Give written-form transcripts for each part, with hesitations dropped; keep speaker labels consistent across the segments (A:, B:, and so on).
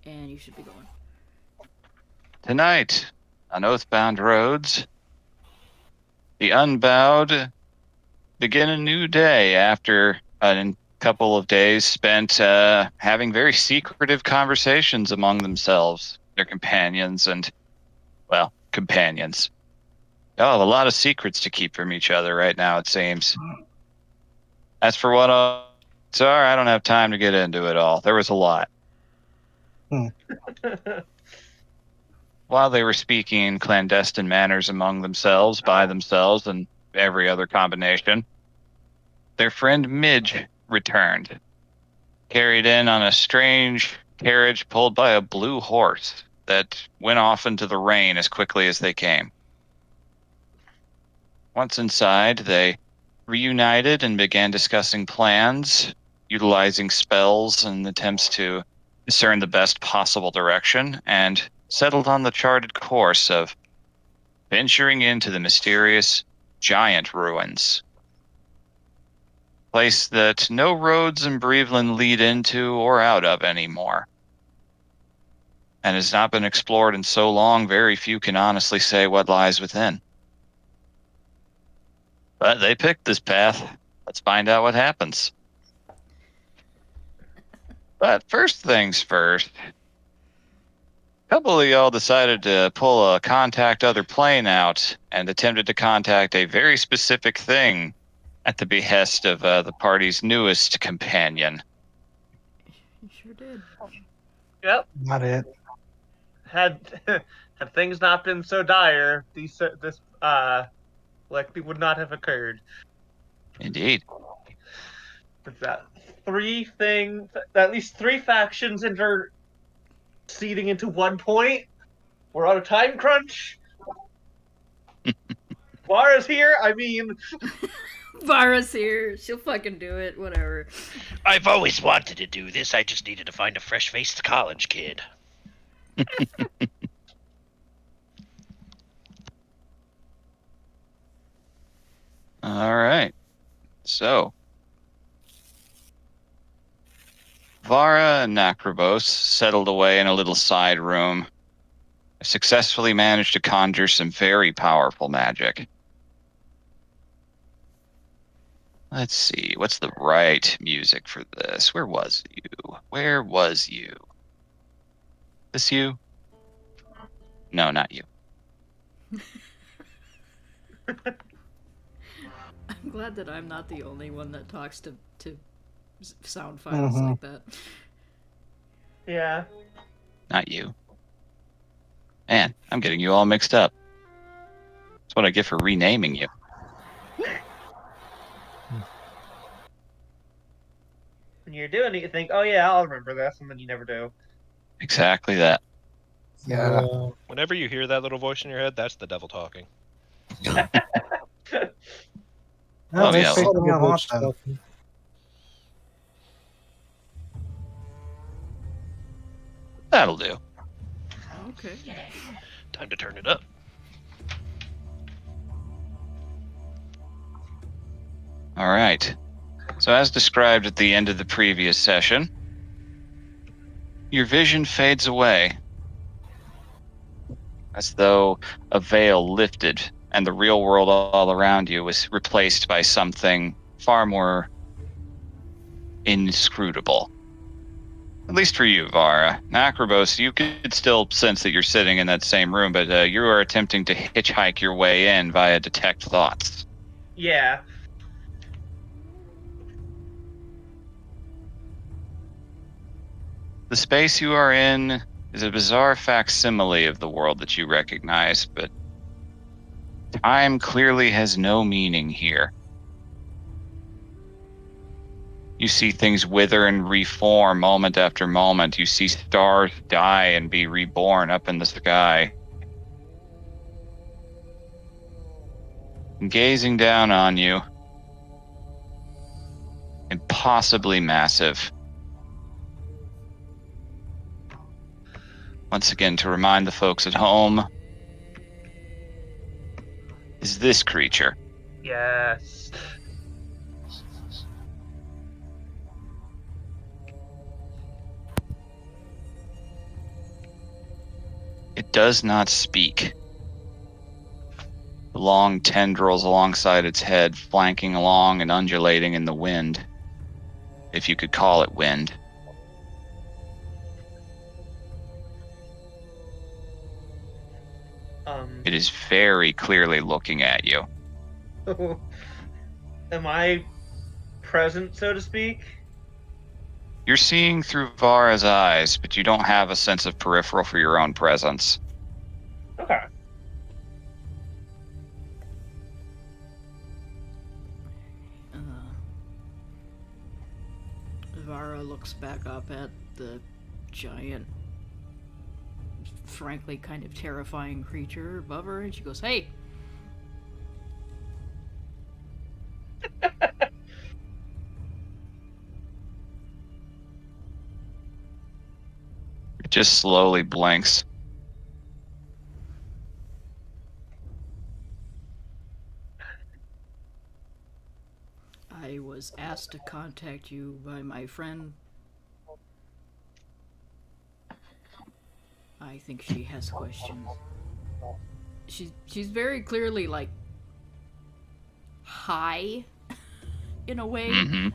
A: and you should be going.
B: Tonight, on Oathbound roads, the unbowed begin a new day after a couple of days spent having very secretive conversations among themselves, their companions, and, well, companions. Y'all have a lot of secrets to keep from each other right now, it seems. As for what it's are, I don't have time to get into it all. There was a lot. While they were speaking in clandestine manners among themselves, by themselves, and every other combination, their friend Midge returned, carried in on a strange carriage pulled by a blue horse that went off into the rain as quickly as they came. Once inside, they reunited and began discussing plans, utilizing spells and attempts to discern the best possible direction, and settled on the charted course of venturing into the mysterious giant ruins. Place that no roads in Breveland lead into or out of anymore. And has not been explored in so long, very few can honestly say what lies within. But they picked this path. Let's find out what happens. But first things first, a couple of y'all decided to pull a contact other plane out and attempted to contact a very specific thing at the behest of the party's newest companion.
A: You sure did.
C: Yep.
D: Not it.
C: Had things not been so dire, this likely would not have occurred.
B: Indeed.
C: It's that at least three factions interceding into one point. We're on a time crunch. Vara's here. I mean,
A: Vara's here. She'll fucking do it. Whatever.
E: I've always wanted to do this. I just needed to find a fresh-faced college kid.
B: All right. So, Vara and Nakrabos settled away in a little side room. Successfully managed to conjure some very powerful magic. Let's see, what's the right music for this? Where was you? Where was you? This you? No, not you.
A: I'm glad that I'm not the only one that talks to sound files like that.
C: yeah.
B: Not you. Man, I'm getting you all mixed up. That's what I get for renaming you.
C: When you're doing it, you think, "Oh yeah, I'll remember this," and then you never do.
B: Exactly that.
D: Yeah.
F: Whenever you hear that little voice in your head, that's the devil talking.
D: No,
B: Oh,
D: they
B: yeah.
D: say something I want then.
B: That'll do.
A: Okay.
E: Time to turn it up.
B: All right. So as described at the end of the previous session, your vision fades away, as though a veil lifted and the real world all around you was replaced by something far more inscrutable. At least for you, Vara. Nakrabos, you could still sense that you're sitting in that same room, but you are attempting to hitchhike your way in via detect thoughts.
C: Yeah.
B: The space you are in is a bizarre facsimile of the world that you recognize, but time clearly has no meaning here. You see things wither and reform moment after moment. You see stars die and be reborn up in the sky. And gazing down on you, impossibly massive. Once again, to remind the folks at home, is this creature.
C: Yes.
B: It does not speak. Long tendrils alongside its head, flanking along and undulating in the wind, if you could call it wind. It is very clearly looking at you.
C: Am I present, so to speak?
B: You're seeing through Vara's eyes, but you don't have a sense of peripheral for your own presence.
C: Okay.
A: Vara looks back up at the giant, frankly kind of terrifying creature above her, and she goes, "Hey!"
B: It just slowly blinks.
A: I was asked to contact you by my friend. I think she has questions. She's very clearly, like, high, in a way.
B: Mm-hmm.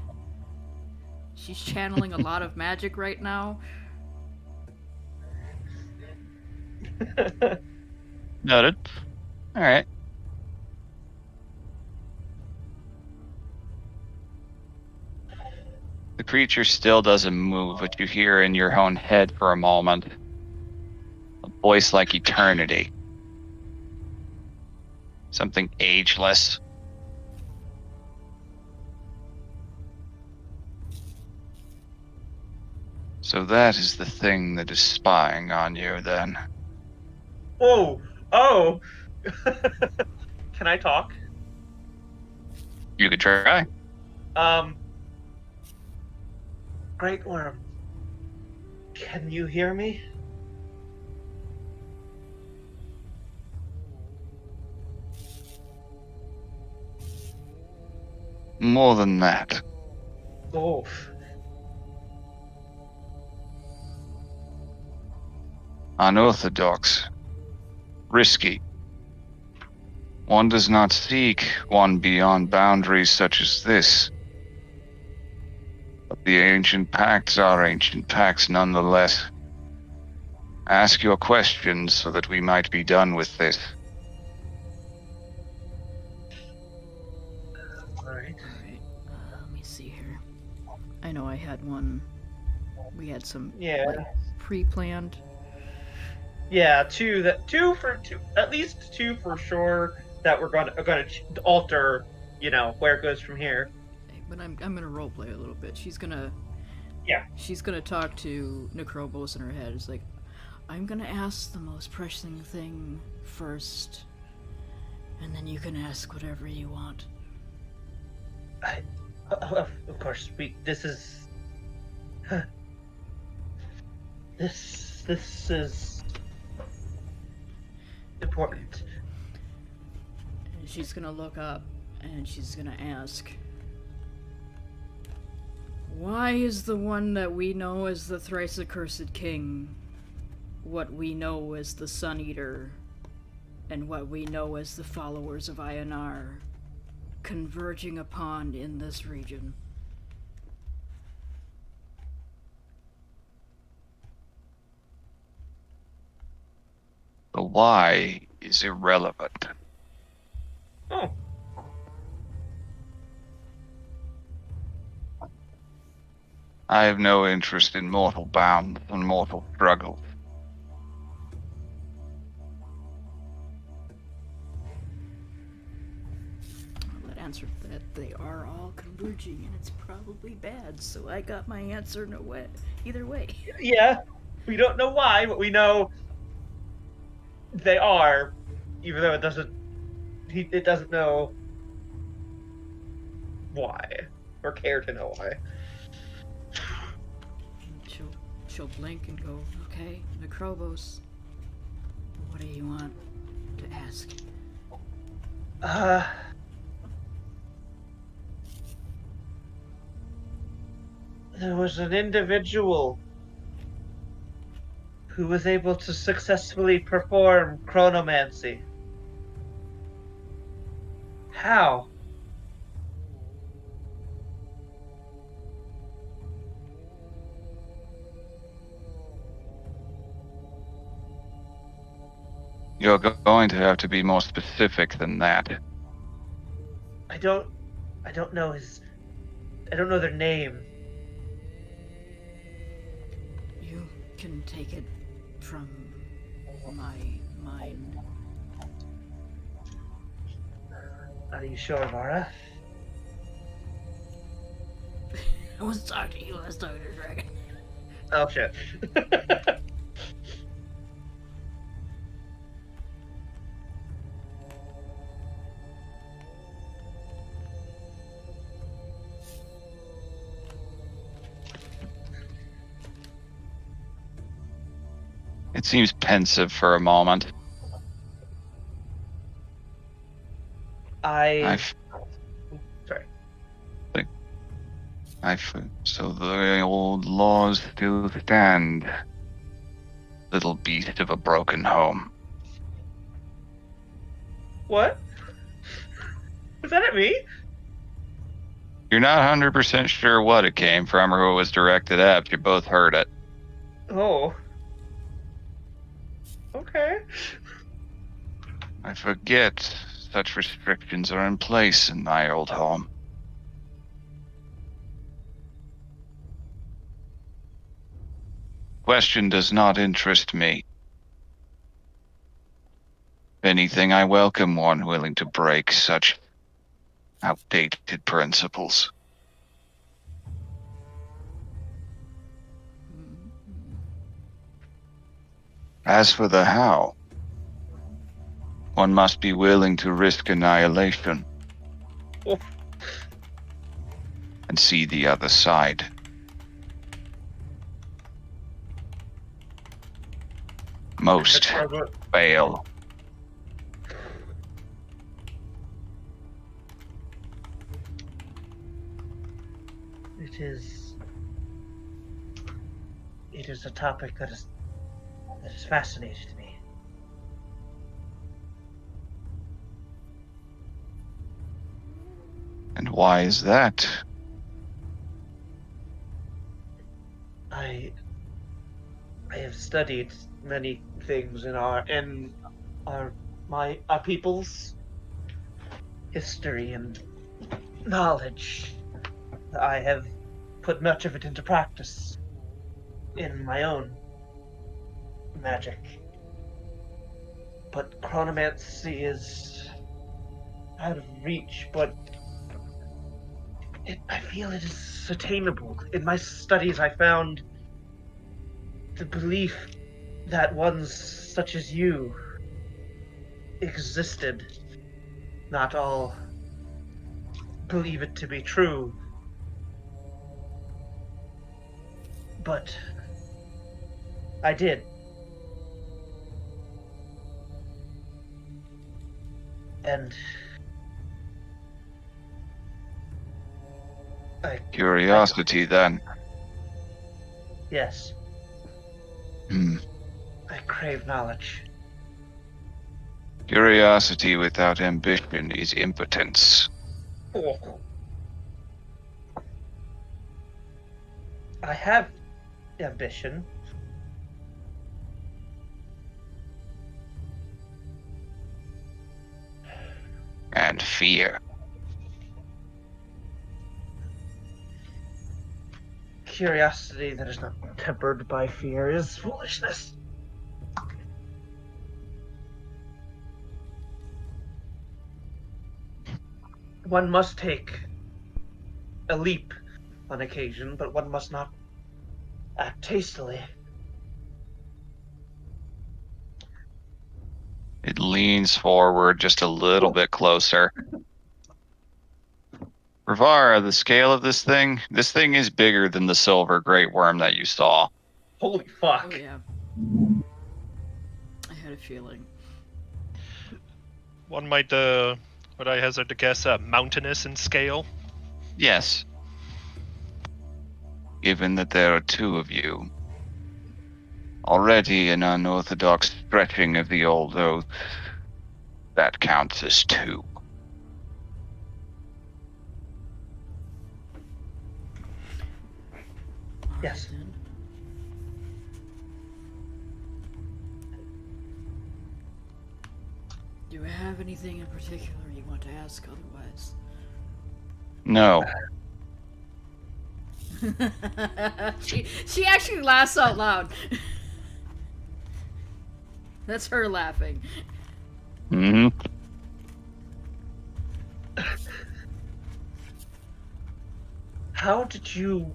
A: She's channeling a lot of magic right now.
B: Noted. Alright. The creature still doesn't move, but you hear in your own head for a moment a voice like eternity. Something ageless. So that is the thing that is spying on you, then.
C: Whoa! Oh! Can I talk?
B: You could try.
C: Great Worm. Can you hear me?
B: More than that.
C: Oh.
B: Unorthodox. Risky. One does not seek one beyond boundaries such as this. But the ancient pacts are ancient pacts nonetheless. Ask your questions so that we might be done with this.
C: Alright.
A: Alright, let me see here. I know I had one. We had some
C: Yeah.
A: pre-planned.
C: Yeah, at least two for sure that we're gonna alter, where it goes from here.
A: But I'm gonna roleplay a little bit. She's gonna talk to Necrobos in her head. It's like, I'm gonna ask the most pressing thing first, and then you can ask whatever you want.
C: Of course, this is important.
A: And she's gonna look up and she's gonna ask, why is the one that we know as the thrice accursed king what we know as the Sun Eater and what we know as the followers of Ionar converging upon in this region?
B: The why is irrelevant.
C: Oh.
B: I have no interest in mortal bounds and mortal struggles.
A: That answered that they are all converging and it's probably bad, so I got my answer no way. Either way.
C: Yeah, we don't know why, but we know they are, even though it doesn't know why or care to know why.
A: She'll blink and go, okay, Necrobos, what do you want to ask?
C: There was an individual who was able to successfully perform chronomancy. How?
B: You're going to have to be more specific than that.
C: I don't know I don't know their name.
A: You can take it from my mind.
C: Are you sure, Vara?
A: I was talking to you, I was talking to Dragon.
C: Oh shit.
B: It seems pensive for a moment.
C: Sorry.
B: So the old laws still stand. Little beast of a broken home.
C: What? Was that at me?
B: You're not 100% sure what it came from or who it was directed at, but you both heard it.
C: Oh. Okay.
B: I forget such restrictions are in place in my old home. Question does not interest me. If anything, I welcome one willing to break such outdated principles. As for the how, one must be willing to risk annihilation
C: Oh.
B: and see the other side. Most fail.
C: It is a topic that is fascinating to me.
B: And why is that?
C: I have studied many things in our people's history and knowledge. I have put much of it into practice in my own magic. But chronomancy is out of reach, but I feel it is attainable. In my studies, I found the belief that ones such as you existed. Not all believe it to be true, but I did. And
B: Curiosity, then.
C: Yes. I crave knowledge.
B: Curiosity without ambition is impotence.
C: Oh. I have ambition.
B: And fear.
C: Curiosity that is not tempered by fear is foolishness. One must take a leap on occasion, but one must not act hastily.
B: It leans forward just a little bit closer. Rivara, the scale of this thing is bigger than the silver great worm that you saw.
C: Holy fuck.
A: Oh yeah. I had a feeling.
F: One might, would I hazard to guess, mountainous in scale?
B: Yes. Given that there are two of you, Already an unorthodox stretching of the old oath. That counts as 2.
C: Yes.
A: Then. Do you have anything in particular you want to ask otherwise?
B: No.
A: she actually laughs out loud. That's her laughing.
B: Hmm.
C: How did you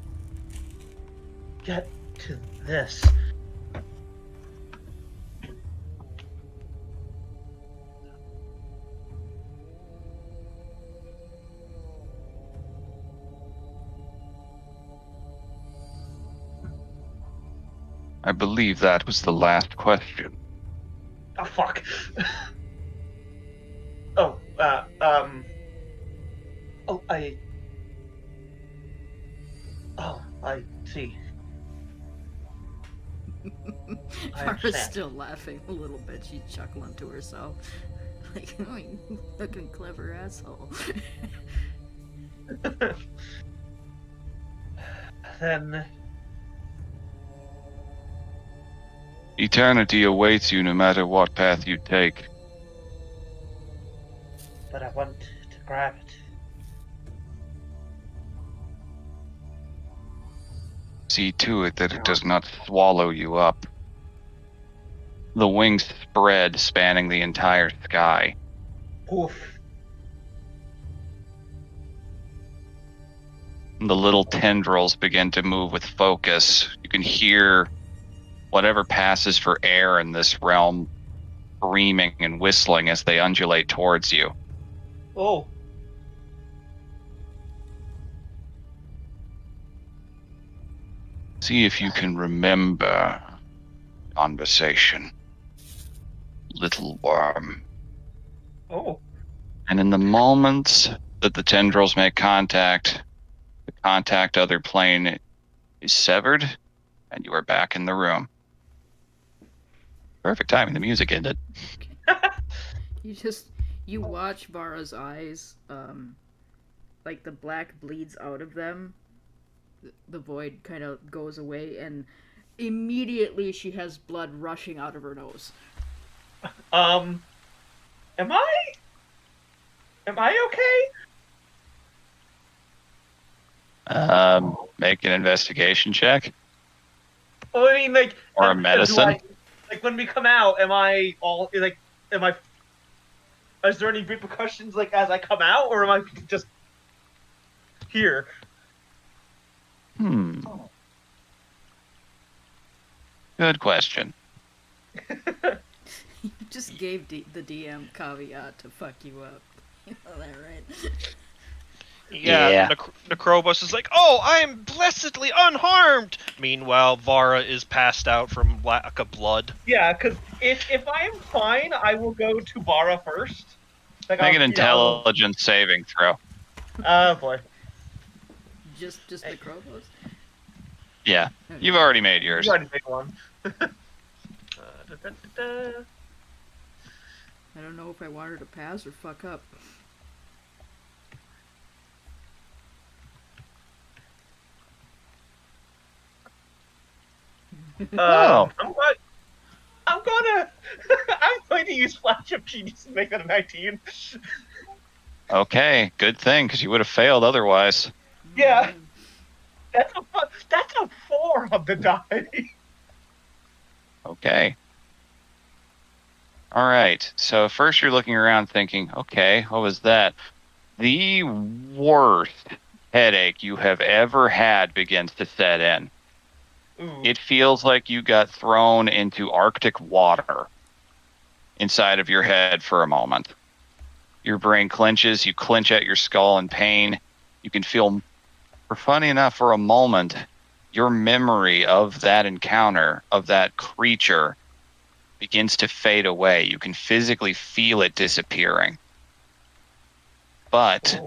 C: get to this?
B: I believe that was the last question.
C: Oh, fuck. Oh, I see. I
A: Mara's
C: understand.
A: still laughing a little bit. She's chuckling to herself. Like, oh, you fucking clever asshole.
C: Then,
B: Eternity awaits you no matter what path you take.
C: but I want to grab it.
B: See to it that it does not swallow you up. The wings spread, spanning the entire sky.
C: Oof.
B: The little tendrils begin to move with focus. You can hear whatever passes for air in this realm screaming and whistling as they undulate towards you.
C: Oh.
B: See if you can remember conversation. Little worm.
C: Oh.
B: And in the moments that the tendrils make contact, the contact other plane is severed, and you are back in the room. Perfect timing. The music ended.
A: You watch Vara's eyes, like the black bleeds out of them. The void kind of goes away, and immediately she has blood rushing out of her nose.
C: Am I okay?
B: Make an investigation check
C: Well, I mean, like,
B: or a medicine.
C: Like, when we come out, am I all like? Am I? Is there any repercussions like as I come out, or am I just here?
B: Good question.
A: You just gave the DM caveat to fuck you up. You know that, right?
F: Yeah. Necrobus is like, oh, I am blessedly unharmed. Meanwhile, Vara is passed out from lack of blood.
C: Yeah, because if I am fine, I will go to Bara first. Like,
B: Make an intelligence saving throw.
C: Oh boy.
A: Just the Krobos?
B: Yeah, you've already made yours.
C: You already made one.
A: I don't know if I want her to pass or fuck up.
C: I'm going to use Flash of Genius and make that a 19.
B: Okay, good thing, because you would have failed otherwise.
C: Yeah. That's a 4 on the die.
B: Okay. All right. So first you're looking around thinking, okay, what was that? The worst headache you have ever had begins to set in.
C: Ooh.
B: It feels like you got thrown into Arctic water inside of your head for a moment. Your brain clenches, you clench at your skull in pain. You can feel, funny enough, for a moment, your memory of that encounter, of that creature, begins to fade away. You can physically feel it disappearing. But,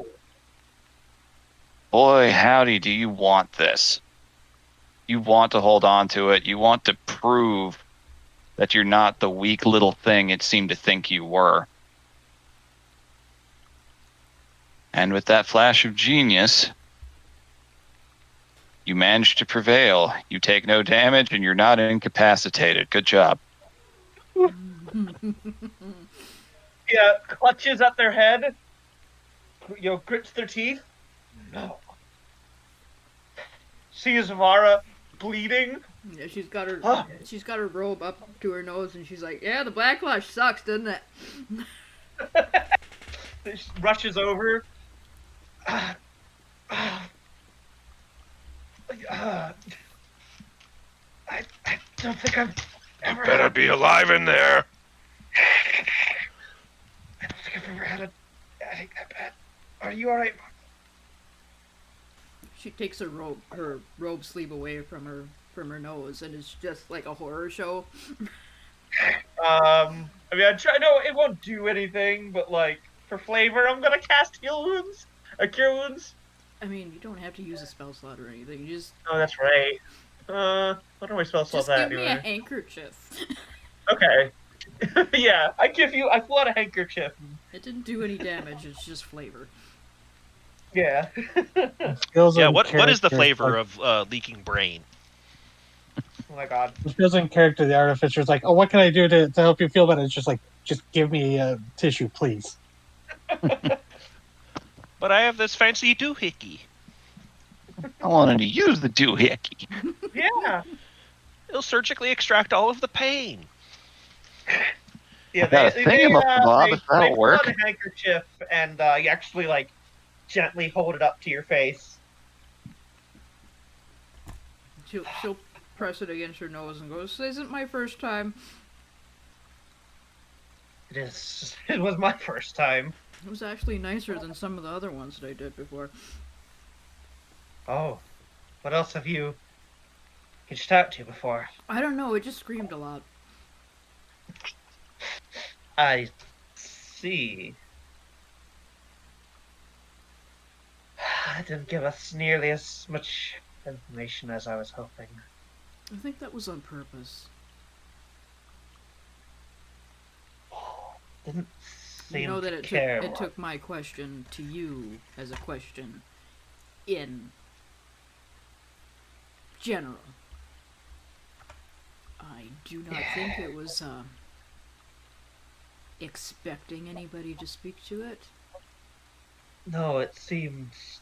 B: boy, howdy, do you want this. You want to hold on to it. You want to prove that you're not the weak little thing it seemed to think you were. And with that flash of genius, you manage to prevail. You take no damage and you're not incapacitated. Good job.
C: Yeah, clutches at their head. Grits their teeth. No. Sees Vara bleeding.
A: Yeah, she's got her
C: Huh.
A: robe up to her nose, and she's like, "Yeah, the backlash sucks, doesn't it?"
C: She rushes over. I don't think I've ever
E: Better
C: had,
E: be alive in there.
C: I don't think I've ever had a headache that bad. Are you alright?
A: She takes her robe sleeve away from her nose, and it's just like a horror show.
C: I mean, I try. No, it won't do anything. But like for flavor, I'm gonna cast heal wounds, cure wounds.
A: I mean, you don't have to use a spell slot or anything. You just
C: Oh, that's right. What are my spell slots
A: just
C: at
A: give me a
C: anyway?
A: handkerchief.
C: Okay. Yeah, I pull out a handkerchief.
A: It didn't do any damage. It's just flavor.
C: Yeah.
D: Skills
F: Yeah,
D: and
F: what is the
D: character,
F: flavor
D: like,
F: of leaking brain?
C: Oh my god.
D: the skills and character, the artificer's like, oh, what can I do to help you feel better? It's just like, just give me a tissue, please.
F: But I have this fancy doohickey.
B: I wanted to use the doohickey.
C: Yeah.
F: It'll surgically extract all of the pain.
C: Yeah,
B: I got a thingamabob, if that'll
C: pull
B: work.
C: out a handkerchief and you actually like gently hold it up to your face.
A: She'll press it against her nose and go, "This isn't my first time."
C: It is. It was my first time.
A: It was actually nicer than some of the other ones that I did before.
C: Oh, what else have you reached out to before?
A: I don't know. It just screamed a lot.
C: I see. That didn't give us nearly as much information as I was hoping.
A: I think that was on purpose.
C: Didn't seem
A: You know that
C: to
A: it
C: care
A: took, it
C: much.
A: took my question to you as a question in general. I do not think it was expecting anybody to speak to it.
C: No, it seems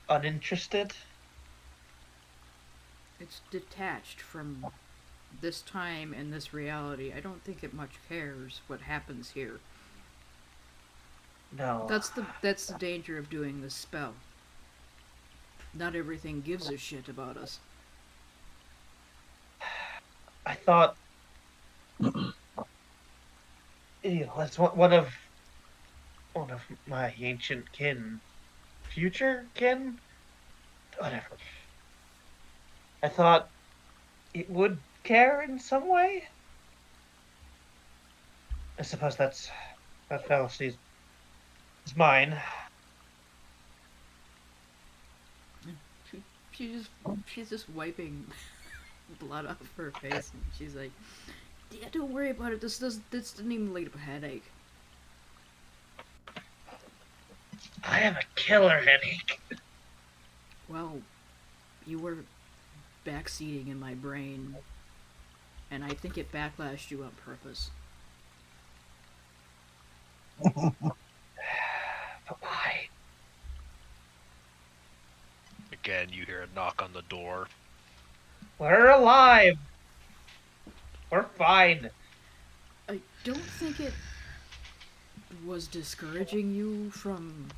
C: uninterested.
A: It's detached from this time and this reality. I don't think it much cares what happens here.
C: No.
A: That's the danger of doing this spell. Not everything gives a shit about us.
C: I thought that's one of my ancient kin, future kin, whatever. I thought it would care in some way. I suppose that fallacy is mine.
A: She's just wiping blood off her face, and she's like, "Yeah, don't worry about it. This didn't even lead to a headache."
C: I have a killer headache.
A: Well, you were backseating in my brain, and I think it backlashed you on purpose.
C: But why?
F: Again, you hear a knock on the door.
C: We're alive. We're fine.
A: I don't think it was discouraging you from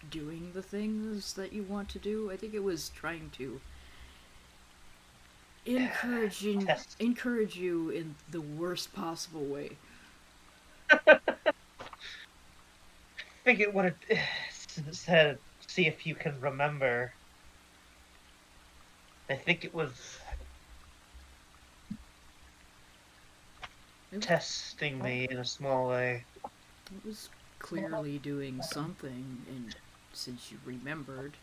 A: doing the things that you want to do. I think it was trying to encourage you in the worst possible way.
C: I think it would have said, see if you can remember. I think it was testing me in a small way.
A: It was clearly doing something, and since you remembered,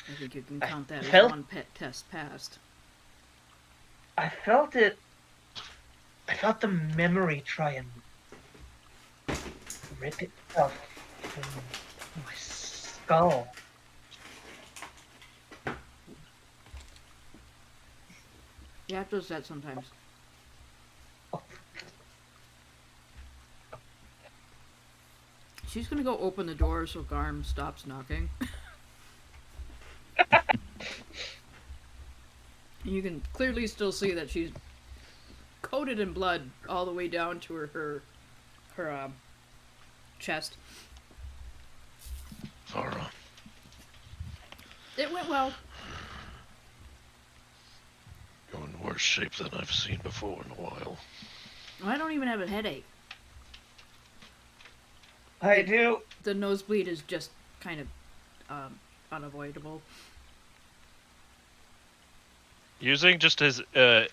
A: I think you can
C: I
A: count that as
C: felt-
A: one pet test passed.
C: I felt it. I felt the memory try and rip itself from my skull.
A: Yeah, it does that sometimes. She's gonna go open the door so Garm stops knocking. You can clearly still see that she's coated in blood all the way down to her chest.
E: Vara,
A: It went well.
E: you're in worse shape than I've seen before in a while.
A: I don't even have a headache.
C: I do.
A: The nosebleed is just kind of unavoidable.
F: Using just his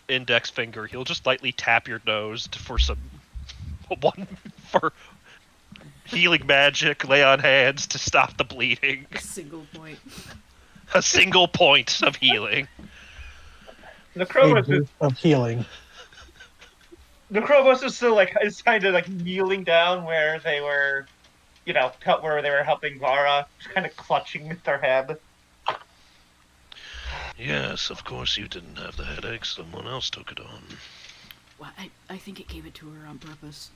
F: index finger, he'll just lightly tap your nose for for healing magic, lay on hands to stop the bleeding.
A: A single point.
F: A single point of healing.
C: Necrobus
D: of healing.
C: is still is kind of kneeling down where they were, where they were helping Vara, just kind of clutching with their head.
E: Yes, of course you didn't have the headache. Someone else took it on.
A: Well, I think it gave it to her on purpose.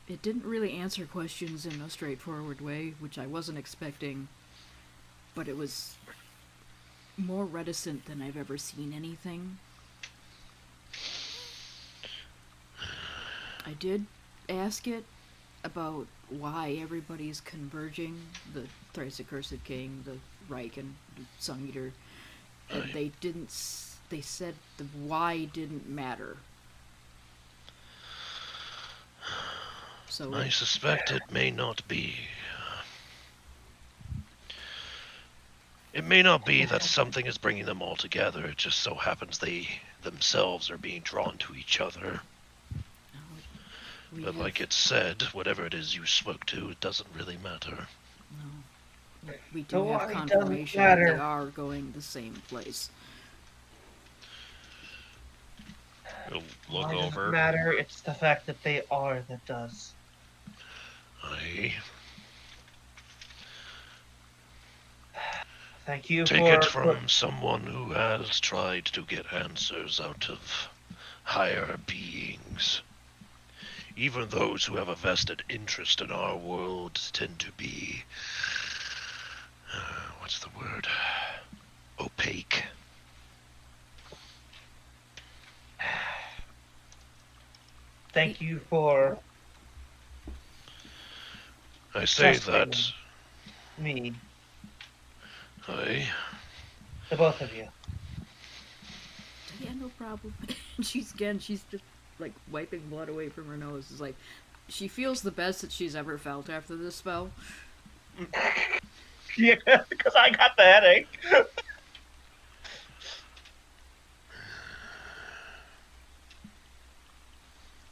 A: It didn't really answer questions in a straightforward way, which I wasn't expecting, but it was more reticent than I've ever seen anything. I did ask it about why everybody's converging, the thrice accursed king, the Reich, and the Sun Eater, and they said the why didn't matter. So
E: I suspect it may not be. It may not be that something is bringing them all together. It just so happens they themselves are being drawn to each other. But like it said, whatever it is you spoke to, it doesn't really matter.
A: No. We do
C: The
A: have
C: why doesn't
A: confirmation that they
C: matter.
A: are going the same place.
F: He'll look
C: Why doesn't
F: over.
C: matter. It's the fact that they are that does.
E: I
C: Thank you
E: take
C: for
E: it from someone who has tried to get answers out of higher beings. Even those who have a vested interest in our world tend to be, what's the word? Opaque.
C: Thank you for
E: I say
C: Trust
E: that
C: me,
E: I
C: the both of you.
A: Yeah, no problem. she's just like wiping blood away from her nose. It's like she feels the best that she's ever felt after this spell.
C: Yeah, because I got the headache.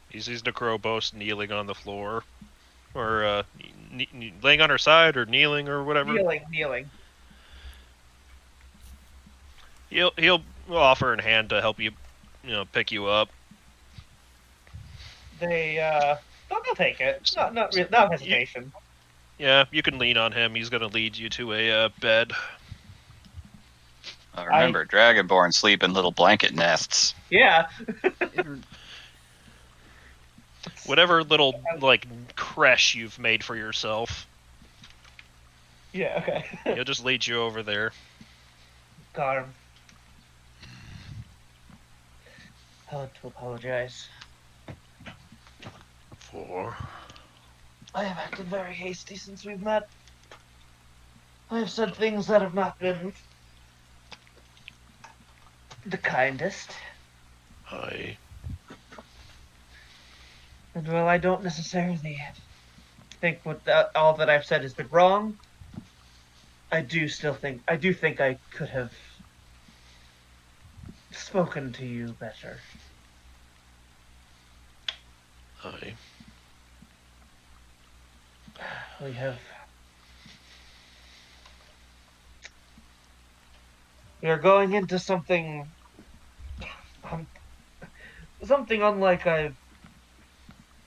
F: He sees Necrobos kneeling on the floor, or laying on her side, or kneeling, or whatever.
C: Kneeling.
F: He'll offer a hand to help you, pick you up.
C: They'll take it. No hesitation.
F: Yeah, you can lean on him. He's gonna lead you to a bed.
B: Remember, Dragonborn sleep in little blanket nests.
C: Yeah.
A: In her
F: Whatever little creche you've made for yourself,
C: Yeah. Okay.
F: he'll just lead you over there.
C: Garm. I want to apologize.
E: for
C: I have acted very hasty since we've met. I have said things that have not been the kindest.
E: I
C: And while I don't necessarily think all that I've said has been wrong, I do think I could have spoken to you better. We are going into something, um, something unlike I've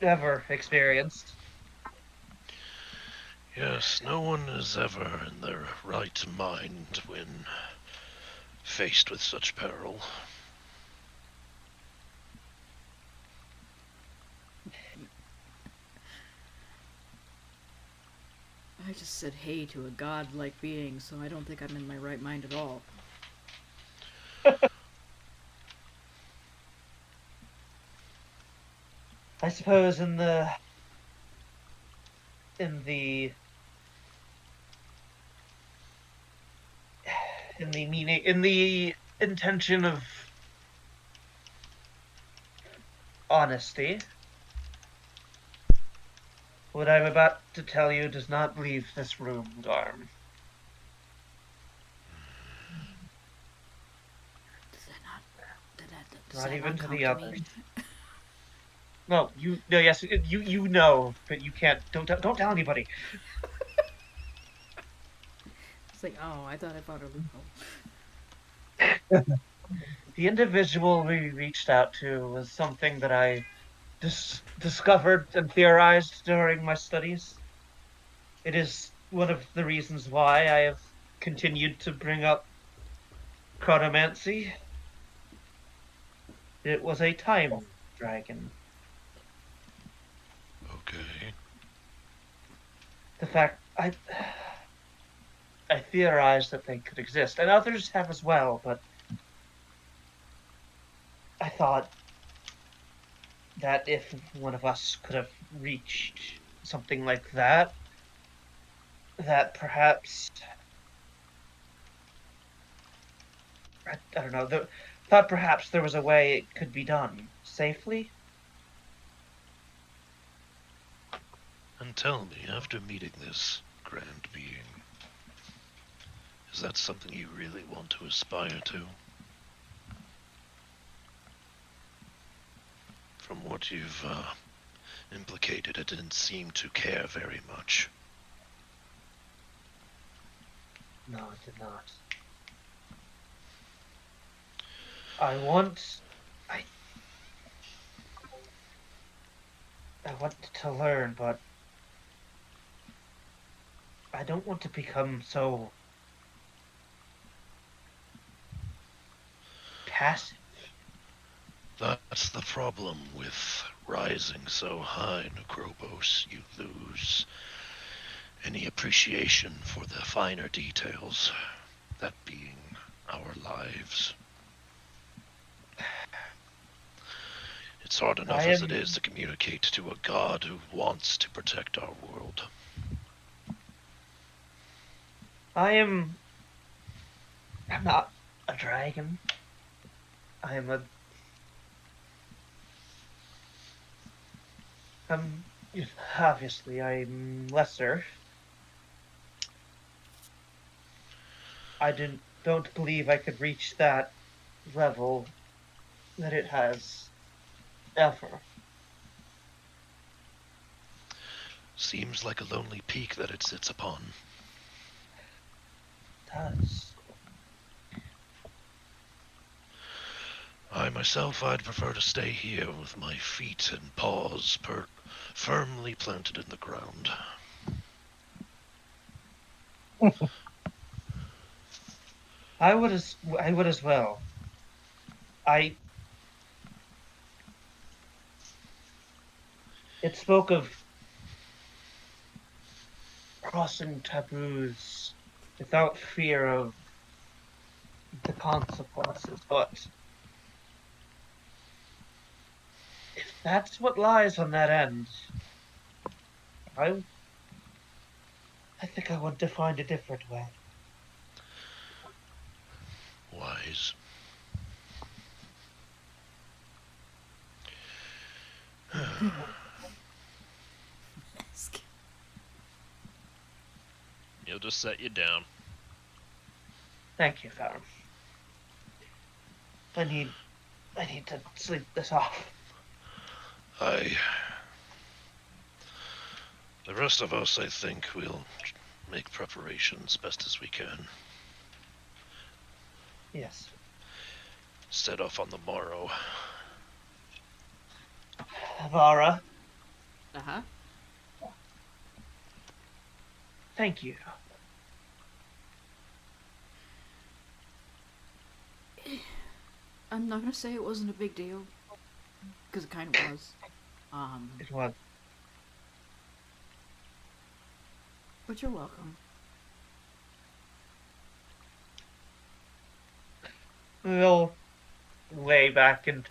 C: ever experienced.
E: Yes, no one is ever in their right mind when faced with such peril.
A: I just said hey to a god-like being, so I don't think I'm in my right mind at all.
C: I suppose in the intention of honesty, what I'm about to tell you does not leave this room, Garm.
A: Does that not? Does
C: Not
A: that
C: even
A: not
C: to
A: come
C: the
A: to
C: others.
A: me?
C: No, yes, you know, but you can't. Don't tell anybody.
A: It's like, oh, I thought I found a loophole.
C: The individual we reached out to was something that I discovered and theorized during my studies. It is one of the reasons why I have continued to bring up chronomancy. It was a time dragon.
E: Okay.
C: The fact I theorized that they could exist, and others have as well, but I thought that if one of us could have reached something like that, that perhaps I don't know, thought perhaps there was a way it could be done safely.
E: And tell me, after meeting this grand being, is that something you really want to aspire to? From what you've implicated, it didn't seem to care very much.
C: No, it did not. I want I want to learn, but I don't want to become so passive.
E: That's the problem with rising so high, Necrobos. You lose any appreciation for the finer details, that being our lives. It's hard enough as it is to communicate to a god who wants to protect our world.
C: I'm not a dragon. I'm obviously I'm lesser. I don't believe I could reach that level that it has ever.
E: Seems like a lonely peak that it sits upon.
C: It does.
E: I myself, I'd prefer to stay here with my feet and paws firmly planted in the ground.
C: I would as well. It spoke of crossing taboos without fear of the consequences, but if that's what lies on that end, I think I want to find a different way.
E: Wise.
F: He'll just set you down.
C: Thank you, Farron. I need to sleep this off.
E: The rest of us, I think, will make preparations best as we can.
C: Yes.
E: Set off on the morrow.
C: Vara,
A: Uh-huh.
C: thank you.
A: I'm not gonna say it wasn't a big deal, because it kind of was.
C: It was.
A: But you're welcome.
C: They'll lay back in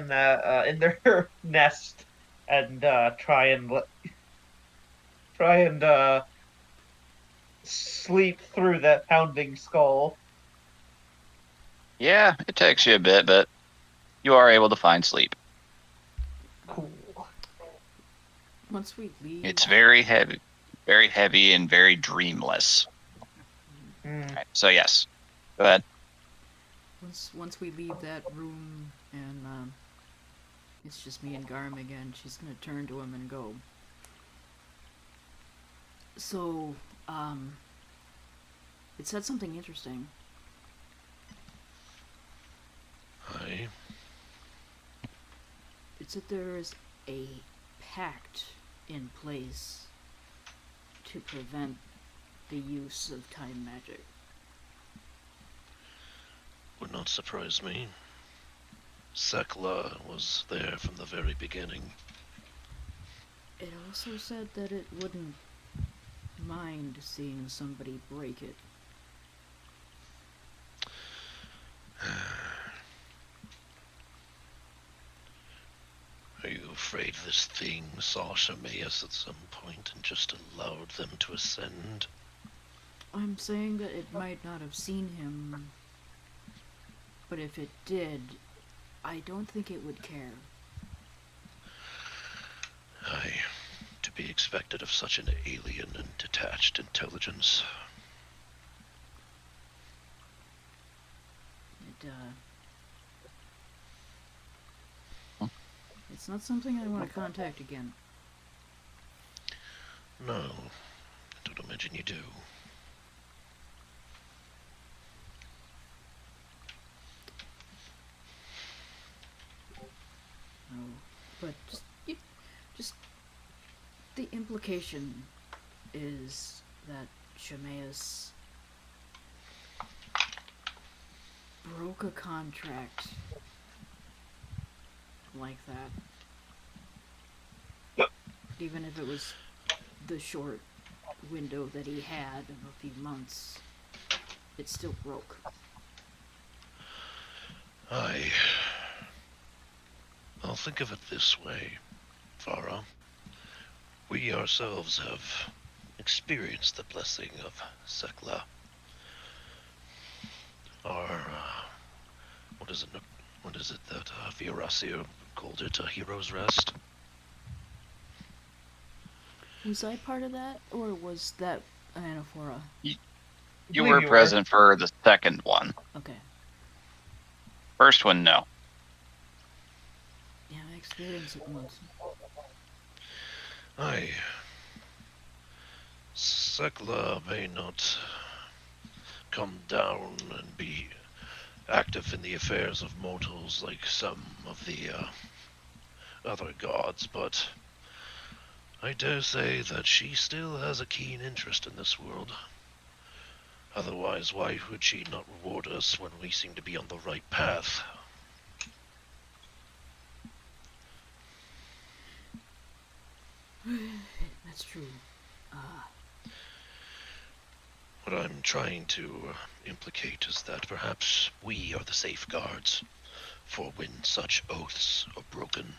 C: their nest and try and sleep through that pounding skull.
B: Yeah, it takes you a bit, but you are able to find sleep.
C: Cool.
A: Once we leave,
B: It's very heavy and very dreamless.
C: Mm.
B: Right, so yes, go ahead.
A: once we leave that room and it's just me and Garm again, she's gonna turn to him and go. So, it said something interesting.
E: Aye.
A: It said there is a pact in place to prevent the use of time magic.
E: Would not surprise me. Sekla was there from the very beginning.
A: It also said that it wouldn't mind seeing somebody break it.
E: Are you afraid this thing saw Shameas at some point and just allowed them to ascend?
A: I'm saying that it might not have seen him, but if it did, I don't think it would care.
E: Aye, to be expected of such an alien and detached intelligence.
A: It's not something I want to contact again.
E: No, I don't imagine you do.
A: No, but just the implication is that Shameas broke a contract like that. Even if it was the short window that he had of a few months, it still broke.
E: I'll think of it this way, Farah. We ourselves have experienced the blessing of Sekla. Our, what is it that Fiorasio called it, a hero's rest?
A: Was I part of that, or was that Anaphora?
B: You were present for the second one.
A: Okay.
B: First one, no.
A: Yeah, I experienced it once.
E: Aye. Sekla may not come down and be active in the affairs of mortals like some of the other gods, but I dare say that she still has a keen interest in this world. Otherwise, why would she not reward us when we seem to be on the right path?
A: That's true.
E: What I'm trying to implicate is that perhaps we are the safeguards for when such oaths are broken.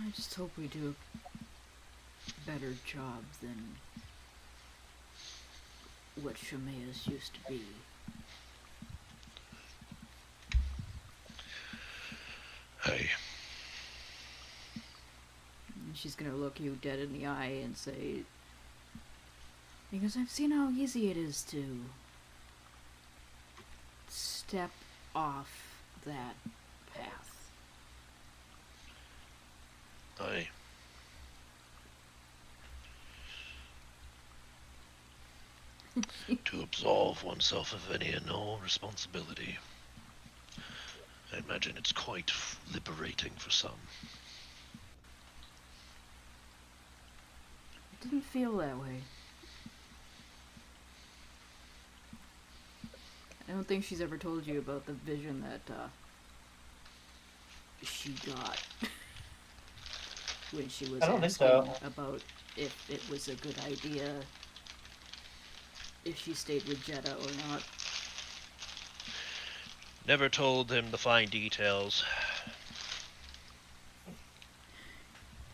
A: I just hope we do a better job than what Shameas used to be.
E: Hey,
A: And she's gonna look you dead in the eye and say, because I've seen how easy it is to step off that path.
E: I... to absolve oneself of any and all responsibility. I imagine it's quite liberating for some.
A: It didn't feel that way. I don't think she's ever told you about the vision that she got when she was
C: I don't think
A: asking
C: so.
A: about if it was a good idea if she stayed with Jeddah or not.
F: Never told him the fine details.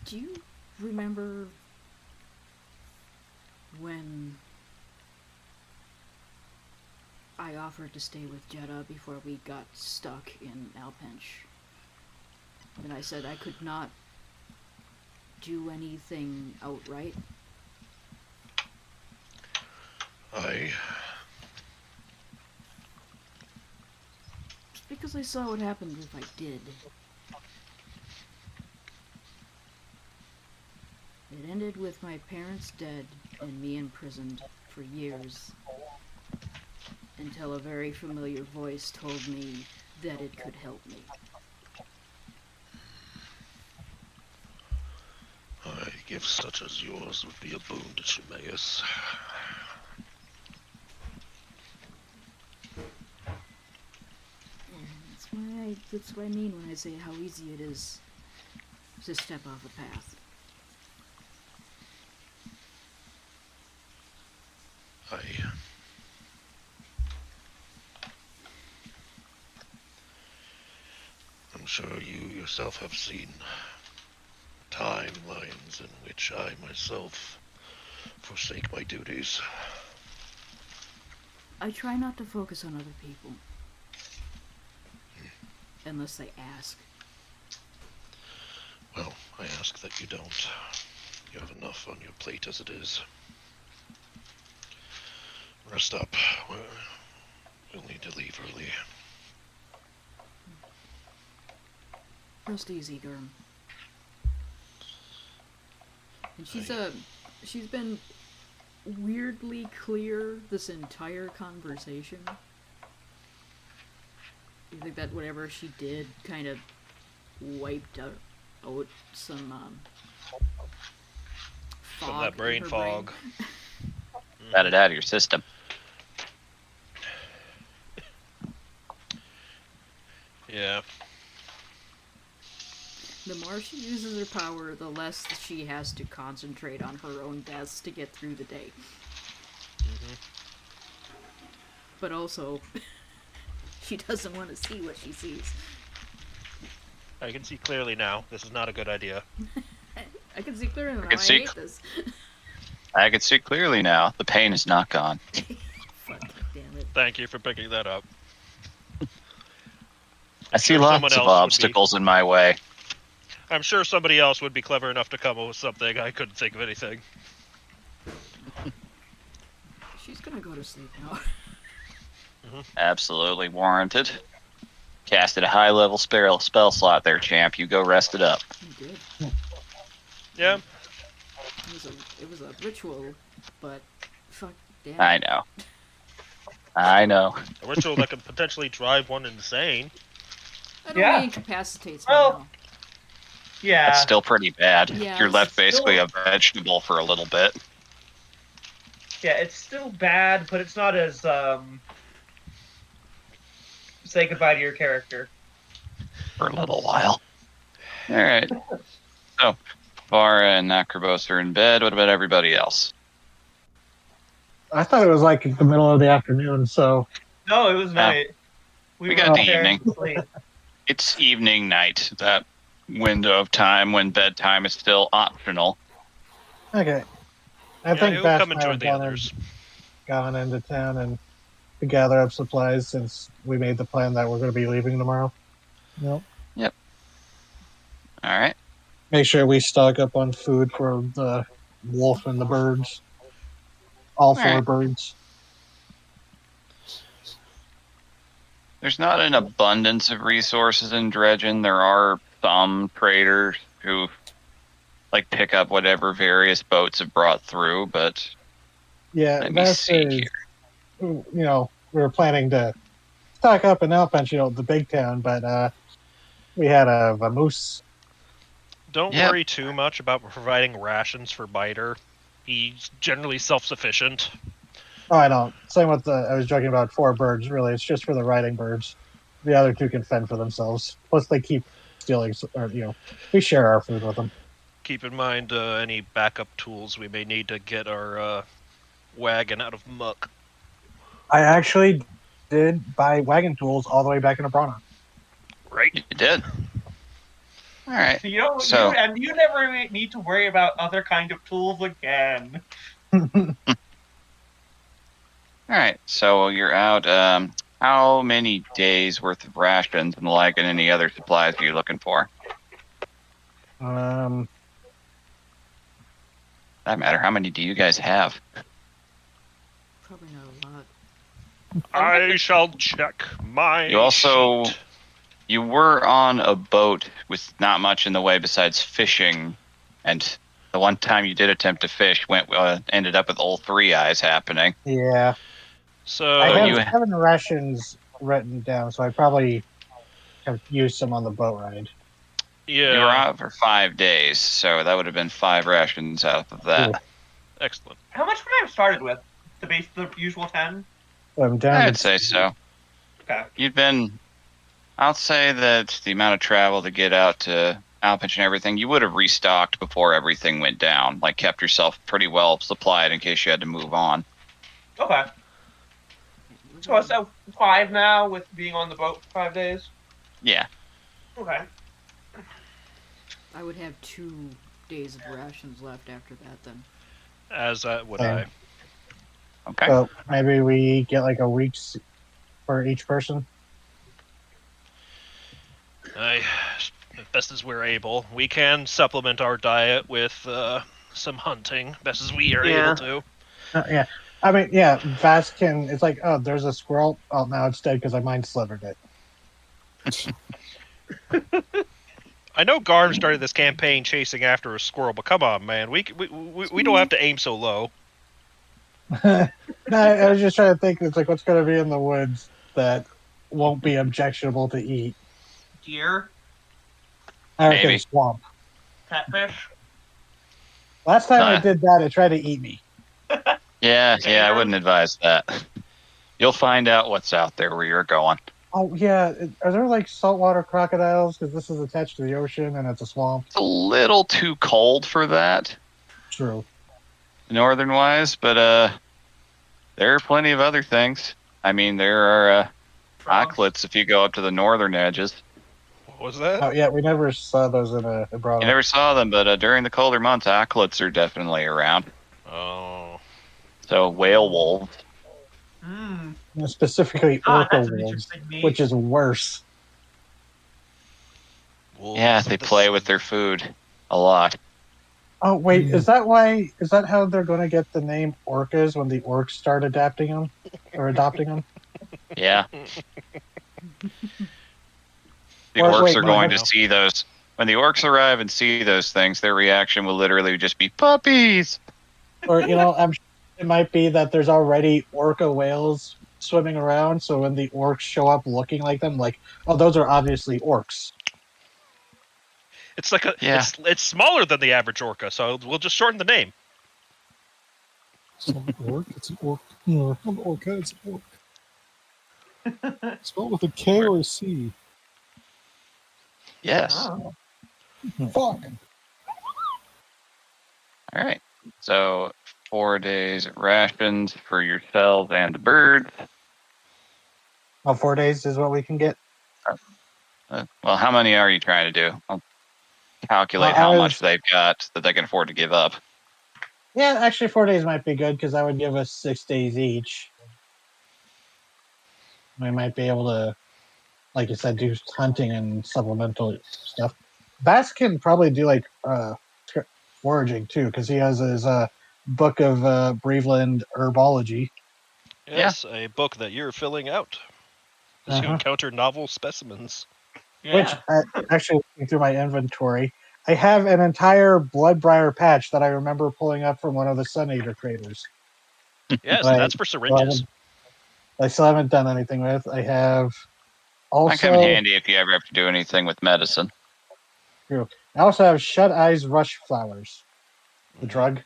A: Do you remember when I offered to stay with Jeddah before we got stuck in Alpench? And I said I could not do anything outright. Just because I saw what happened if I did. It ended with my parents dead and me imprisoned for years. Until a very familiar voice told me that it could help me.
E: Gifts such as yours would be a boon to Timaeus.
A: That's what I mean when I say how easy it is to step off a path.
E: I'm sure you yourself have seen timelines in which I myself forsake my duties.
A: I try not to focus on other people. Unless they ask.
E: Well, I ask that you don't. You have enough on your plate as it is. Rest up. We'll need to leave early.
A: Rest easy, Durham. And she's been weirdly clear this entire conversation. You think that whatever she did kind of wiped out some fog
F: Some of that brain
A: in her
F: fog.
B: Got it out of your system.
F: Yeah.
A: The more she uses her power, the less she has to concentrate on her own deaths to get through the day.
F: Mm-hmm.
A: But also, she doesn't want to see what she sees.
F: I can see clearly now. This is not a good idea.
A: I can see clearly now. I
B: can see
A: hate this.
B: I can see clearly now. The pain is not gone.
A: Fuck, damn it.
F: Thank you for picking that up.
B: I see
F: sure someone
B: lots of
F: else would be.
B: obstacles in my way.
F: I'm sure somebody else would be clever enough to come up with something. I couldn't think of anything.
A: She's gonna go to sleep now.
B: Absolutely warranted. Casted a high-level spell slot there, champ. You go rest it up.
A: You did.
F: Yeah.
A: It was a ritual, but fuck damn.
B: I know.
F: A ritual that could potentially drive one insane.
A: It
C: Yeah.
A: only incapacitates me
C: Well,
A: now.
C: Yeah.
B: That's still pretty bad.
A: Yeah,
B: You're left
C: it's still-
B: basically a vegetable for a little bit.
C: Yeah, it's still bad, but it's not as say goodbye to your character.
B: For a little while. Alright. So, Vara and Necrobos are in bed. What about everybody else?
D: I thought it was like the middle of the afternoon, so
C: No, it was night.
B: We
C: were
B: got the
C: preparing
B: evening.
C: to sleep.
B: It's evening night, that window of time when bedtime is still optional.
D: okay. I
F: Yeah,
D: think
F: you'll
D: Bash
F: come
D: and I
F: enjoy
D: have
F: the
D: gone,
F: others.
D: gone into town and to gather up supplies since we made the plan that we're going to be leaving tomorrow. Yep.
B: Alright.
D: Make sure we stock up on food for the wolf and the birds. All four
B: Alright.
D: birds.
B: There's not an abundance of resources in Dredgen. There are some traders who pick up whatever various boats have brought through, but
D: Yeah,
B: Let me
D: that's
B: see here.
D: we were planning to stock up in Alpench, the big town, but we had a moose.
F: Don't
B: Yep.
F: worry too much about providing rations for Biter. He's generally self-sufficient.
D: Oh, I don't. Same with I was joking about 4 birds. Really, it's just for the riding birds. The other 2 can fend for themselves. Plus, they keep stealing, or we share our food with them.
F: Keep in mind any backup tools we may need to get our wagon out of muck.
D: I actually did buy wagon tools all the way back in Abrana.
F: Right?
B: You did. All right.
C: You know,
B: So
C: you never need to worry about other kind of tools again.
B: all right. So you're out. How many days worth of rations and the like, and any other supplies are you looking for?
D: um,
B: That matter. How many do you guys have?
A: Probably not a lot.
F: I shall check my
B: You also
F: sheet.
B: you were on a boat with not much in the way besides fishing, and the one time you did attempt to fish ended up with all 3 eyes happening.
D: yeah,
F: So
D: I have
B: you
D: 7 rations written down, so I probably have used some on the boat ride.
B: you were
F: yeah,
B: out for 5 days, so that would have been 5 rations out of that.
D: Ooh.
F: excellent.
C: How much would I have started with? The usual 10?
D: So I'm down
B: I'd
D: to
B: say so.
C: Okay.
B: I'll say that the amount of travel to get out to Alpinch and everything, you would have restocked before everything went down. Like, kept yourself pretty well supplied in case you had to move on.
C: Okay. So 5 now with being on the boat for 5 days?
B: Yeah.
C: Okay.
A: I would have 2 days of rations left after that then.
F: As would
D: Same.
F: I.
B: Okay.
D: So maybe we get like a week's for each person.
F: Best as we're able. We can supplement our diet with some hunting, best as we are able to.
D: Yeah. I mean, yeah, Vaskin, it's like, oh, there's a squirrel. Oh, now it's dead because I mind slivered it.
F: I know Garm started this campaign chasing after a squirrel, but come on, man, we don't have to aim so low.
D: No, I was just trying to think. It's like, what's going to be in the woods that won't be objectionable to eat?
C: Deer?
D: Okay,
B: Maybe.
D: swamp.
C: Catfish?
D: Last time I
B: Nah.
D: did that, it tried to eat me.
B: Yeah, I
C: Bear?
B: wouldn't advise that. You'll find out what's out there where you're going.
D: Oh, yeah. Are there like saltwater crocodiles? Because this is attached to the ocean and it's a swamp.
B: It's a little too cold for that,
D: True.
B: northern-wise, but there are plenty of other things. I mean, there are
C: Frogs?
B: ocklets if you go up to the northern edges.
F: What was that?
D: Oh, yeah, we never saw those in
B: You
D: Abrana.
B: never saw them, but during the colder months, ocklets are definitely around.
F: Oh.
B: So whale wolves.
C: Hmm.
D: Specifically orca
C: That's an
D: wolves,
C: interesting meat.
D: which is worse.
F: Wolves
B: Yeah,
F: of
B: they
F: the
B: play
F: sea.
B: with their food a lot.
D: Oh, wait, is that how they're going to get the name orcas when the orcs start adapting them? Or adopting them?
B: Yeah. The
D: Or,
B: orcs
D: wait,
B: are
D: no,
B: going
D: no.
B: to see those. When the orcs arrive and see those things, their reaction will literally just be puppies.
D: Or, I'm sure it might be that there's already orca whales swimming around, so when the orcs show up looking like them, like, oh, those are obviously orcs.
F: It's like
B: Yeah.
F: it's smaller than the average orca, so we'll just shorten the name.
G: It's not an orc, it's an orc. No, not an orca, it's an orc. Spelled with a K or a C.
B: Yes.
C: Oh.
G: Fuck.
B: All right. So 4 days rations for yourselves and the birds.
D: Oh, 4 days is what we can get?
B: Well, how many are you trying to do? I'll calculate
D: Well,
B: how much they've got that they can afford to give up.
D: Yeah, actually, 4 days might be good because that would give us 6 days each. We might be able to, like you said, do hunting and supplemental stuff. Bass can probably do like foraging too because he has his book of Breveland herbology.
F: Yes, a book that you're filling out as you encounter novel specimens.
C: Yeah.
D: Which, actually, looking through my inventory, I have an entire bloodbriar patch that I remember pulling up from one of the Sun Eater craters.
F: Yes,
D: Right.
F: that's for syringes.
D: I still haven't done anything with. I have
B: Might come in
D: also.
B: handy if you ever have to do anything with medicine.
D: I also have Shut Eyes Rush Flowers, the
F: Mhm.
D: drug.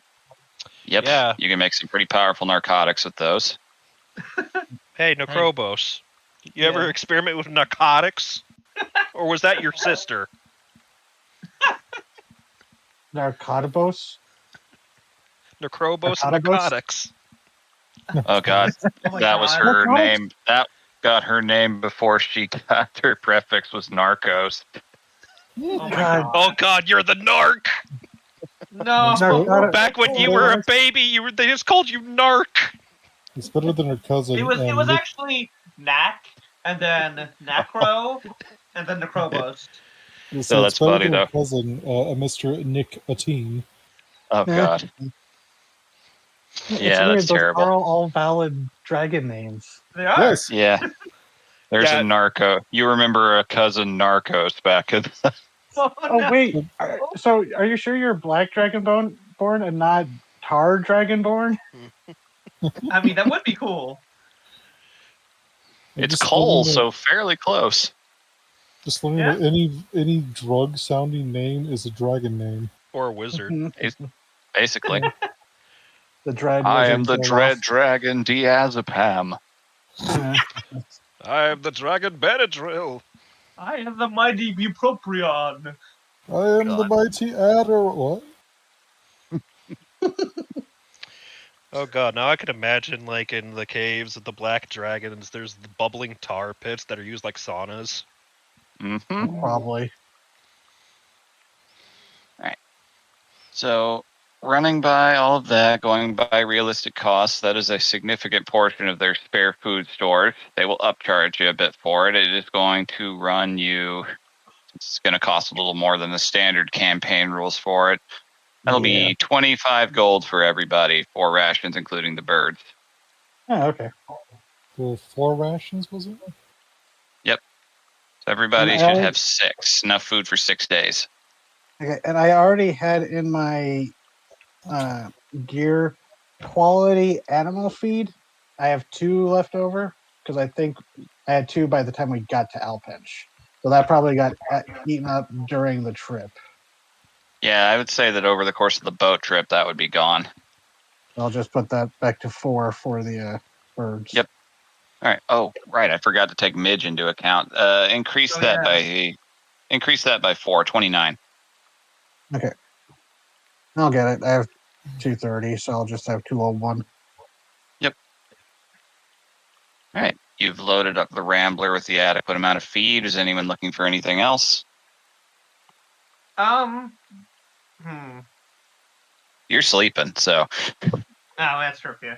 B: Yep.
F: Yeah.
B: You can make some pretty powerful narcotics with those.
F: Hey, Necrobos. You ever
C: Yeah.
F: experiment with narcotics? Or was that your sister?
D: Narcotabos.
F: Necrobos
D: Narcoticos?
F: narcotics.
B: Oh God,
C: Oh my
B: that was
C: God.
B: her
D: Narcotics?
B: name. That got her name before she got her prefix was Narcos.
C: Oh my
D: God.
F: Oh God, you're the narc.
C: No.
D: Narcotic-
F: Back when you were a baby, they just called you narc.
G: It's better than her cousin.
C: It was
G: Nick.
C: actually Knack, and then Nacro, and then Necrobos.
B: So
G: It's
B: that's
G: better
B: funny
G: than her
B: though.
G: cousin, a Mr. Nick Ateen.
B: Oh God.
D: It's
B: Yeah,
D: weird.
B: that's
D: Those
B: terrible.
D: are all valid dragon names.
C: They are.
G: Yes.
B: Yeah. There's
F: Yeah.
B: a narco. You remember a cousin Narcos back in
C: Oh,
D: Oh
C: no.
D: wait. So are you sure you're Black Dragonborn and not Tar Dragonborn?
C: I mean, that would be cool.
B: It's
G: Just
B: Cole,
G: learning
B: so fairly close.
G: Just learning
C: Yeah.
G: that any drug sounding name is a dragon name.
F: Or a wizard.
B: Basically.
D: The Dread
B: I
D: Wizard
B: am the
D: Zoloth.
B: Dread Dragon Diazepam.
F: I am the Dragon Benadryl.
C: I am the mighty Bupropion.
G: I am the
F: God.
G: mighty adder. What?
F: Oh God, now I can imagine like in the caves of the Black Dragons, there's the bubbling tar pits that are used like saunas.
B: Mm-hmm.
D: Probably.
B: So, running by all of that, going by realistic costs, that is a significant portion of their spare food stores. They will upcharge you a bit for it. It is going to run you, it's going to cost a little more than the standard campaign rules for it. That'll be 25 gold for everybody, 4 rations, including the birds.
D: Oh, okay.
G: The 4 rations, was it?
B: So everybody
D: And I
B: should
D: already-
B: have 6, enough food for 6 days.
D: Okay, and I already had in my gear quality animal feed. I have 2 left over because I think I had 2 by the time we got to Alpinch. So that probably got eaten up during the trip.
B: Yeah, I would say that over the course of the boat trip, that would be gone.
D: I'll just put that back to 4 for the birds.
B: Yep. All right. Oh, right. I forgot to take Midge into account. Increase
C: Oh,
B: that
C: yeah.
B: by 4, 29.
D: Okay. I'll get it. I have 230, so I'll just have 201.
B: All right. You've loaded up the Rambler with the adequate amount of feed. Is anyone looking for anything else?
C: Hmm.
B: You're sleeping, so
C: Oh, that's true. Yeah.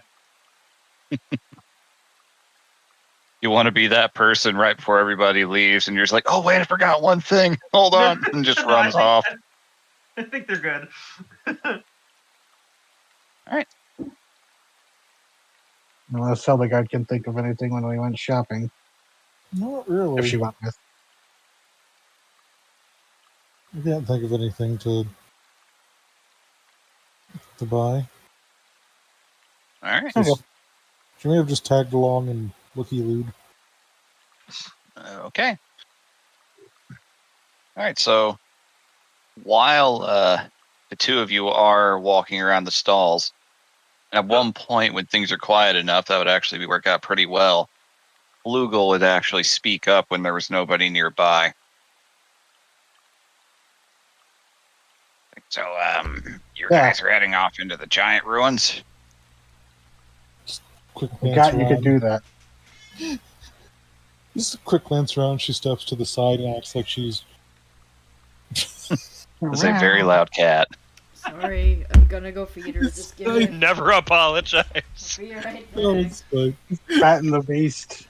B: you want to be that person right before everybody leaves, and you're just like, "Oh wait, I forgot one thing. Hold on," and just
C: No,
B: runs off.
C: I think they're good.
D: Unless Hildegard can think of anything when we went shopping,
G: Not really.
D: if she went with.
G: I can't think of anything to buy.
B: All right.
G: She may have just tagged along and looky-looed.
B: Okay. All right. So while the two of you are walking around the stalls, at one point when things are quiet enough, that would actually work out pretty well. Flugel would actually speak up when there was nobody nearby. So, you guys are heading off into the giant ruins?
G: Quick
D: I
G: glance
D: forgot
G: around.
D: you could do that.
G: Just a quick glance around. She steps to the side and acts like she's.
B: It's a very loud cat.
A: Sorry, I'm gonna go feed her. Just give it.
F: Never apologize.
A: Be right
G: Oh,
A: back.
G: it's fine.
D: Fat and the Beast.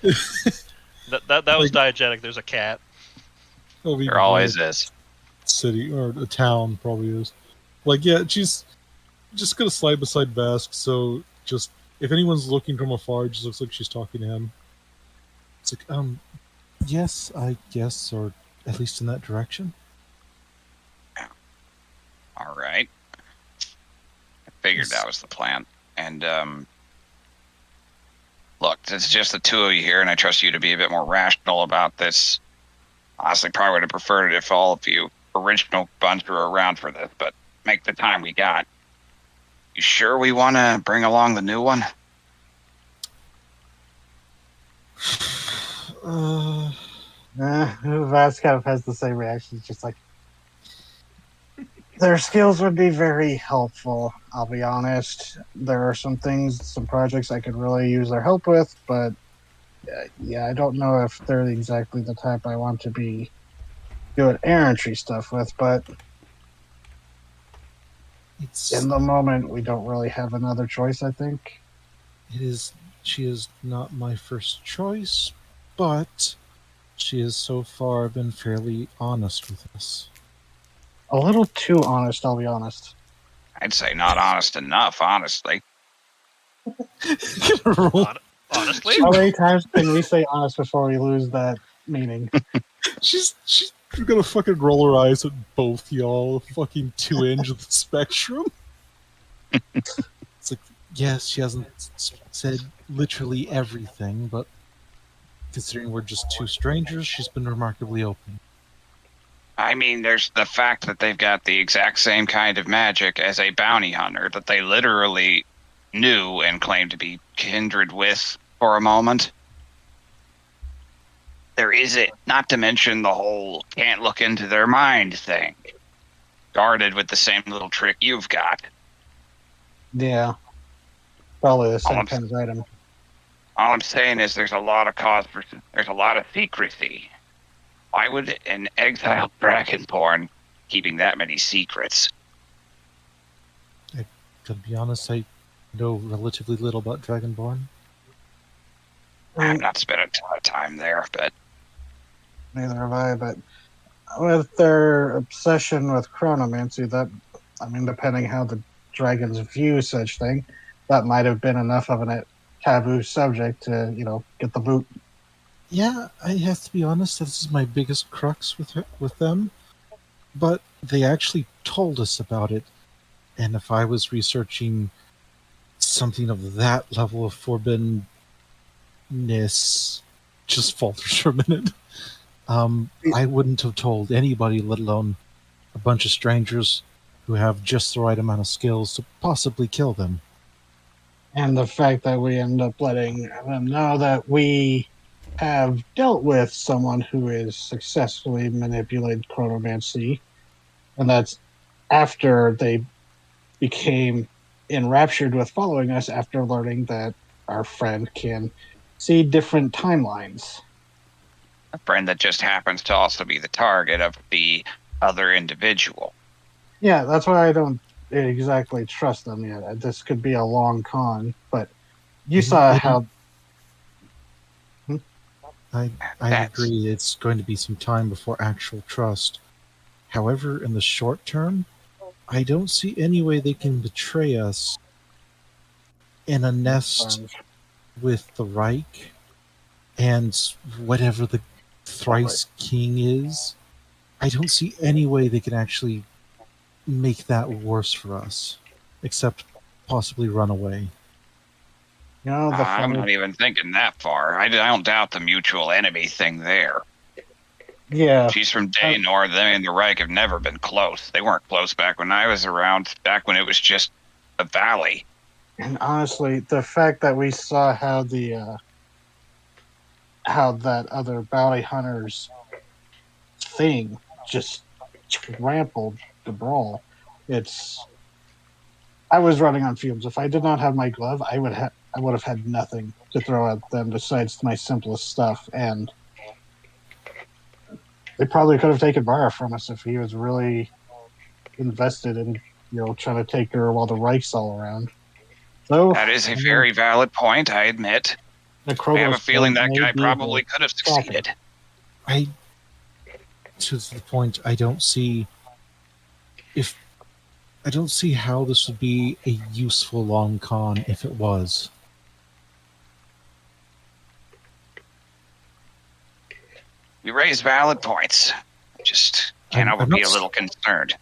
F: That was diegetic. There's a cat.
G: That'll be
B: There always is.
G: city or a town probably is. Like, yeah, she's just gonna slide beside Vask, so just if anyone's looking from afar, it just looks like she's talking to him. It's like, yes, I guess, or at least in that direction.
B: All right. I figured that was the plan. And look, it's just the two of you here, and I trust you to be a bit more rational about this. Honestly, probably would have preferred it if all of you original bunch were around for this, but make the time we got. You sure we want to bring along the new one?
D: Vaz kind of has the same reaction. It's just like, their skills would be very helpful, I'll be honest. There are some things, some projects I could really use their help with, but yeah, I don't know if they're exactly the type I want to be doing errantry stuff with, but
G: It's
D: in the moment, we don't really have another choice, I think.
G: it is she is not my first choice, but she has so far been fairly honest with us.
D: A little too honest, I'll be honest.
B: I'd say not honest enough, honestly.
G: Roll.
F: Honestly,
D: How many times can we say honest before we lose that meaning?
G: She's gonna fucking roll her eyes at both y'all, fucking two ends of the spectrum. It's like, yes, she hasn't said literally everything, but considering we're just two strangers, she's been remarkably open.
B: I mean, there's the fact that they've got the exact same kind of magic as a bounty hunter that they literally knew and claimed to be kindred with for a moment. There is it, not to mention the whole can't look into their mind thing. Guarded with the same little trick you've got.
D: Yeah. Probably the same
B: Almost.
D: kind of item.
B: All I'm saying is there's a lot of secrecy. Why would an exiled dragonborn keeping that many secrets?
G: To be honest, I know relatively little about Dragonborn.
B: I've not spent a ton of time there, but
D: Neither have I, but with their obsession with chronomancy, depending how the dragons view such thing, that might have been enough of a taboo subject to, get the boot.
G: Yeah, I have to be honest, this is my biggest crux with them. But they actually told us about it, and if I was researching something of that level of forbiddenness, just falters for a minute, I wouldn't have told anybody, let alone a bunch of strangers who have just the right amount of skills to possibly kill them.
D: And the fact that we end up letting them know that we have dealt with someone who is successfully manipulated chronomancy, and that's after they became enraptured with following us after learning that our friend can see different timelines.
B: a friend that just happens to also be the target of the other individual.
D: Yeah, that's why I don't exactly trust them yet. This could be a long con, but you saw how.
G: I agree, it's going to be some time before actual trust. However, in the short term, I don't see any way they can betray us in a nest with the Reich and whatever the thrice king is. I don't see any way they can actually make that worse for us, except possibly run away.
B: I'm not even thinking that far. I don't doubt the mutual enemy thing there.
D: Yeah.
B: She's from Daynor. They and the Reich have never been close. They weren't close back when I was around, back when it was just a valley.
D: And honestly, the fact that we saw how that other bounty hunter's thing just trampled the brawl, I was running on fumes. If I did not have my glove, I would have had nothing to throw at them besides my simplest stuff, and they probably could have taken Bara from us if he was really invested in, trying to take her while the Reich's all around. So
B: that is a very valid point, I admit. I have a feeling that guy probably could have succeeded.
G: To the point, I don't see how this would be a useful long con if it was.
B: You raise valid points. I just can't help but be a little concerned.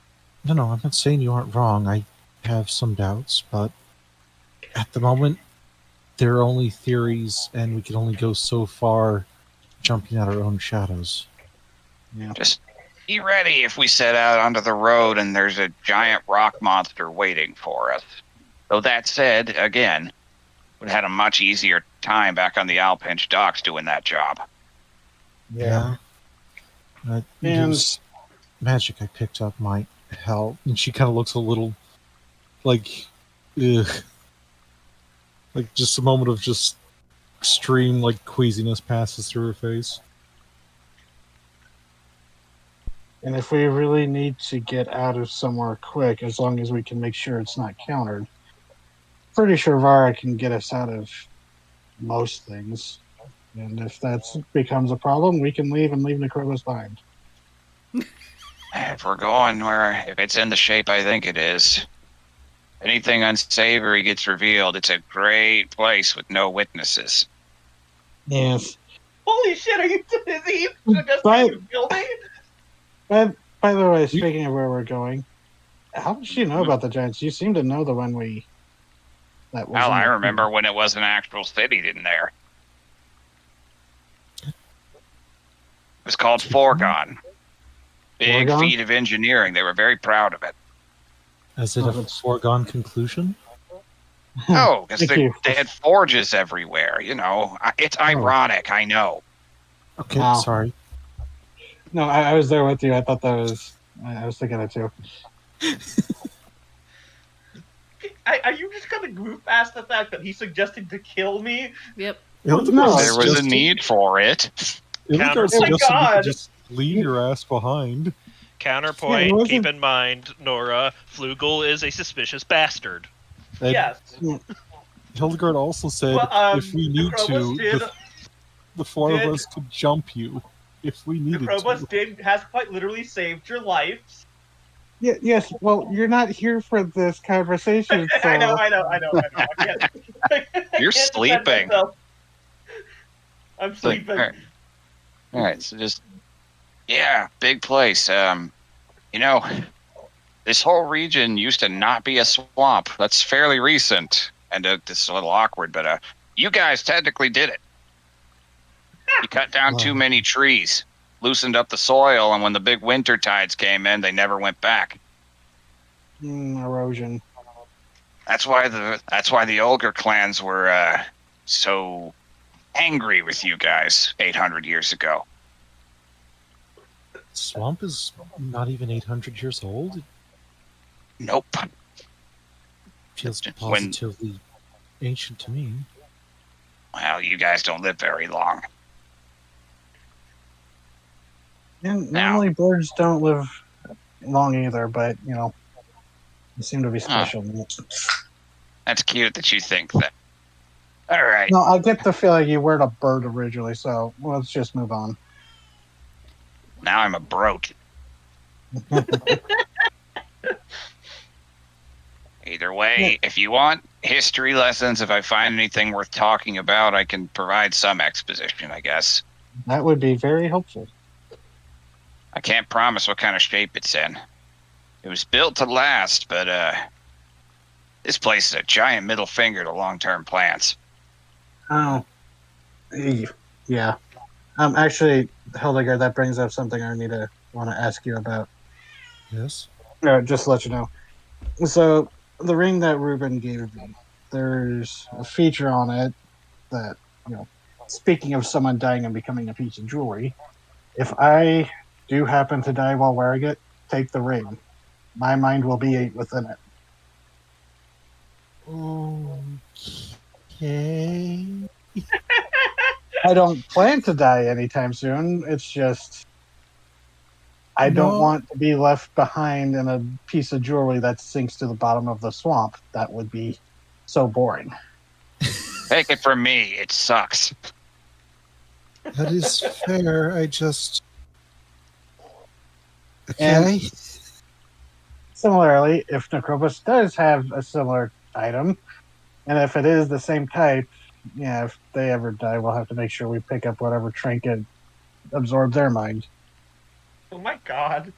G: No, I'm not saying you aren't wrong. I have some doubts, but At the moment, there are only theories, and we can only go so far jumping at our own shadows.
D: Yeah.
B: Just be ready if we set out onto the road and there's a giant rock monster waiting for us. Though that said, again, would have had a much easier time back on the Alpinch docks doing that job.
G: Yeah.
D: And-
G: Use magic I picked up might help. And she kind of looks a little like, ugh. Like just a moment of just extreme like queasiness passes through her face.
D: And if we really need to get out of somewhere quick, as long as we can make sure it's not countered, pretty sure Vara can get us out of most things. And if that becomes a problem, we can leave and leave Necrobus behind.
B: If we're going if it's in the shape I think it is, anything unsavory gets revealed. It's a great place with no witnesses.
D: Yes.
C: Holy shit, are you too busy? Just
D: Right.
C: building?
D: But by the way, speaking of where we're going, how does she know about the giants? You seem to know the one that was.
B: Well,
D: in
B: I
D: the
B: remember when it was an actual city, didn't there? It was called Forgon. Big
D: Forgon?
B: feat of engineering. They were very proud of it.
G: Is it
D: Oh,
G: a
D: that's-
G: foregone conclusion?
B: Oh, because
D: Thank you.
B: they had forges everywhere. You know, it's ironic. I know.
G: Okay,
D: Wow.
G: sorry.
D: No, I was there with you. I thought that was. I was thinking it too.
C: Are you just gonna goof past the fact that he suggested to kill me?
A: Yep.
G: Hildegard
D: no,
B: There was a
G: suggested-
B: need for it.
G: Hildegard
C: Oh my
G: suggested we
C: God.
G: could just leave your ass behind.
F: Counterpoint,
D: Yeah, it wasn't-
F: keep in mind, Nora, Flugel is a suspicious bastard.
G: And
C: Yes.
G: Hildegard also said
C: Well,
G: if we need
C: Necrobus
G: to,
C: did-
G: the four of
C: did-
G: us could jump you if we needed
C: Necrobus
G: to.
C: has quite literally saved your life.
D: Yeah, yes. Well, you're not here for this conversation, so
C: I know. I can't- I
B: You're
C: can't defend
B: sleeping.
C: myself. I'm
B: It's like,
C: sleeping.
B: all right, so just big place. You know, this whole region used to not be a swamp. That's fairly recent, and this is a little awkward, but you guys technically did it. You cut down too many trees, loosened up the soil, and when the big winter tides came in, they never went back.
D: Erosion.
B: That's why the Olger clans were so angry with you guys 800 years ago.
G: Swamp is not even 800 years old. It
B: Nope.
G: feels
B: When-
G: positively ancient to me.
B: Well, you guys don't live very long.
D: And
B: Now-
D: normally birds don't live long either, but they seem to be special.
B: That's cute that you think that. All right.
D: No, I get the feeling you weren't a bird originally, so let's just move on.
B: Now I'm a broke. Either way, if you want history lessons, if I find anything worth talking about, I can provide some exposition, I guess.
D: That would be very helpful.
B: I can't promise what kind of shape it's in. It was built to last, but this place is a giant middle finger to long-term plans.
D: Oh, yeah. Actually, Hildegard, that brings up something I want to ask you about.
G: Yes.
D: Just to let you know. So, the ring that Ruben gave me, there's a feature on it that, speaking of someone dying and becoming a piece of jewelry, if I do happen to die while wearing it, take the ring. My mind will be within it.
G: Okay.
D: I don't plan to die anytime soon. It's just I don't
G: No.
D: want to be left behind in a piece of jewelry that sinks to the bottom of the swamp. That would be so boring.
B: Take it from me, it sucks.
G: That is fair. I just.
D: And-
G: Okay.
D: Similarly, if Necrobus does have a similar item, and if it is the same type, if they ever die, we'll have to make sure we pick up whatever trinket absorbs their mind.
C: Oh my god.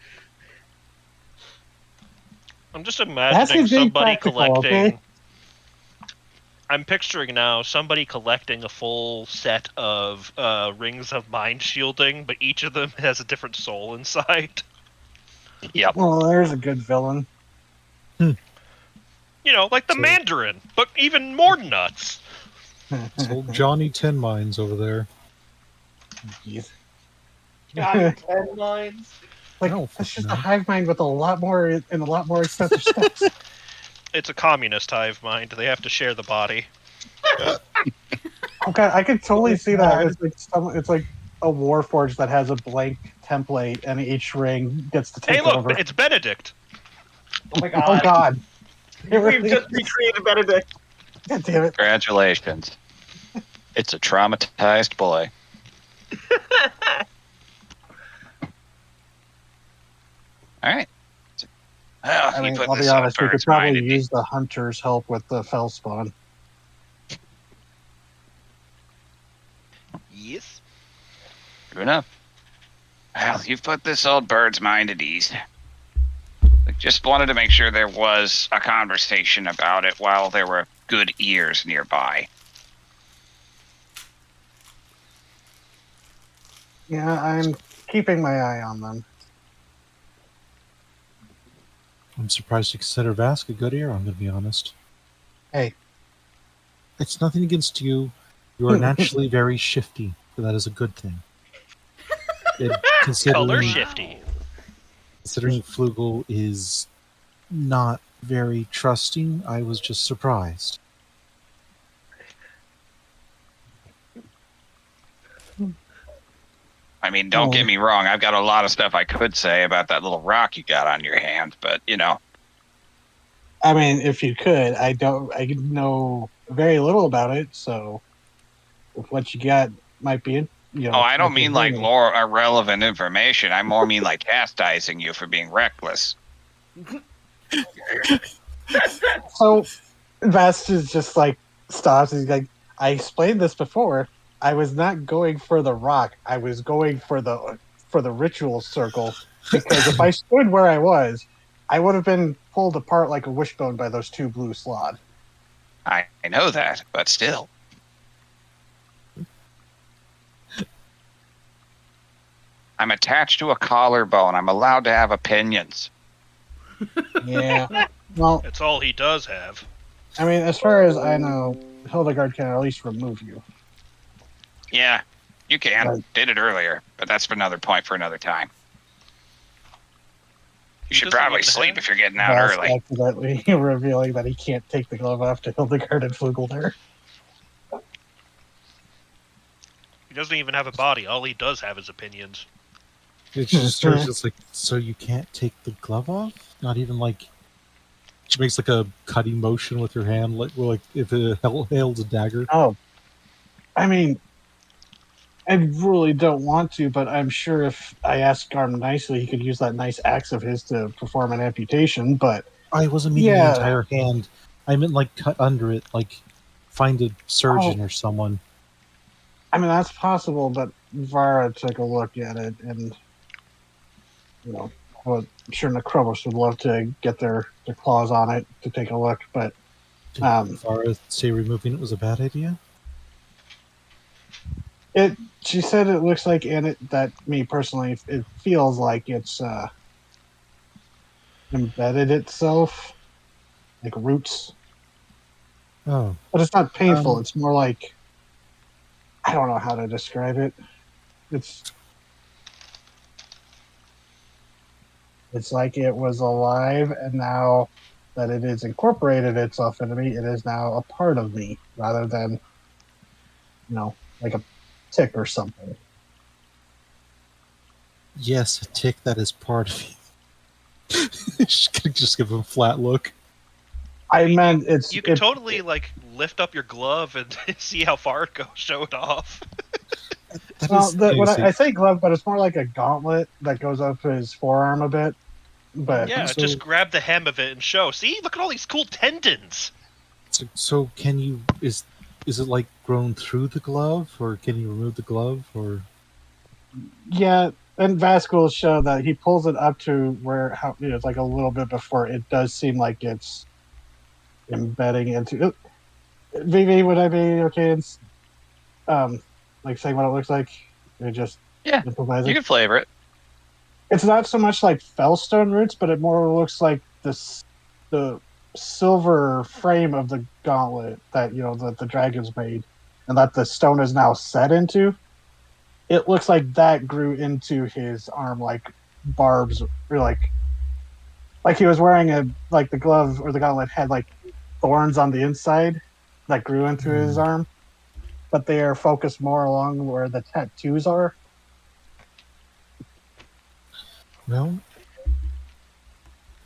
F: I'm just
D: That's
F: imagining
D: indeed
F: somebody
D: practical,
F: collecting.
D: okay?
F: I'm picturing now somebody collecting a full set of rings of mind shielding, but each of them has a different soul inside.
B: Yep.
D: Well, there's a good villain.
F: You know, like the
G: So-
F: Mandarin, but even more nuts.
G: It's old Johnny Ten Mines over there.
D: Jeez.
C: Johnny Ten Lines.
D: Like,
G: I don't
D: it's
G: fucking
D: just
G: know.
D: a hive mind with a lot more and a lot more expensive steps.
F: It's a communist hive mind. They have to share the body.
D: Okay, I could totally see that. It's like a Warforged that has a blank template, and each ring gets to take
F: Hey, look,
D: over.
F: it's Benedict.
C: Oh my
D: Oh
C: god.
D: God! It
C: We've
D: really
C: just
D: is.
C: recreated Benedict.
D: God damn it!
B: Congratulations. It's a traumatized boy. All right. Well,
D: I
B: you
D: mean,
B: put
D: I'll be
B: this on
D: honest. We could
B: Bird's
D: probably
B: mind. Indeed.
D: use the hunter's help with the Fellspawn.
F: Yes.
B: True enough. Well, you've put this old bird's mind at ease. I just wanted to make sure there was a conversation about it while there were good ears nearby.
D: Yeah, I'm keeping my eye on them.
G: I'm surprised you consider Vask a good ear, I'm going to be honest.
D: Hey.
G: It's nothing against you. You are naturally very shifty, but that is a good thing. And
F: Color shifty.
G: considering Flugel is not very trusting, I was just surprised.
B: I mean, don't get me wrong. I've got a lot of stuff I could say about that little rock you got on your hand, but, you know.
D: I mean, if you could, I know very little about it, so if what you got might be,
B: Oh, I don't
D: might be
B: mean like
D: important.
B: lore irrelevant information. I more mean like chastising you for being reckless.
D: So Vast is just like stops. He's like, I explained this before. I was not going for the rock. I was going for the ritual circle, because if I stood where I was, I would have been pulled apart like a wishbone by those two blue slod.
B: I know that, but still. I'm attached to a collarbone. I'm allowed to have opinions.
D: Yeah. Well,
F: That's all he does have.
D: I mean, as far as I know, Hildegard can at least remove you.
B: Yeah, you can.
D: Right.
B: Did it earlier, but that's for another point for another time. You should
F: Doesn't
B: probably
F: even
B: sleep
F: have-
B: if you're getting out
D: Vast
B: early.
D: accidentally revealing that he can't take the glove off to Hildegard and Flugel there.
F: He doesn't even have a body. All he does have is opinions.
G: It's just her just like, so you can't take the glove off? Not even like, she makes like a cutting motion with her hand, like if it held a dagger.
D: Oh, I mean, I really don't want to, but I'm sure if I asked Garm nicely, he could use that nice axe of his to perform an amputation. But
G: I wasn't meaning
D: Yeah.
G: the entire hand. I meant like cut under it, like find a surgeon or someone.
D: I mean, that's possible. But Vara took a look at it, and well, I'm sure Necrobus would love to get their claws on it to take a look. But
G: Did
D: Um,
G: Farah say removing it was a bad idea?
D: she said it looks like, and that me personally, it feels like it's embedded itself, like roots.
G: Oh,
D: But it's not painful.
G: Um,
D: It's more like, I don't know how to describe it. It's like it was alive, and now that it is incorporated itself into me, it is now a part of me, rather than, like a tick or something.
G: yes, a tick that is part of you. She's gonna just give him a flat look.
D: I meant it's.
F: You could totally like lift up your glove and see how far it goes. Show it off.
G: That
D: Well,
G: is-
D: when
G: you see,
D: I say glove, but it's more like a gauntlet that goes up his forearm a bit. But
F: Yeah,
G: so-
F: just grab the hem of it and show. See, look at all these cool tendons.
G: so can you is it like grown through the glove, or can you remove the glove, or
D: yeah, and Vask will show that he pulls it up to where it's like a little bit before it does seem like it's embedding into. VV, would I be okay in like saying what it looks like? Or just
B: Yeah,
D: improvising?
B: you can flavor it.
D: It's not so much like fellstone roots, but it more looks like the silver frame of the gauntlet that that the dragons made, and that the stone is now set into. It looks like that grew into his arm like barbs, or like he was wearing a like the glove or the gauntlet had like thorns on the inside that grew into his arm, but they are focused more along where the tattoos are.
G: Well,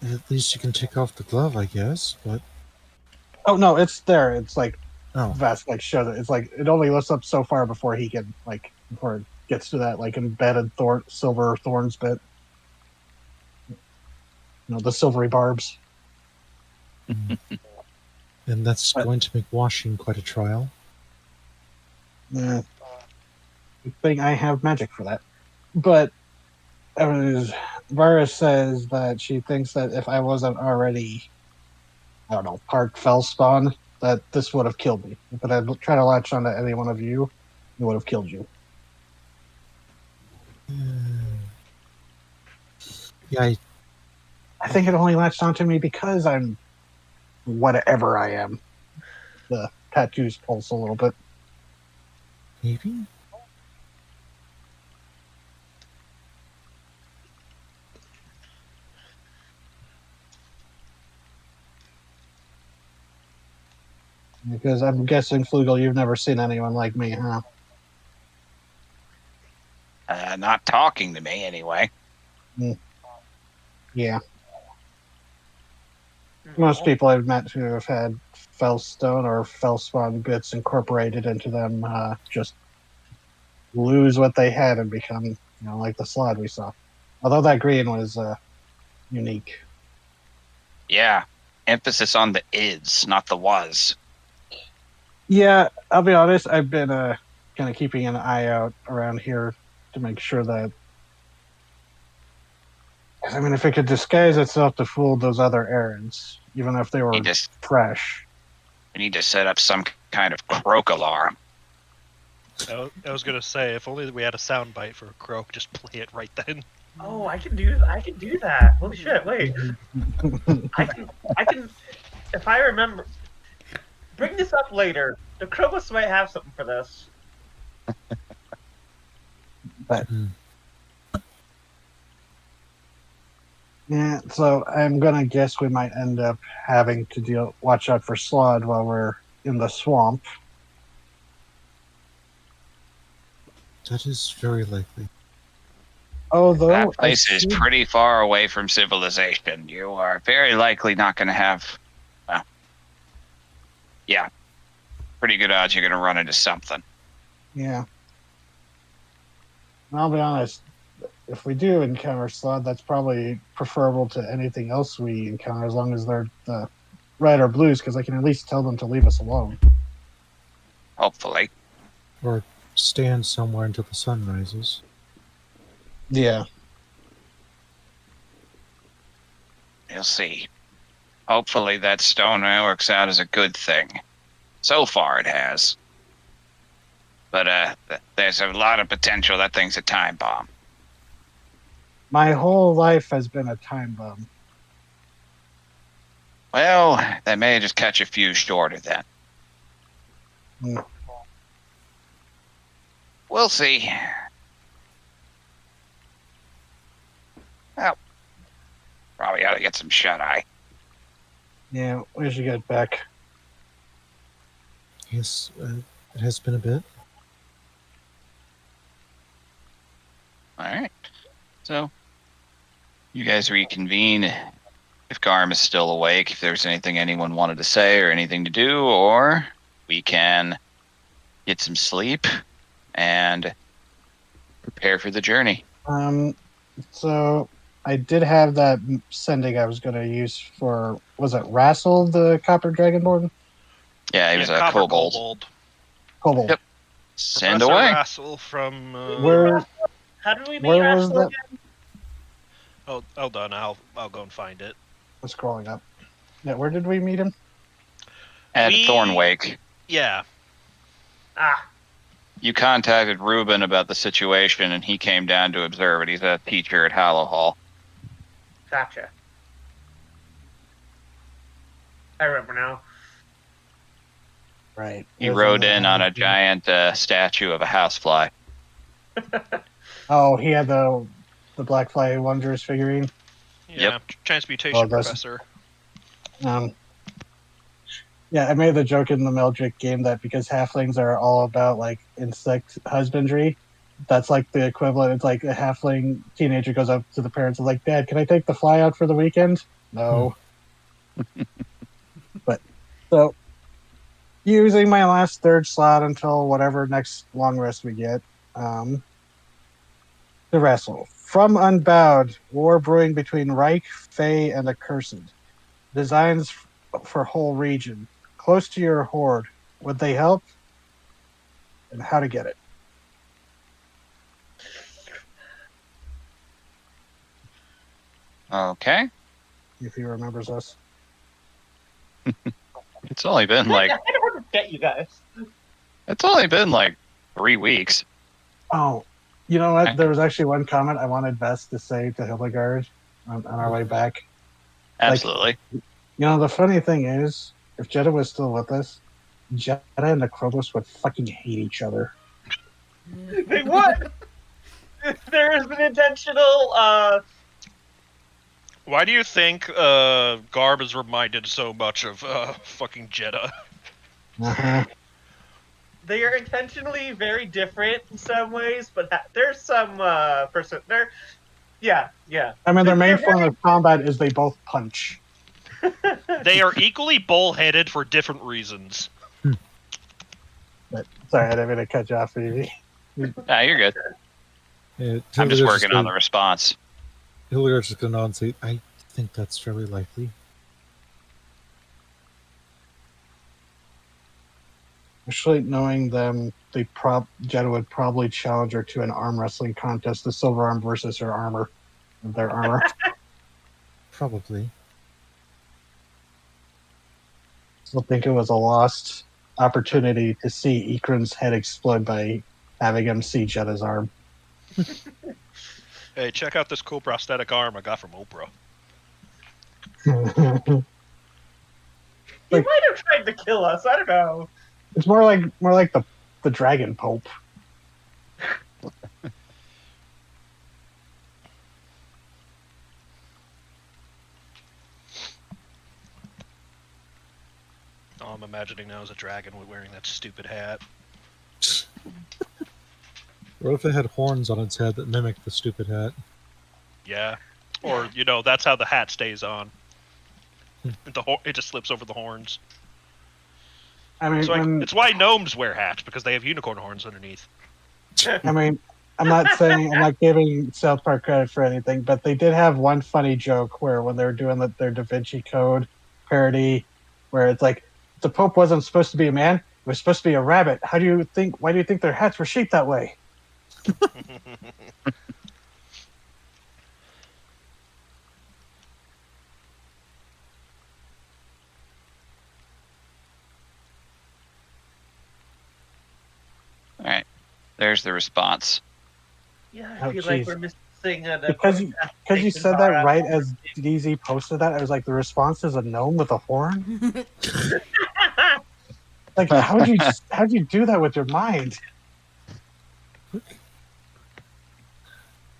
G: at least you can take off the glove, I guess. But
D: Oh no, it's there. It's like
G: oh,
D: Vest like shows it. It's like it only lifts up so far before he can before it gets to that like embedded silver thorns bit. The silvery barbs.
G: and that's
D: But-
G: going to make washing quite a trial.
D: Yeah. Good thing I have magic for that. But Vara says that she thinks that if I wasn't already, I don't know, part Fellspawn, that this would have killed me. If I'd try to latch onto any one of you, it would have killed you.
G: Yeah,
D: I think it only latched onto me because I'm whatever I am. The tattoos pulse a little bit.
G: maybe.
D: Because I'm guessing, Flugel, you've never seen anyone like me, huh?
B: Not talking to me anyway.
D: Yeah. Most people I've met who have had Fellstone or Fellspawn bits incorporated into them just lose what they had and become, like the slide we saw. Although that green was unique.
B: Yeah, emphasis on the is, not the was.
D: Yeah, I'll be honest. I've been kind of keeping an eye out around here to make sure that. I mean, if it could disguise itself to fool those other errands, even if they were fresh.
B: We need to set up some kind of croak alarm.
F: I was gonna say, if only we had a soundbite for a croak, just play it right then.
C: Oh, I can do that. Holy shit! Wait, I can. If I remember, bring this up later. The Krobus might have something for this.
D: But yeah, so I'm gonna guess we might end up having to watch out for Slod while we're in the swamp.
G: That is very likely.
D: Although
B: That place is pretty far away from civilization. You are very likely not going to have, well, yeah, pretty good odds you're going to run into something.
D: Yeah. I'll be honest. If we do encounter Slod, that's probably preferable to anything else we encounter, as long as they're the red or blues, because I can at least tell them to leave us alone.
B: Hopefully.
G: Or stand somewhere until the sun rises.
D: Yeah.
B: You'll see. Hopefully that stone works out as a good thing. So far it has. But there's a lot of potential that thing's a time bomb.
D: My whole life has been a time bomb.
B: Well, they may just catch a few shorter then. We'll see. Well, probably ought to get some shut-eye.
D: Yeah, we should get back.
G: Yes, it has been a bit.
B: Alright. So, you guys reconvene. If Garm is still awake, if there's anything anyone wanted to say or anything to do, or we can get some sleep and prepare for the journey.
D: So I did have that sending I was going to use for, was it Rassel, the Copper Dragonborn?
B: Yeah, he was a
F: Copper
B: kobold.
D: Kobold.
B: Yep. Send
F: Professor
B: away.
F: Rassel from.
D: Where
C: How did we meet
D: where was
C: Rassel
D: that?
C: again?
F: Oh, hold on. I'll go and find it.
D: I'm scrolling up. Yeah, where did we meet him?
B: At
F: We-
B: Thornwake.
F: Yeah.
C: Ah,
B: You contacted Ruben about the situation, and he came down to observe it. He's a teacher at Hallow Hall.
C: gotcha. I remember now.
D: Right.
B: He
D: There's
B: rode
D: other
B: in on a
D: houses.
B: giant statue of a housefly.
D: Oh, he had the Black Fly Wanderers figurine.
F: Yeah.
B: Yep.
F: Transmutation
D: Oh, that's-
F: professor.
D: Yeah, I made the joke in the Meldrick game that because halflings are all about like insect husbandry, that's like the equivalent. It's like a halfling teenager goes up to the parents and like, "Dad, can I take the fly out for the weekend?" No. But so using my last third slot until whatever next long rest we get. To wrestle. From Unbowed, war brewing between Reich, Fey, and Accursed. Designs for whole region. Close to your horde. Would they help? And how to get it.
B: Okay.
D: If he remembers us.
B: It's only been like
C: I don't want to forget you guys.
B: 3 weeks.
D: Oh, you know what?
B: Okay.
D: There was actually one comment I wanted Bess to say to Hildegard on our way back.
B: Absolutely.
D: You know, the funny thing is, if Jeddah was still with us, Jeddah and Necrobus would fucking hate each other.
C: They would. There is an intentional.
F: Why do you think Garb is reminded so much of fucking Jeddah?
D: Uh-huh.
C: They are intentionally very different in some ways, but there's some person there. Yeah.
D: I mean, their main
C: They're
D: form of combat is they both punch.
F: They are equally bullheaded for different reasons.
D: But sorry, I didn't mean to cut you off, Evie.
B: Nah, you're good.
G: Yeah,
B: I'm just
G: Hildegard's
B: working on
G: gonna-
B: the response.
G: Hildegard's just going to nod and say, I think that's fairly likely.
D: Actually, knowing them, Jeddah would probably challenge her to an arm wrestling contest, the silver arm versus her armor. Their armor.
G: Probably.
D: Still think it was a lost opportunity to see Ikran's head explode by having him see Jeddah's arm.
F: Hey, check out this cool prosthetic arm I got from Oprah.
C: He might have tried to kill us. I don't know.
D: It's more like the Dragon Pope.
F: All I'm imagining now is a dragon wearing that stupid hat.
G: What if it had horns on its head that mimic the stupid hat?
F: Yeah. Or, that's how the hat stays on. It just slips over the horns.
D: I mean,
F: It's why gnomes wear hats, because they have unicorn horns underneath.
D: I'm not giving South Park credit for anything, but they did have one funny joke where when they were doing their Da Vinci Code parody, where it's like the Pope wasn't supposed to be a man; it was supposed to be a rabbit. Why do you think their hats were shaped that way?
B: All right. There's the response.
C: Yeah,
D: Oh,
C: I feel like
D: jeez.
C: we're missing a.
D: Because you said that right as DZ posted that, I was like, the response is a gnome with a horn. Like, how'd you do that with your mind?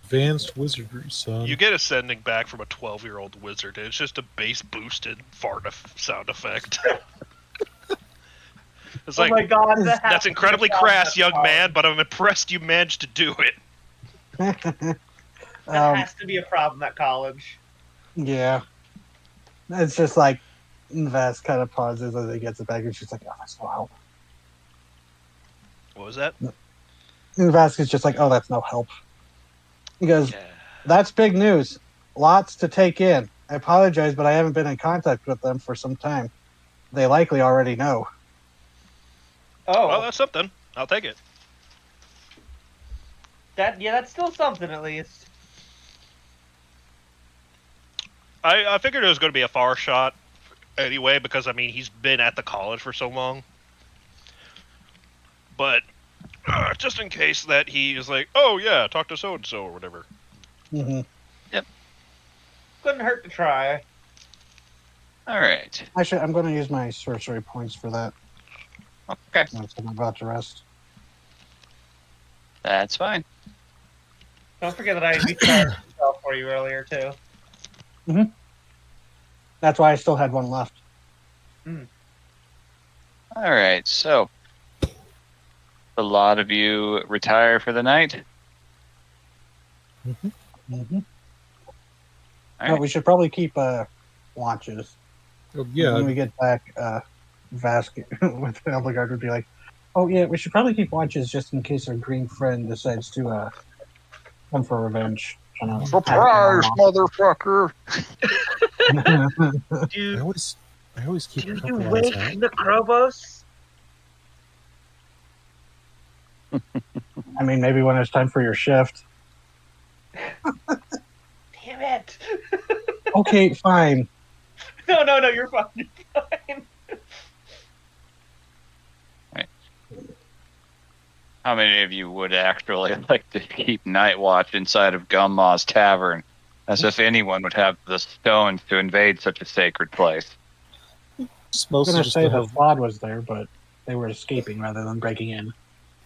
G: Advanced wizardry, son.
F: You get a sending back from a 12-year-old wizard, and it's just a bass-boosted fart sound effect. It's
C: Oh
F: like,
C: my god,
F: that's incredibly crass, young man, but I'm impressed you managed to do it.
C: That has to be a problem at college.
D: Yeah. It's just like Vast kind of pauses as he gets it back, and she's like, "Oh, that's no help."
F: What was that?
D: And Vast is just like, "Oh, that's no help." He goes,
F: Yeah.
D: "That's big news. Lots to take in. I apologize, but I haven't been in contact with them for some time. They likely already know."
C: Oh,
F: Well, that's something. I'll take it.
C: that's still something at least.
F: I figured it was going to be a far shot anyway, because, he's been at the college for so long. But just in case that he is like, oh yeah, talk to so and so or whatever.
D: Mm-hmm.
C: Couldn't hurt to try.
B: All right.
D: Actually, I'm going to use my sorcery points for that
B: Okay,
D: once I'm about to rest.
B: that's fine.
C: Don't forget that I recharged myself for you earlier too.
D: That's why I still had one left.
B: All right, so a lot of you retire for the night.
D: Mm-hmm.
B: All
D: No,
B: right.
D: we should probably keep watches.
G: Oh, yeah,
D: When we get back, Vask with Eldegaard would be like, "Oh yeah, we should probably keep watches just in case our green friend decides to come for revenge."
B: Surprise, motherfucker!
G: I
C: Do
G: always keep a
C: do you
G: couple eyes
C: wake
G: out.
C: Necrobos?
D: I mean, maybe when it's time for your shift.
C: Damn it!
D: Okay, fine.
C: No, you're fine. You're fine.
B: How many of you would actually like to keep night watch inside of Gummaw's Tavern? As if anyone would have the stones to invade such a sacred place.
G: Just
D: I was
G: mostly
D: gonna
G: just
D: say
G: gonna
D: the
G: have.
D: Flawed was there, but they were escaping rather than breaking in.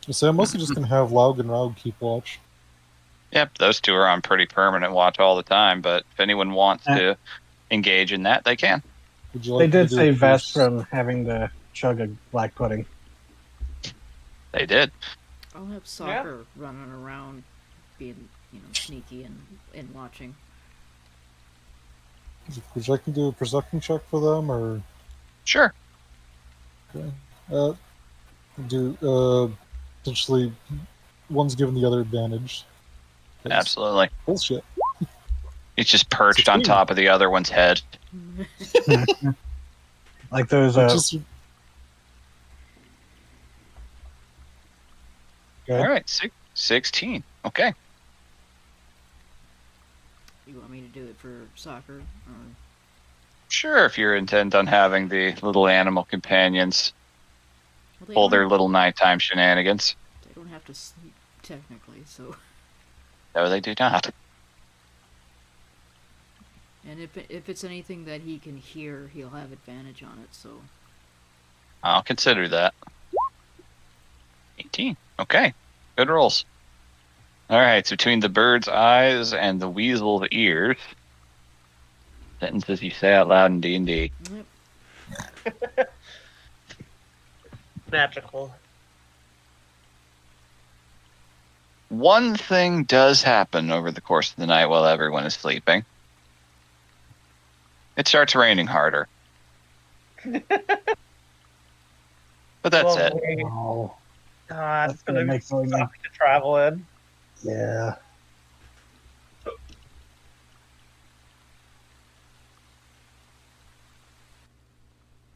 G: So I'm mostly just gonna have Laug and Raug keep watch.
B: Yep, those two are on pretty permanent watch all the time, but if anyone wants to engage in that, they can.
G: Would you
D: They
G: like me to
D: did
G: do
D: save
G: it
D: Vest
G: first?
D: from having to chug a black pudding.
B: They did.
A: I'll have soccer running around, being sneaky and watching.
G: Would you like me to do a perception check for them, or
B: Sure.
G: okay? Essentially, one's giving the other advantage. That's
B: Absolutely.
G: bullshit.
B: He's just perched on
G: 16.
B: top of the other one's head.
D: Like those.
G: Just
D: Good.
B: All right, 16. Okay.
A: You want me to do it for soccer? Or...
B: Sure, if you're intent on having the little animal companions
A: Well, they
B: pull
A: don't
B: their
A: have-
B: little nighttime shenanigans.
A: They don't have to sleep technically, so.
B: No, they do not.
A: And if it's anything that he can hear, he'll have advantage on it. So.
B: I'll consider that. 18. Okay. Good rolls. All right, so between the bird's eyes and the weasel's ears, sentences you say out loud in D&D.
A: Yep.
C: Magical.
B: One thing does happen over the course of the night while everyone is sleeping. It starts raining harder. But that's it.
C: Lovely.
D: Oh,
C: God,
D: That's
C: it's gonna
D: gonna
C: be
D: make going
C: suck to travel in.
D: yeah.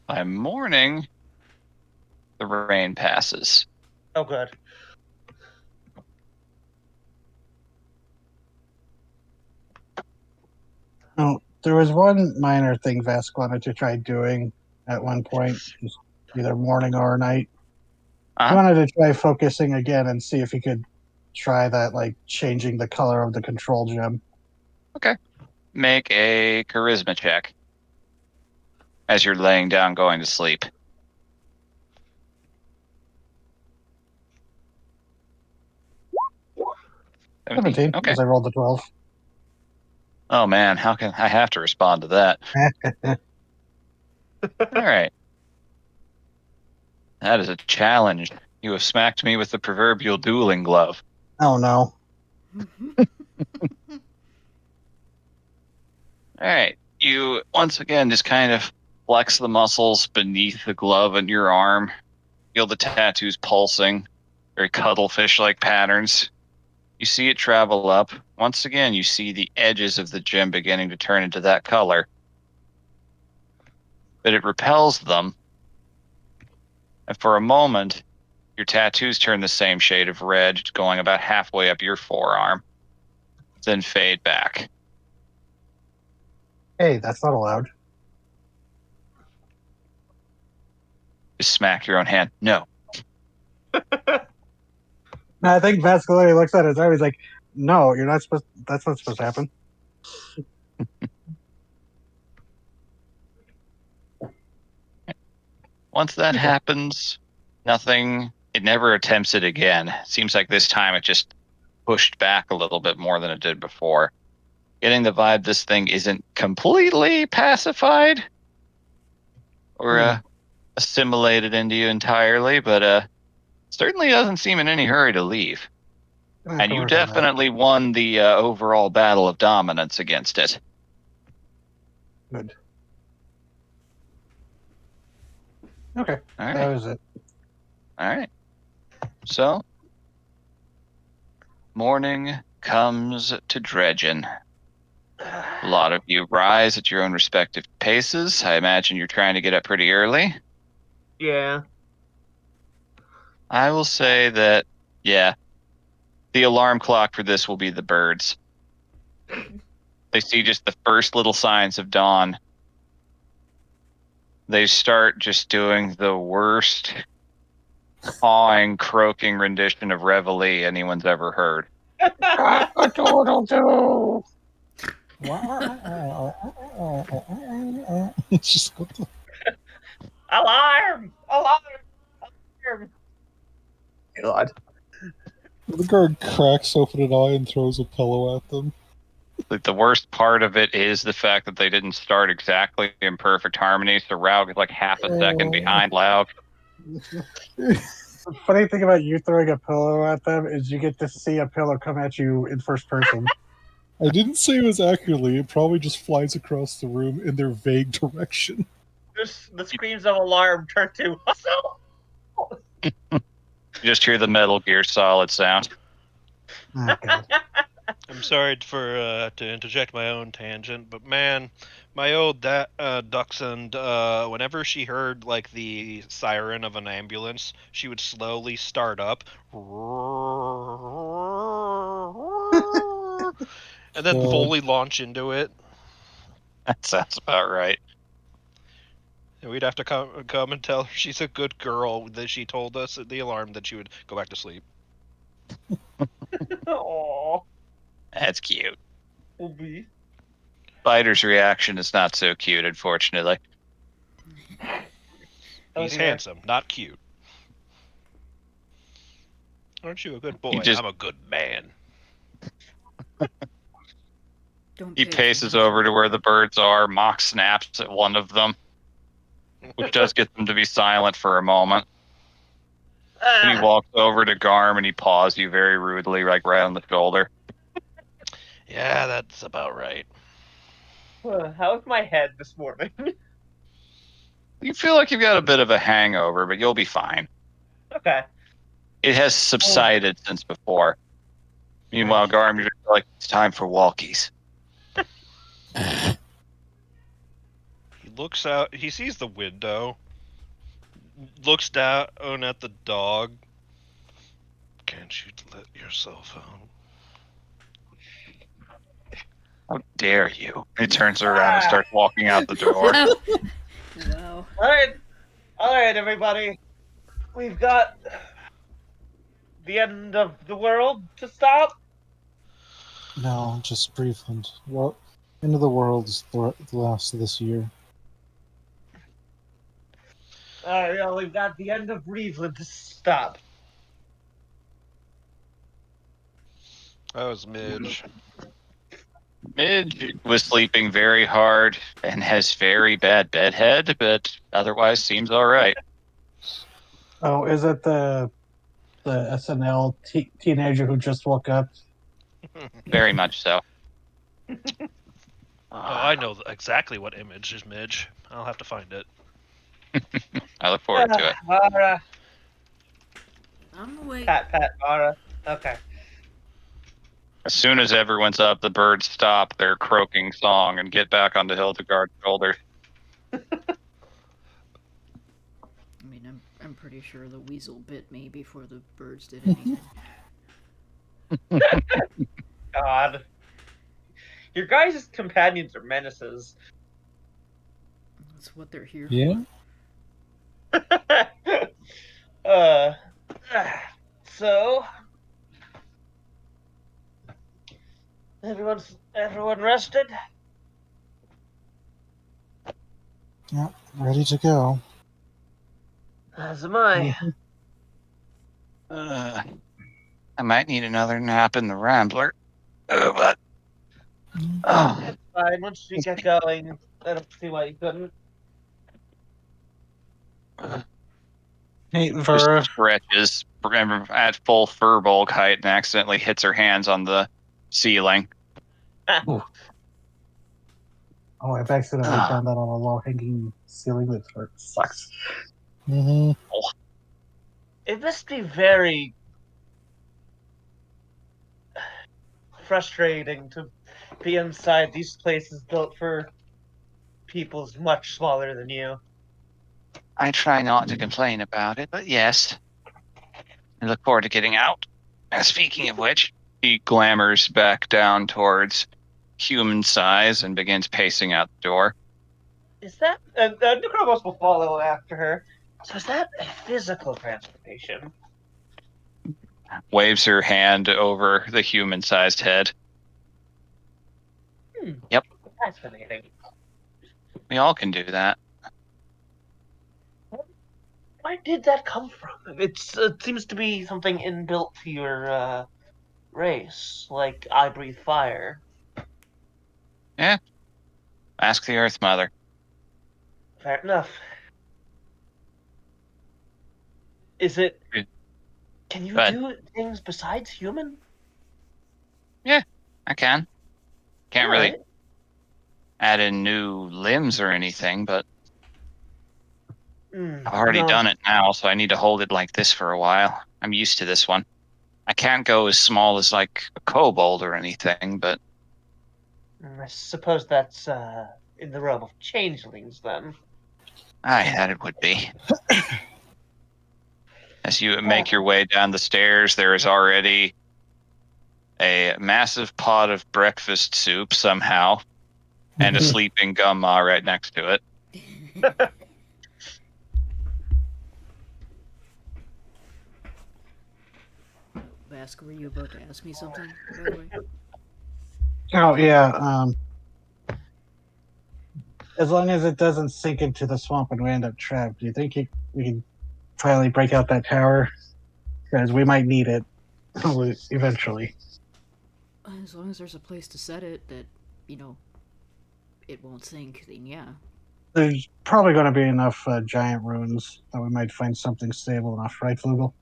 B: By morning, the rain passes.
C: Oh, good.
D: No, there was one minor thing Vask wanted to try doing at one point, just either morning or night. He
B: Uh-huh.
D: wanted to try focusing again and see if he could try that, like changing the color of the control gem.
B: Make a charisma check as you're laying down going to sleep.
D: 17,
B: Okay.
D: because I rolled the 12.
B: Oh man, how can I have to respond to that? All right. That is a challenge. You have smacked me with the proverbial dueling glove.
D: Oh no.
B: All right. You once again just kind of flex the muscles beneath the glove on your arm. Feel the tattoos pulsing, very cuttlefish-like patterns. You see it travel up. Once again, you see the edges of the gem beginning to turn into that color. But it repels them. And for a moment, your tattoos turn the same shade of red, going about halfway up your forearm. Then fade back.
D: Hey, that's not allowed.
B: Just smack your own hand. No.
D: I think Vascularity looks at his arm. He's like, "No, you're not supposed. That's not supposed to happen."
B: Once that happens, nothing. It never attempts it again. Seems like this time it just pushed back a little bit more than it did before. Getting the vibe this thing isn't completely pacified or assimilated into you entirely, but certainly doesn't seem in any hurry to leave. And you definitely won the overall battle of dominance against it.
D: Good. Okay,
B: All right.
D: that was it.
B: All right. So, morning comes to dredging. A lot of you rise at your own respective paces. I imagine you're trying to get up pretty early.
C: Yeah.
B: I will say that, yeah, the alarm clock for this will be the birds. They see just the first little signs of dawn. They start just doing the worst cawing, croaking rendition of Reveille anyone's ever heard.
G: It's just what the
C: Alarm! Alarm! Alarm!
D: God.
G: the guard cracks open an eye and throws a pillow at them.
B: Like, the worst part of it is the fact that they didn't start exactly in perfect harmony, so Raug is like half a second behind Laug.
D: The funny thing about you throwing a pillow at them is you get to see a pillow come at you in first person.
G: I didn't say it was accurately. It probably just flies across the room in their vague direction.
C: The screams of alarm turn to hustle!
B: You just hear the Metal Gear Solid sound.
D: Oh, God.
F: I'm sorry for to interject my own tangent, but man, my old Dachshund, whenever she heard like the siren of an ambulance, she would slowly start up, and then fully launch into it.
B: That sounds about right.
F: And we'd have to come and tell her she's a good girl, that she told us at the alarm that she would go back to sleep.
C: Aww.
B: That's cute.
C: Obi.
B: Spider's reaction is not so cute, unfortunately.
F: He's handsome, not cute. Aren't you a good boy? I'm a good man.
B: He paces over to where the birds are, mock snaps at one of them, which does get them to be silent for a moment. Then he walks over to Garm and he paws you very rudely, like right on the shoulder.
F: Yeah, that's about right.
C: How's my head this morning?
B: You feel like you've got a bit of a hangover, but you'll be fine.
C: Okay.
B: It has subsided since before. Meanwhile, Garm, you're just like, it's time for walkies.
F: He looks out, he sees the window, looks down at the dog. Can't you let yourself out?
B: How dare you? He turns around and starts walking out the door.
A: Wow.
C: Alright, everybody. We've got the end of the world to stop.
G: No, just Briefland. Well, end of the world is the last of this year.
C: Alright, well, we've got the end of Reveland to stop.
F: That was Midge.
B: Midge was sleeping very hard and has very bad bedhead, but otherwise seems all right.
D: Oh, is it the SNL teenager who just woke up?
B: Very much so.
F: Oh, I know exactly what image is Midge. I'll have to find it.
B: I look forward to it.
C: Vara.
A: I'm awake.
C: Pat, Vara. Okay.
B: As soon as everyone's up, the birds stop their croaking song and get back onto Hildegard's shoulders.
A: I mean, I'm pretty sure the weasel bit me before the birds did anything.
C: God. Your guys' companions are menaces.
A: That's what they're here
G: Yeah?
A: for.
C: So, everyone rested?
H: Yeah, ready to go.
C: As am I.
B: I might need another nap in the Rambler. But oh,
C: Fine, once we get going, I don't see why you couldn't.
D: Hey,
B: just
D: Vera.
B: stretches at full fur bulk height and accidentally hits her hands on the ceiling.
D: Oh, I've accidentally
B: Ah.
D: done that on a low-hanging ceiling that sucks.
H: Mm-hmm.
C: It must be very frustrating to be inside these places built for peoples much smaller than you.
B: I try not to complain about it, but yes, I look forward to getting out. Speaking of which, he glamours back down towards human size and begins pacing out the door.
C: Is that... Necromos will follow after her. So is that a physical transformation?
B: Waves her hand over the human-sized head. Yep.
C: Fascinating.
B: We all can do that.
C: Where did that come from? It seems to be something inbuilt to your race, like I breathe fire.
B: Yeah. Ask the Earth Mother.
C: Fair enough. Is it... Can you
B: Go ahead.
C: do things besides human?
B: I can. Can't really
C: Alright.
B: add in new limbs or anything, but I've already
C: No.
B: done it now, so I need to hold it like this for a while. I'm used to this one. I can't go as small as like a kobold or anything, but
C: I suppose that's in the realm of changelings then.
B: I thought it would be. As you make your way down the stairs, there is already a massive pot of breakfast soup somehow, and a sleeping gumma right next to it.
A: Bask, were you about to ask me something, by the way?
D: Oh yeah. As long as it doesn't sink into the swamp and we end up trapped, do you think we can finally break out that tower? Because we might need it eventually.
A: As long as there's a place to set it that, it won't sink, then yeah.
D: There's probably going to be enough giant ruins that we might find something stable enough, right, Flugel?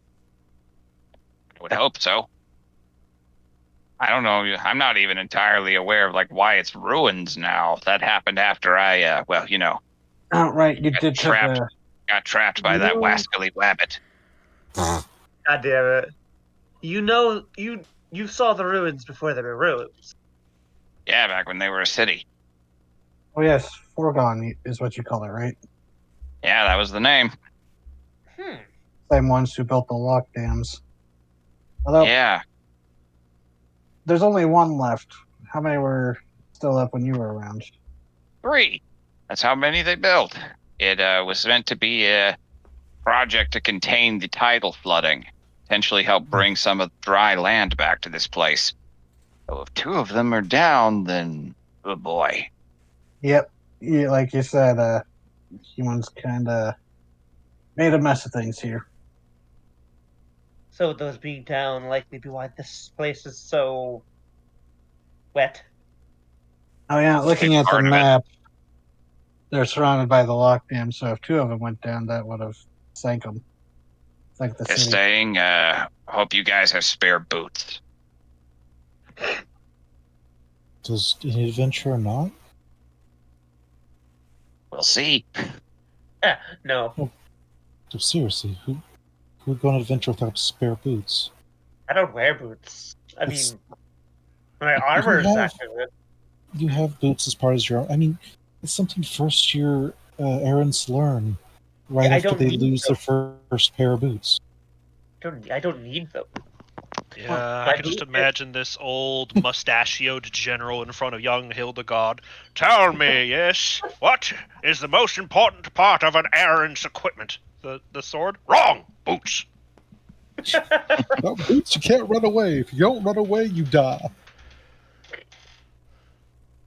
B: I would hope so. I don't know. I'm not even entirely aware of why it's ruins now. That happened after I,
D: Oh, right. You did
B: trapped.
D: took
B: Got trapped by that wascally wabbit.
C: God damn it. You saw the ruins before they were ruins.
B: Yeah, back when they were a city.
D: Oh yes, Foregone is what you call it, right?
B: Yeah, that was the name.
D: Same ones who built the lock dams. Although
B: Yeah.
D: there's only one left. How many were still up when you were around?
B: 3. That's how many they built. It was meant to be a project to contain the tidal flooding, potentially help bring some of the dry land back to this place. So if 2 of them are down, then oh boy.
D: Yep. Yeah, like you said, humans kind of made a mess of things here.
C: So those being down likely be why this place is so wet.
D: Oh yeah, looking at the
B: Part of it.
D: map, they're surrounded by the lock dam, so if 2 of them went down, that would have sank them. Like the
B: Just
D: city.
B: saying, hope you guys have spare boots.
H: Does an adventurer not?
B: We'll see.
C: No,
H: So seriously, who would go on an adventure without spare boots?
C: I don't wear boots. I
H: It's-
C: mean, my armor is
H: have-
C: actually good.
H: You have boots as part of your. I mean, it's something first year errands learn right
C: I
H: after
C: don't
H: they
C: need
H: lose
C: them.
H: their first pair of boots.
C: I don't need them.
F: Yeah,
C: My
F: I can just
C: boot-
F: imagine this old mustachioed general in front of young Hildegard. Tell me, yes, what is the most important part of an errand's equipment? The sword? Wrong! Boots.
H: No, Boots, you can't run away. If you don't run away, you die.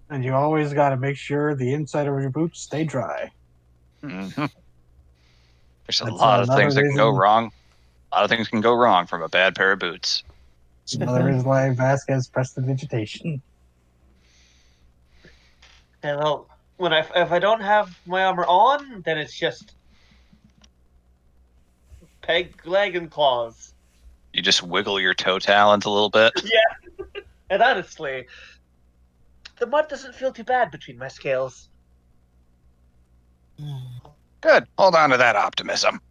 D: And you always got to make sure the inside of your boots stay dry.
B: Mhm. There's a
D: That's
B: lot of
D: another
B: things that can go
D: reason.
B: wrong. A lot of things can go wrong from a bad pair of boots.
D: Another reason why Vasquez prestidigitation.
C: And well, if I don't have my armor on, then it's just peg, leg, and claws.
B: You just wiggle your toe talons a little bit.
C: And honestly, the mud doesn't feel too bad between my scales.
B: Good. Hold on to that optimism.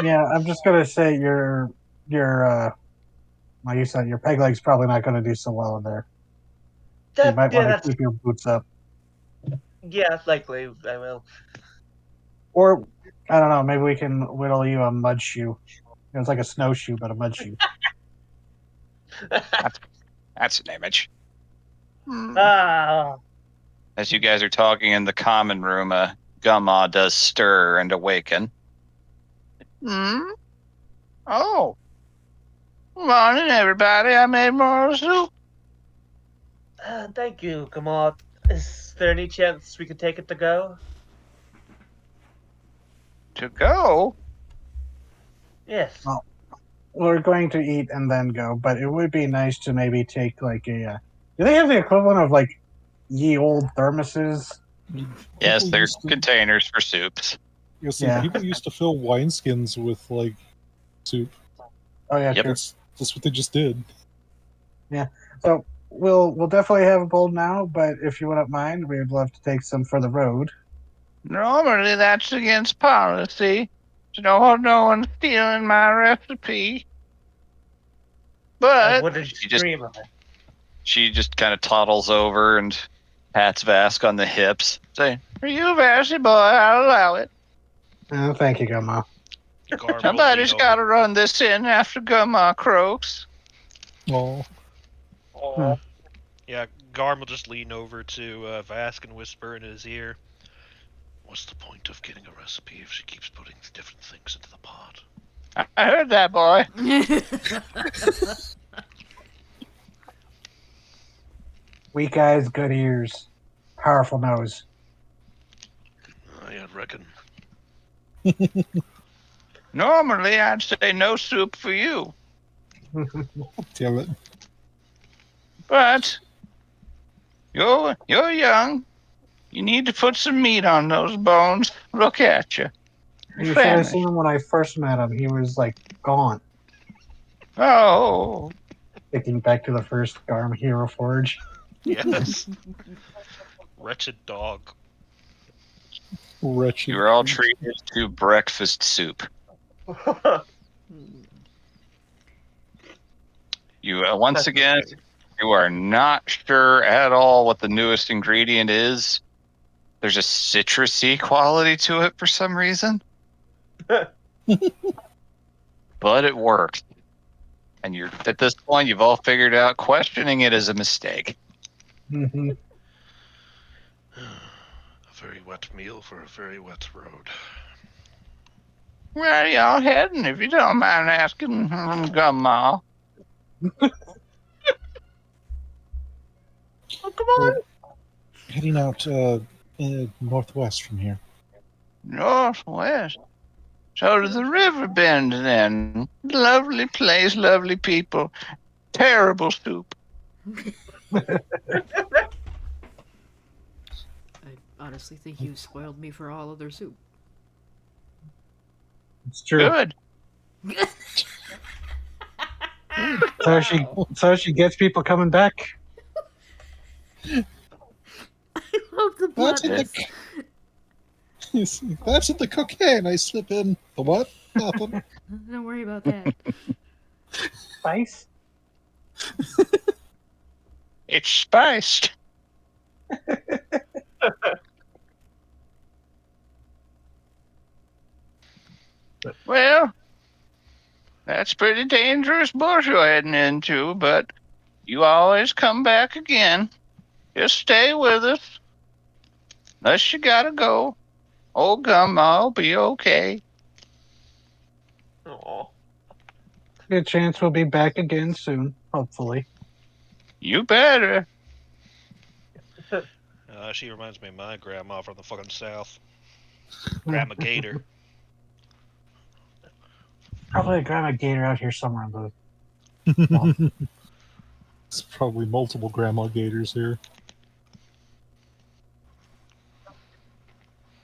D: Yeah, I'm just gonna say your like you said, your peg leg's probably not gonna do so well in there. You might want to
C: That's
D: keep your boots up.
C: likely I will.
D: Or I don't know, maybe we can whittle you a mud shoe. It's like a snowshoe, but a mud shoe.
B: That's an image.
C: Ah,
B: As you guys are talking in the common room, Gumma does stir and awaken. Oh. Morning, everybody. I made more soup.
C: thank you, Kamal. Is there any chance we could take it to go?
B: To go?
C: Yes.
D: Oh. We're going to eat and then go, but it would be nice to maybe take like a. Do they have the equivalent of like ye old thermoses?
B: Yes,
H: People
B: they're
H: used to-
B: containers for soups.
D: Yeah.
H: People used to fill wineskins with like soup.
D: Oh yeah,
B: Yep.
D: true.
H: That's what they just did.
D: So we'll definitely have a bowl now, but if you wouldn't mind, we would love to take some for the road.
B: Normally, that's against policy. So no one's stealing my recipe.
C: I
B: But
C: wouldn't dream of it.
B: she just kind of toddles over and pats Vask on the hips, saying, "For you, Vasky boy, I'll allow it.
D: Thank you, Grandma.
F: Garm will
B: Somebody's
F: lean
B: got to
F: over.
B: run this in after Gumma croaks."
H: Oh,
F: Yeah, Garm will just lean over to Vask and whisper in his ear.
E: What's the point of getting a recipe if she keeps putting different things into the pot?
B: I heard that, boy.
D: Weak eyes, good ears, powerful nose.
E: I reckon.
B: Normally, I'd say no soup for you.
H: damn it.
B: But you're young. You need to put some meat on those bones. Look at you.
D: You should have seen him when I first met him. He was like gone.
B: Oh,
D: Thinking back to the first Garm Hero Forge.
F: Yes. Wretched dog.
H: Wretched.
B: you were all treated to breakfast soup. You once again, you are not sure at all what the newest ingredient is. There's a citrusy quality to it for some reason. But it worked. And you're at this point, you've all figured out questioning it is a mistake.
D: Mhm.
E: A very wet meal for a very wet road.
B: Where are y'all heading, if you don't mind asking, Gumma? Come on.
H: Heading out northwest from here.
B: Northwest. So to the river bend then. Lovely place, lovely people. Terrible soup.
A: I honestly think you spoiled me for all of their soup.
D: It's true.
B: Good.
D: So she gets people coming back.
A: I love the
H: That's
A: plot.
H: in the that's in the cocaine. I slip in the what? Nothing.
A: Don't worry about that.
D: Spice.
B: It's spiced. Well, that's pretty dangerous bush you're heading into, but you always come back again. Just stay with us. Unless you gotta go. Oh, come, I'll be okay.
C: Aw.
D: Good chance we'll be back again soon, hopefully.
B: You better.
F: She reminds me of my grandma from the fucking south. Grandma Gator.
D: Probably a grandma gator out here somewhere in the.
G: It's probably multiple grandma gators here.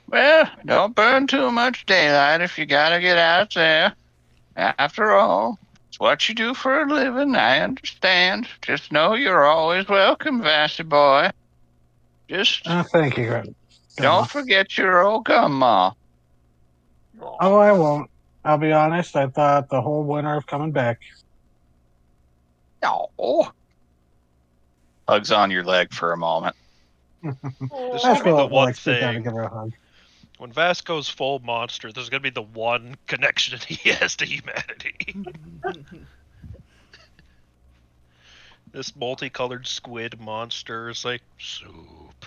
B: Well, don't burn too much daylight if you gotta get out there. After all, it's what you do for a living, I understand. Just know you're always welcome, Vassy boy. Just
D: Thank you, Grandma.
B: don't forget your old gumma.
D: Oh, I won't. I'll be honest. I thought the whole winter of coming back.
B: No. Hugs on your leg for a moment.
F: This
D: That's
F: should be the
D: what we'll
F: one
D: expect down to
F: thing.
D: give her a hug.
F: When Vasco's full monster, there's gonna be the one connection he has to humanity. This multicolored squid monster is like soup.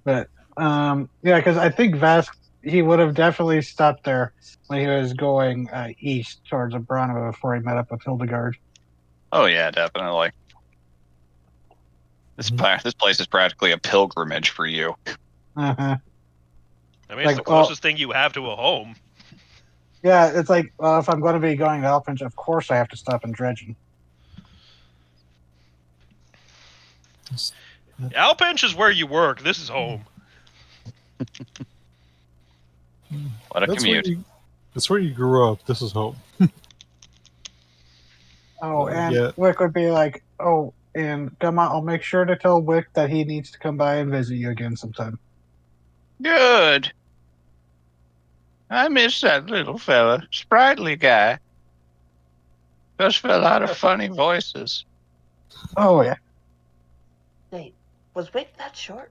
D: But yeah, because I think Vask he would have definitely stopped there when he was going east towards Abrano before he met up with Hildegard.
B: Oh yeah, definitely. This place is practically a pilgrimage for you.
D: Uh-huh.
F: I mean, it's the closest thing you have to a home.
D: Yeah, it's like, well, if I'm going to be going to Elfinch, of course I have to stop in Dredgen.
F: Alpinch is where you work. This is home.
B: What a commute.
G: That's where you grew up. This is home.
D: Oh, and
G: yeah.
D: Wick would be like, oh, and Gumma, I'll make sure to tell Wick that he needs to come by and visit you again sometime.
B: Good. I miss that little fella. Sprightly guy. Does for a lot of funny voices.
D: Oh, yeah.
C: Wait, was Wick that short?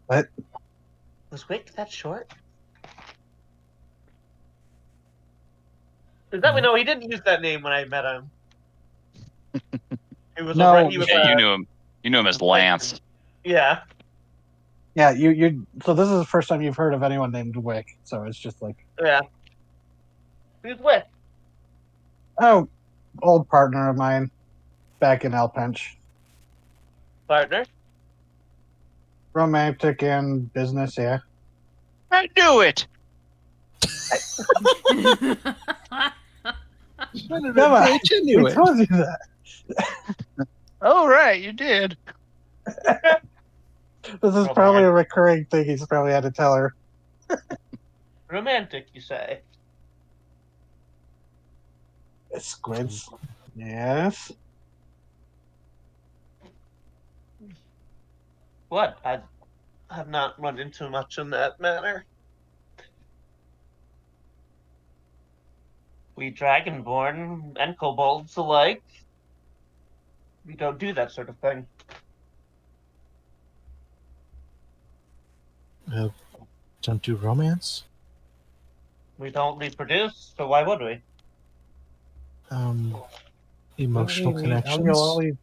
D: What?
C: Was Wick that short? Because that we know he didn't use that name when I met him. He was
D: No,
C: he was
B: Yeah, you knew him. You knew him as Lance.
C: Yeah.
D: Yeah, you. So this is the first time you've heard of anyone named Wick. So it's just like,
C: Yeah. Who's Wick?
D: oh, old partner of mine back in Elpench.
C: Partner?
D: Romantic and business, yeah.
B: I knew it.
D: Come on, we told you that.
B: Oh, right, you did.
D: This is probably a recurring thing he's probably had to tell her.
C: Romantic, you say?
D: Squids. Yes.
C: What? I have not run into much in that manner. We Dragonborn and kobolds alike, we don't do that sort of thing.
H: Don't do romance?
C: We don't reproduce, so why would we?
H: Emotional connections?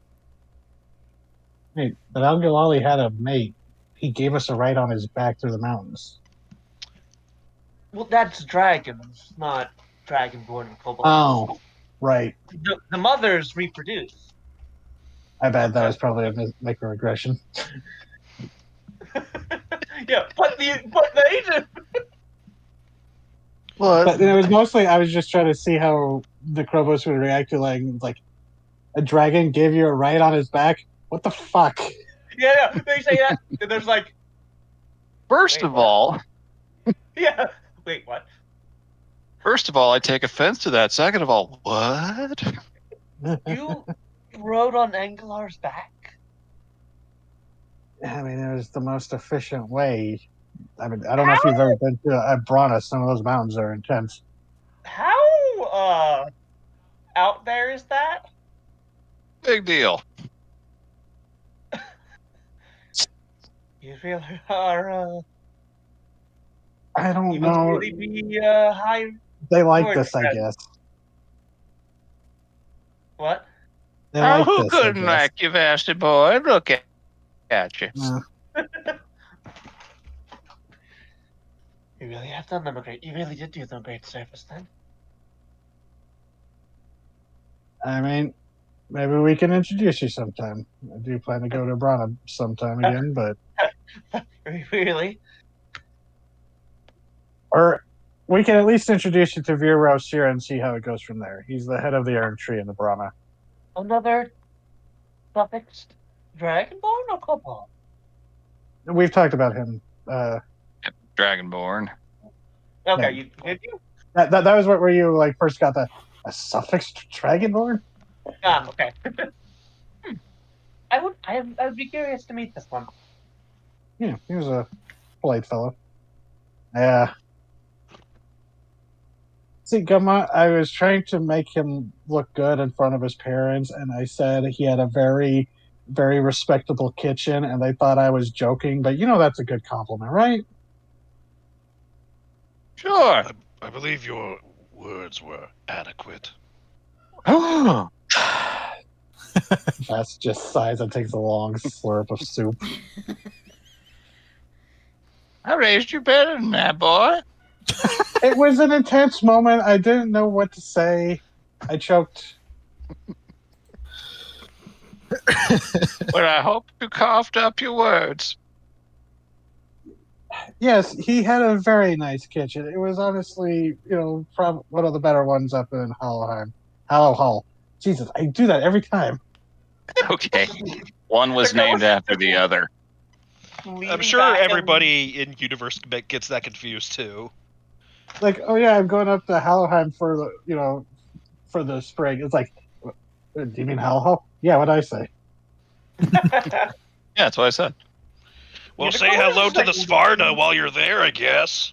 D: Hey, but Algalali had a mate. He gave us a ride on his back through the mountains.
C: Well, that's dragons, not Dragonborn and kobolds.
D: Oh, right.
C: The mothers reproduce.
D: I bet that was probably a microaggression.
C: Yeah, but the agent.
B: Well,
D: But it was mostly, I was just trying to see how the Krobos would react to like a dragon gave you a ride on his back. What the fuck?
C: Yeah, they say that. And there's like,
B: First of all,
C: yeah. Wait, what?
B: I take offense to that. Second of all, what?
C: You rode on Anglar's back?
D: I mean, it was the most efficient way. I mean, I don't know if you've ever been to Brana. Some of those mountains are intense.
C: How out there is that?
B: Big deal.
C: You really are.
D: I don't
C: You
D: know.
C: must really be high.
D: They like
C: Lord,
D: this, I
C: Fred.
D: guess.
C: What?
D: They
B: Oh,
D: like
B: who
D: this, I
B: couldn't
D: guess.
B: like you, Vasty boy? Look at you.
D: Uh,
C: You really have done them a great. You really did do them a great service then.
D: I mean, maybe we can introduce you sometime. I do plan to go to Brana sometime again, but
C: Really?
D: or we can at least introduce you to Vir Rosira and see how it goes from there. He's the head of the Iron Tree in the Brana.
C: Another suffixed dragonborn or kobold?
D: We've talked about him.
B: Dragonborn.
C: Okay,
D: Yeah.
C: did you?
D: That was where you like first got the a suffixed dragonborn.
C: Okay. I would be curious to meet this one.
D: Yeah, he was a polite fellow. Yeah. See, Gumma, I was trying to make him look good in front of his parents, and I said he had a very, very respectable kitchen, and they thought I was joking, but that's a good compliment, right?
B: Sure.
E: I believe your words were adequate.
D: That's just sighs and takes a long slurp of soup.
B: I raised you better than that, boy.
D: It was an intense moment. I didn't know what to say. I choked.
B: But I hope you coughed up your words.
D: Yes, he had a very nice kitchen. It was honestly, probably one of the better ones up in Hollowheim. Hallow Hall. Jesus, I do that every time.
B: Okay. One was named after the other.
F: I'm sure everybody in Universe gets that confused too.
D: Like, oh yeah, I'm going up to Hallowheim for for the spring. It's like, do you mean Hallowhall? Yeah, what'd I say?
B: Yeah, that's what I said.
E: Well,
C: Yeah,
E: say hello to the Sparta while you're there, I guess.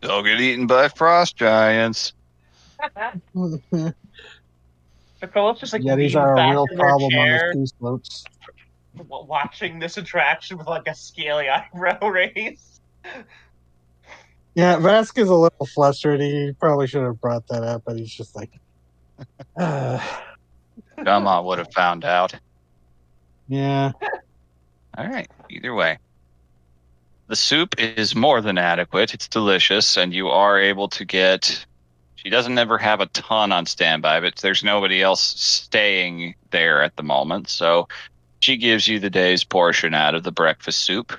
B: Don't get eaten by frost giants.
C: Nicole's just like
D: Yetis
C: leaning
D: are a
C: back
D: real
C: in their
D: problem on
C: chair,
D: the sea slopes.
C: watching this interaction with like a scaly eyebrow raise.
D: Yeah, Vasquez a little flustered. He probably should have brought that up, but he's just like,
B: Gumma would have found out.
D: yeah.
B: All right. Either way. The soup is more than adequate. It's delicious, and you are able to get... She doesn't ever have a ton on standby, but there's nobody else staying there at the moment, so she gives you the day's portion out of the breakfast soup.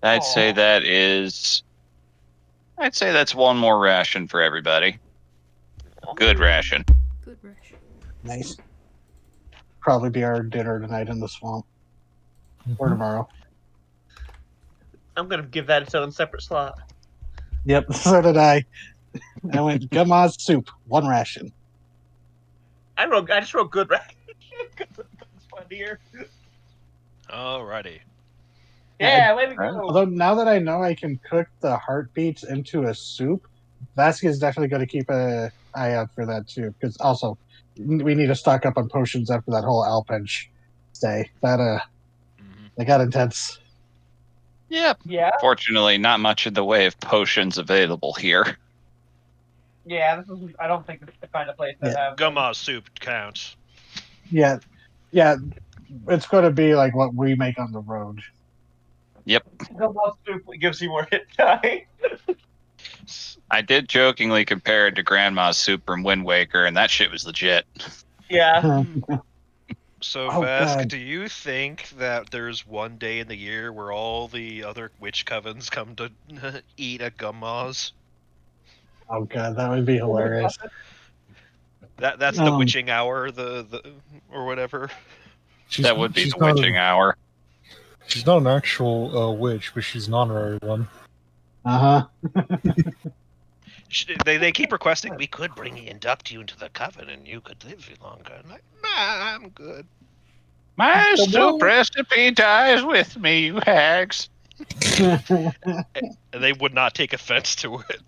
B: I'd say that's one more ration for everybody. Good ration.
A: Good rush.
D: Nice. Probably be our dinner tonight in the swamp. Or tomorrow.
C: I'm gonna give that its own separate slot.
D: Yep, so did I. I went Gumma's soup, one ration.
C: I just wrote good ration. It's funnier.
F: Alrighty.
C: Yeah, way to
B: Right.
C: go.
D: Although now that I know I can cook the heartbeats into a soup, Vasquez is definitely going to keep an eye out for that too. Because also, we need to stock up on potions after that whole Alpench stay. That got intense.
B: Yep.
C: Yeah,
B: Fortunately, not much in the way of potions available here.
C: yeah. I don't think it's the kind of place that have.
F: Gumma soup counts.
D: Yeah, it's going to be like what we make on the road.
B: Yep.
C: Gumbo soup gives you more hit die.
B: I did jokingly compare it to Grandma's soup from Wind Waker, and that shit was legit.
C: Yeah.
F: So,
D: Oh,
F: Vask,
D: God.
F: do you think that there's one day in the year where all the other witch covens come to eat at Gumma's?
D: Oh god, that would be hilarious.
F: That's the witching hour, the or whatever.
B: That would be
G: she's
B: the
G: not
B: witching hour.
G: She's not an actual witch, but she's an honorary one.
D: Uh huh.
F: They keep requesting, we could induct you into the coven and you could live longer. I'm like, nah, I'm good.
B: My soup recipe dies with me, you hags.
F: And they would not take offense to it.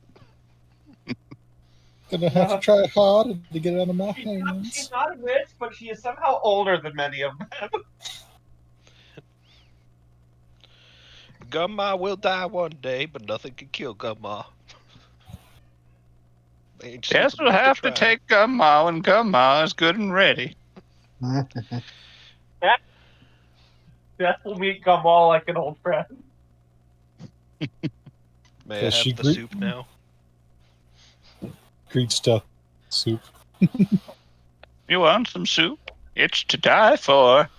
H: Gonna have to try hard to get it out of my
C: She's
H: hands.
C: not a witch, but she is somehow older than many of them.
F: Gumma will die one day, but nothing can kill Gumma.
B: Guess we'll have to take Gumma when Gumma is good and ready.
C: Death will meet Gumball like an old friend.
F: May I
H: Does she
F: have the
H: greet-
F: soup now?
H: Greets death soup.
B: You want some soup? It's to die for.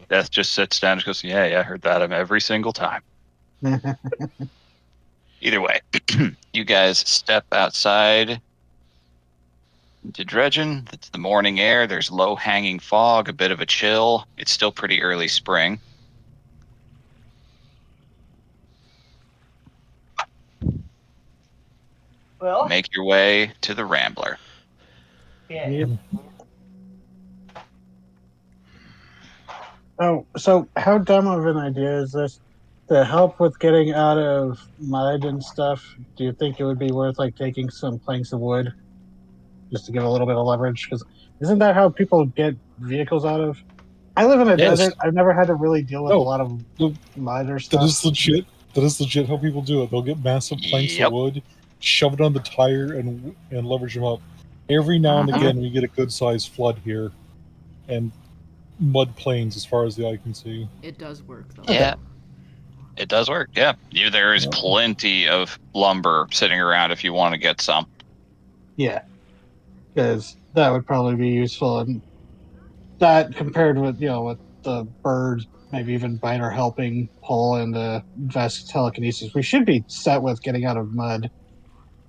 B: Death just sits down and goes, yeah, I heard that of every single time. Either way, you guys step outside into Dredgen. It's the morning air. There's low-hanging fog, a bit of a chill. It's still pretty early spring.
C: Well,
B: Make your way to the Rambler.
C: yeah.
D: Yep. Oh, so how dumb of an idea is this? To help with getting out of mud and stuff, do you think it would be worth like taking some planks of wood just to give a little bit of leverage? Because isn't that how people get vehicles out of? I live in a
H: Yes.
D: desert. I've never had to really deal with
H: No.
D: a lot of
H: No.
D: mud or
H: That
D: stuff.
H: is legit. That is legit how people do it. They'll get massive planks
B: Yep.
H: of wood, shove it on the tire, and leverage them up. Every now and
B: Mhm.
H: again, we get a good sized flood here, and mud plains as far as the eye can see.
A: It does work though.
B: Yeah. It does work, yeah. There is
H: Yeah.
B: plenty of lumber sitting around if you want to get some.
D: Yeah, because that would probably be useful, and that compared with with the bird, maybe even biter helping pull and vest telekinesis, we should be set with getting out of mud.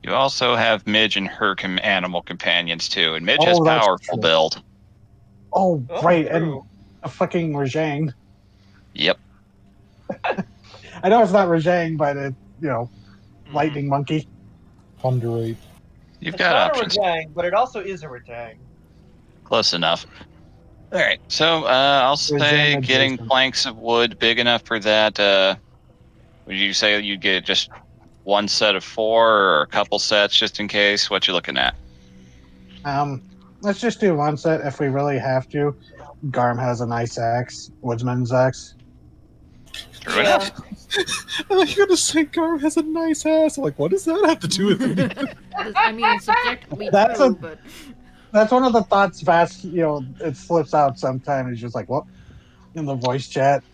B: You also have Midge and her animal companions too, and Midge has
D: Oh, that's
B: powerful
D: true.
B: build.
D: Oh,
C: Oh,
D: right, and
C: true.
D: a fucking Rajang.
B: Yep.
D: I know it's not Rajang, but it
F: Mm-hmm.
D: lightning monkey.
H: Ponderate.
B: You've
C: It's
B: got
C: not
B: options.
C: a Rajang, but it also is a Rajang.
B: Close enough. All right, so I'll say
D: Rajang
B: getting
D: adjacent.
B: planks of wood big enough for that. Would you say you'd get just one set of 4 or a couple sets just in case? What you looking at?
D: Let's just do one set if we really have to. Garm has a nice axe, woodsman's axe.
B: True enough.
H: I thought you were gonna say Garm has a nice ass. I'm like, what does that have to do with anything?
A: I mean, it's subjectively
D: That's
A: true,
D: a-
A: but
D: That's one of the thoughts Vast, it slips out sometimes. It's just like, what? In the voice chat.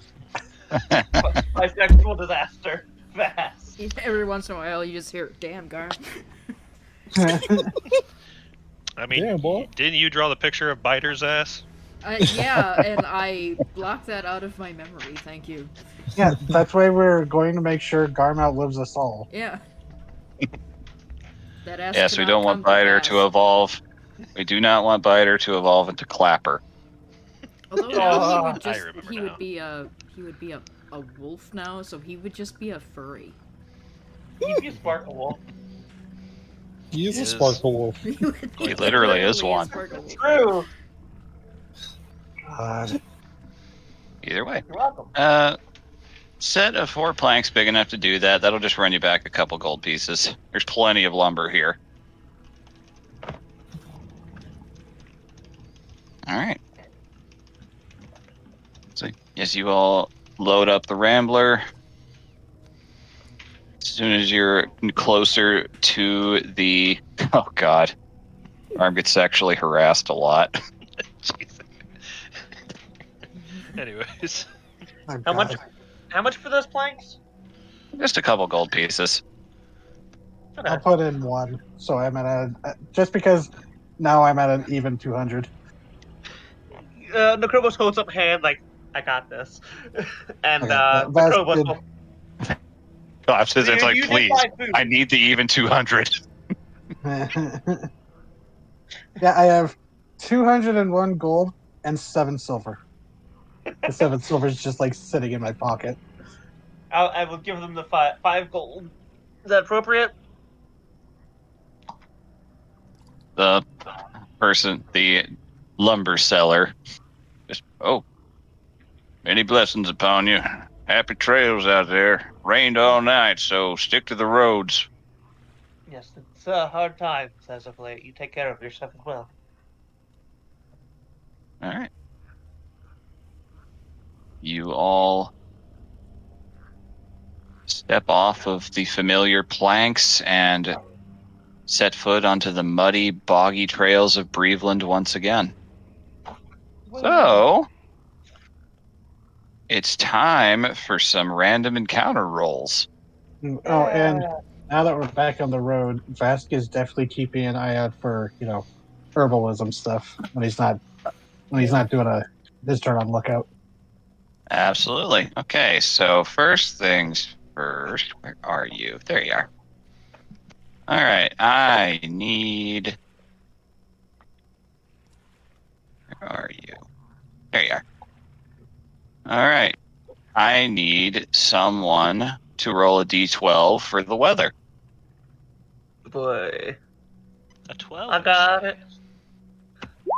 C: Bisexual disaster. Fast.
A: every once in a while you just hear, "Damn, Gar."
F: I mean,
H: Damn, boy.
F: didn't you draw the picture of Biter's ass?
A: Yeah, and I blocked that out of my memory. Thank you.
D: Yeah, that's why we're going to make sure Garm outlives us all.
A: Yeah. That ass
B: Yes, we
A: cannot
B: don't want
A: come
B: Biter
A: pass.
B: to evolve. We do not want Biter to evolve into Clapper.
A: Although now
F: I
A: he
F: remember
A: would
F: now.
A: be a wolf now, so he would just be a furry.
C: He'd be a sparkle wolf.
H: He is a
F: Is-
H: sparkle wolf.
B: He literally is
A: a
B: one.
A: sparkle wolf.
C: True.
D: God.
B: Either way.
C: You're welcome.
B: Set of 4 planks big enough to do that. That'll just run you back a couple gold pieces. There's plenty of lumber here. All right. So, as you all load up the Rambler, as soon as you're closer to the... Oh, God. Arm gets sexually harassed a lot.
F: Jeez. Anyways,
D: Oh,
C: How much?
D: God.
C: How much for those planks?
B: Just a couple gold pieces.
D: I'll put in 1, so I'm at just because now I'm at an even 200.
C: Necrobos holds up hand like, I got this. And
D: Okay, Vast
C: Necrobos
D: did-
C: will...
B: Gosh, it's like,
C: You did
B: please,
C: buy food.
B: I need the even 200.
D: Yeah, I have 201 gold and 7 silver. The 7 silver is just like sitting in my pocket.
C: I will give them the 5 gold. Is that appropriate?
B: The person, the lumber seller, just, oh, many blessings upon you. Happy trails out there. Rained all night, so stick to the roads.
C: Yes, it's hard times as of late. You take care of yourself as well.
B: All right. You all step off of the familiar planks and set foot onto the muddy, boggy trails of Breveland once again. So, it's time for some random encounter rolls.
D: Oh, and now that we're back on the road, Vask is definitely keeping an eye out for herbalism stuff when he's not doing his turn on lookout.
B: Absolutely. Okay, so first things first. Where are you? There you are. All right, I need. Where are you? There you are. All right, I need someone to roll a d12 for the weather.
C: Boy.
F: A 12.
C: I got it.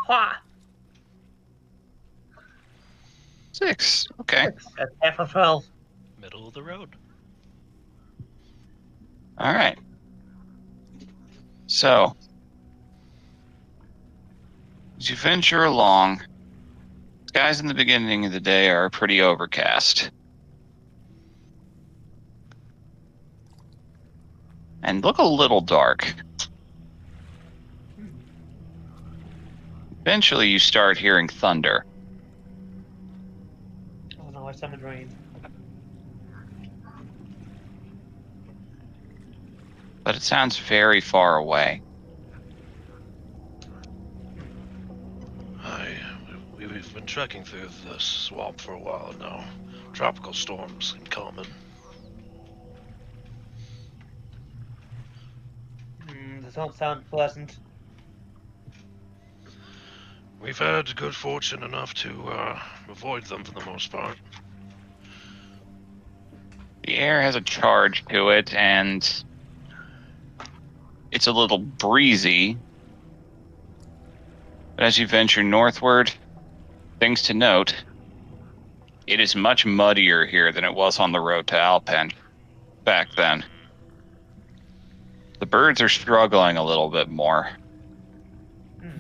C: Ha!
B: 6. Okay.
C: That's half a 12.
F: Middle of the road.
B: All right. So, as you venture along, skies in the beginning of the day are pretty overcast. And look a little dark. Eventually, you start hearing thunder.
C: Oh no, I summoned rain.
B: But it sounds very far away.
E: We've been trekking through the swamp for a while now. Tropical storms seem common.
C: This don't sound pleasant.
E: We've had good fortune enough to avoid them for the most part.
B: The air has a charge to it, and it's a little breezy. But as you venture northward, things to note, it is much muddier here than it was on the road to Alpen back then. The birds are struggling a little bit more.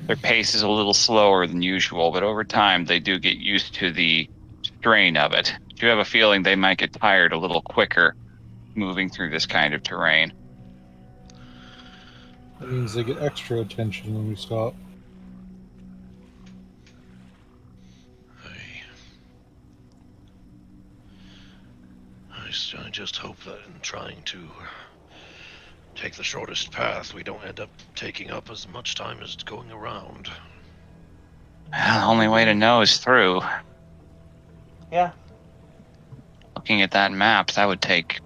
B: Their pace is a little slower than usual, but over time they do get used to the strain of it. You have a feeling they might get tired a little quicker moving through this kind of terrain.
G: That means they get extra attention when we stop.
E: I just hope that in trying to take the shortest path, we don't end up taking up as much time as going around.
B: Well, the only way to know is through.
C: Yeah.
B: Looking at that map, that would take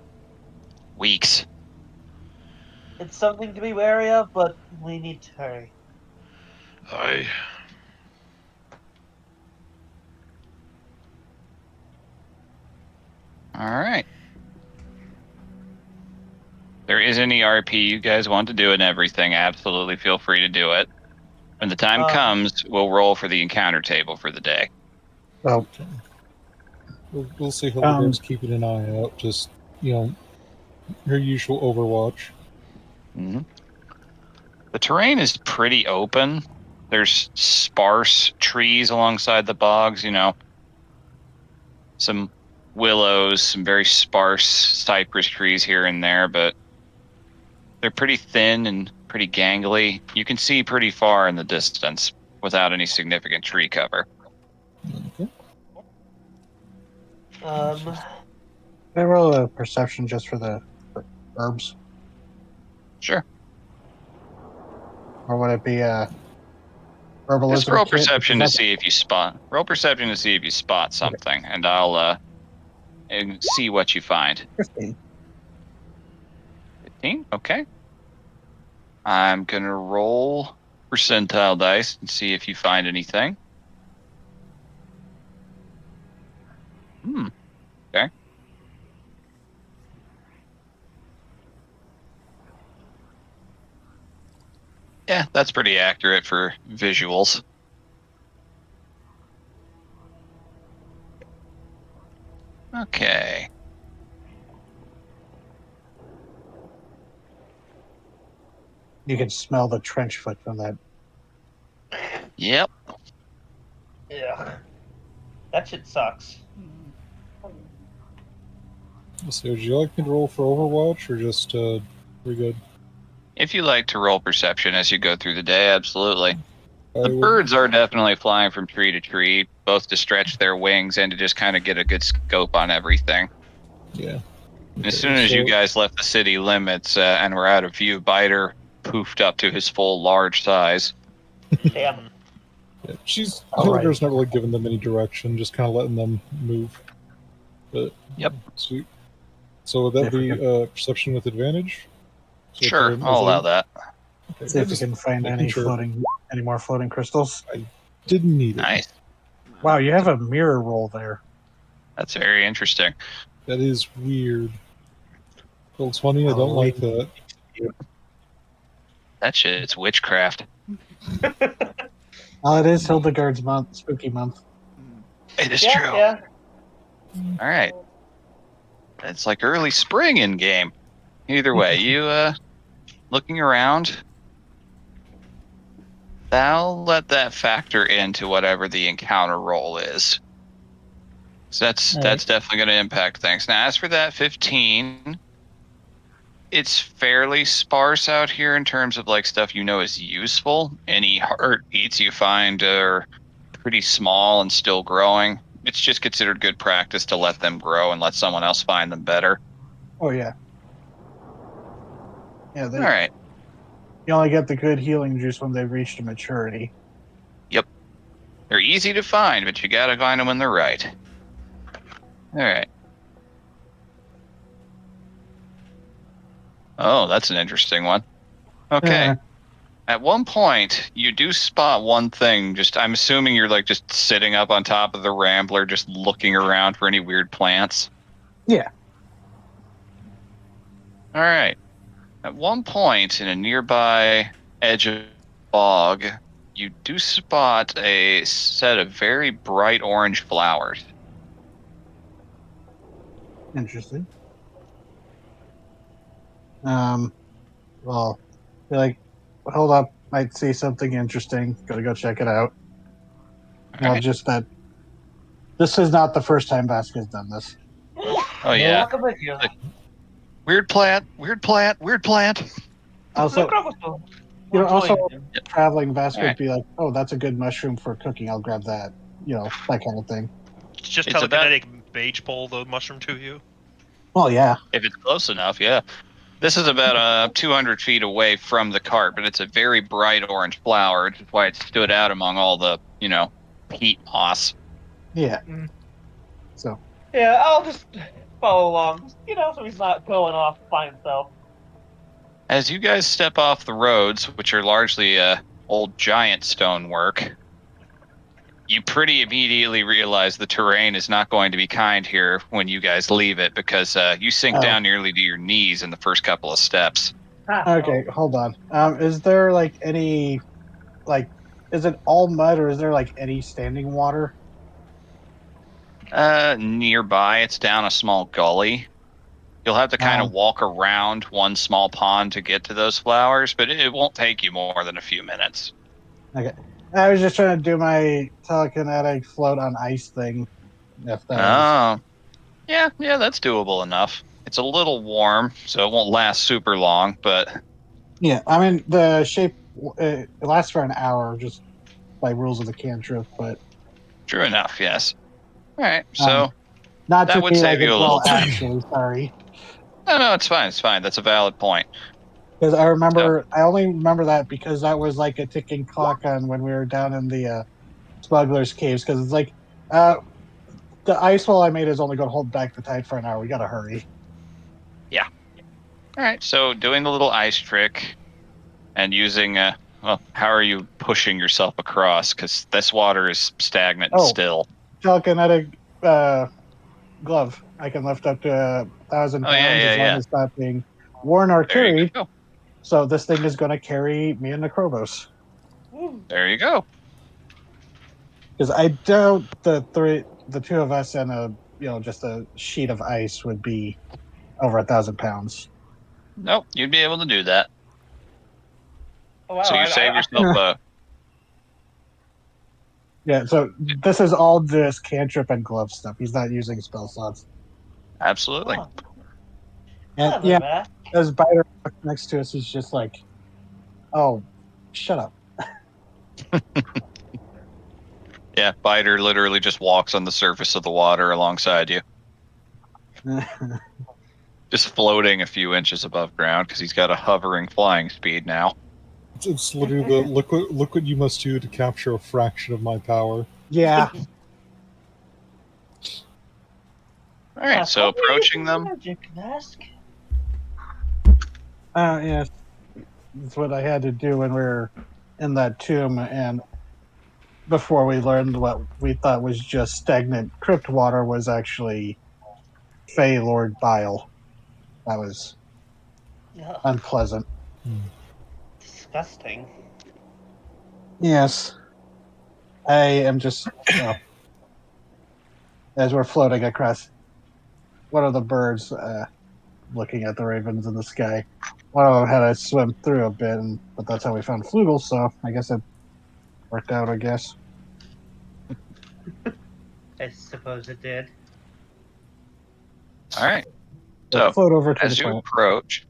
B: weeks.
C: It's something to be wary of, but we need to hurry.
B: All right. There is any RP you guys want to do and everything, absolutely feel free to do it. When the time comes, we'll roll for the encounter table for the day.
D: Well,
G: We'll see how the guys keeping an eye out. Just, your usual Overwatch.
B: Mm-hmm. The terrain is pretty open. There's sparse trees alongside the bogs, some willows, some very sparse cypress trees here and there, but they're pretty thin and pretty gangly. You can see pretty far in the distance without any significant tree cover.
G: Okay.
D: Can I roll a perception just for the herbs?
B: Sure.
D: Or would it be herbalism?
B: Just roll
D: kit?
B: perception to
D: Is that-
B: see if you spot. Roll perception to see if you spot something, and I'll and see what you find.
D: 15.
B: 15? Okay. I'm gonna roll percentile dice and see if you find anything. Okay. Yeah, that's pretty accurate for visuals. Okay.
D: You can smell the trench foot from that.
B: Yep.
C: Yeah. That shit sucks.
G: So, would you like me to roll for Overwatch, or just pretty good?
B: If you like to roll perception as you go through the day, absolutely. The
G: I would-
B: birds are definitely flying from tree to tree. both to stretch their wings and to just kind of get a good scope on everything.
G: Yeah.
B: As soon as you guys left the city limits and were out of view, Biter poofed up to his full large size.
C: Damn.
G: Yeah,
D: Alrighty.
G: Hilliger's not really giving them any direction, just kind of letting them move. But
B: Yep.
G: Sweet. So would that be perception with advantage? So
B: Sure, I'll allow that.
G: Okay,
D: See if we can find any more floating crystals.
G: Didn't need it.
B: Nice.
D: Wow, you have a mirror roll there.
B: That's very interesting.
G: That is weird. Roll 20, I don't like that.
B: That shit, it's witchcraft.
D: Oh, it is Hildegard's month, spooky month.
B: It is
C: Yeah,
B: true.
C: yeah.
B: All right. It's like early spring in game. Either way, you looking around. I'll let that factor into whatever the encounter roll is. So that's definitely going to impact things. Now, as for that 15, it's fairly sparse out here in terms of like stuff you know is useful. Any heartbeats you find are pretty small and still growing. It's just considered good practice to let them grow and let someone else find them better.
D: Oh yeah. Yeah.
B: All right.
D: You only get the good healing juice when they've reached a maturity.
B: Yep. They're easy to find, but you gotta find them when they're right. All right. Oh, that's an interesting one. Okay. At one point, you do spot one thing. I'm assuming you're like just sitting up on top of the Rambler, just looking around for any weird plants.
D: Yeah.
B: All right. At one point, in a nearby edge of bog, you do spot a set of very bright orange flowers.
D: Interesting. Well, you're like, hold up, might see something interesting. Gotta go check it out. Well,
B: right.
D: just that this is not the first time Vasquez done this.
B: Oh yeah.
C: Welcome with you.
B: Weird plant. Weird plant. Weird plant.
D: Also,
C: You know,
D: also traveling Vasquez
B: Alright.
D: be like, oh, that's a good mushroom for cooking. I'll grab that. You know, that kind of thing.
F: Just
B: It's about-
F: telekinetic mage pull the mushroom to you.
D: Well, yeah.
B: If it's close enough, yeah. This is about 200 feet away from the cart, but it's a very bright orange flower, which is why it stood out among all the, peat moss.
D: Yeah.
C: Mm.
D: So,
C: Yeah, I'll just follow along. So he's not going off by himself.
B: As you guys step off the roads, which are largely old giant stonework, you pretty immediately realize the terrain is not going to be kind here when you guys leave it, because you sink down nearly to your knees in the first couple of steps.
D: okay, hold on. Is there any, is it all mud or is there any standing water?
B: Nearby, it's down a small gully. You'll have to kind of walk around one small pond to get to those flowers, but it won't take you more than a few minutes.
D: Okay. I was just trying to do my telekinetic float on ice thing. If that
B: Yeah, that's doable enough. It's a little warm, so it won't last super long, but...
D: Yeah, I mean, the shape, it lasts for an hour, just by rules of the cantrip, but...
B: True enough, yes. All right, so...
D: not
B: that
D: to
B: would
D: be
B: save you a little time.
D: Actually, sorry.
B: No, it's fine. That's a valid point.
D: Because I only remember that because that was like a ticking clock on when we were down in the smugglers' caves. Because it's like, the ice wall I made is only going to hold back the tide for an hour. We got to hurry.
B: Yeah. All right, so doing the little ice trick and using, how are you pushing yourself across? Because this water is stagnant and still.
D: Telekinetic glove. I can lift up to 1,000 pounds as long as it's not being worn or carried. So this thing is going to carry me and Necrobos.
B: There you go.
D: Because I doubt the two of us and just a sheet of ice would be over 1,000 pounds.
B: Nope, you'd be able to do that.
C: Oh, wow,
B: So you save yourself
D: Yeah, so this is all just cantrip and glove stuff. He's not using spell slots.
B: Absolutely.
D: And yeah, as Biter next to us, he's just like, "Oh, shut up."
B: Yeah, Biter literally just walks on the surface of the water alongside you, just floating a few inches above ground because he's got a hovering flying speed now.
G: It's literally the look what you must do to capture a fraction of my power.
D: Yeah.
B: All right, so approaching them.
C: Magic, Vask.
D: Yes. That's what I had to do when we were in that tomb, and before we learned what we thought was just stagnant crypt water was actually Fey Lord bile. That was
C: Ugh,
D: unpleasant.
C: disgusting.
D: Yes. I am just, as we're floating across one of the birds, looking at the ravens in the sky. One of them had to swim through a bit, but that's how we found Flugel, so I guess it worked out, I guess.
C: I suppose it did.
B: All right.
D: So
B: So
D: float over to
B: as
D: the
B: you
D: plant.
B: approach,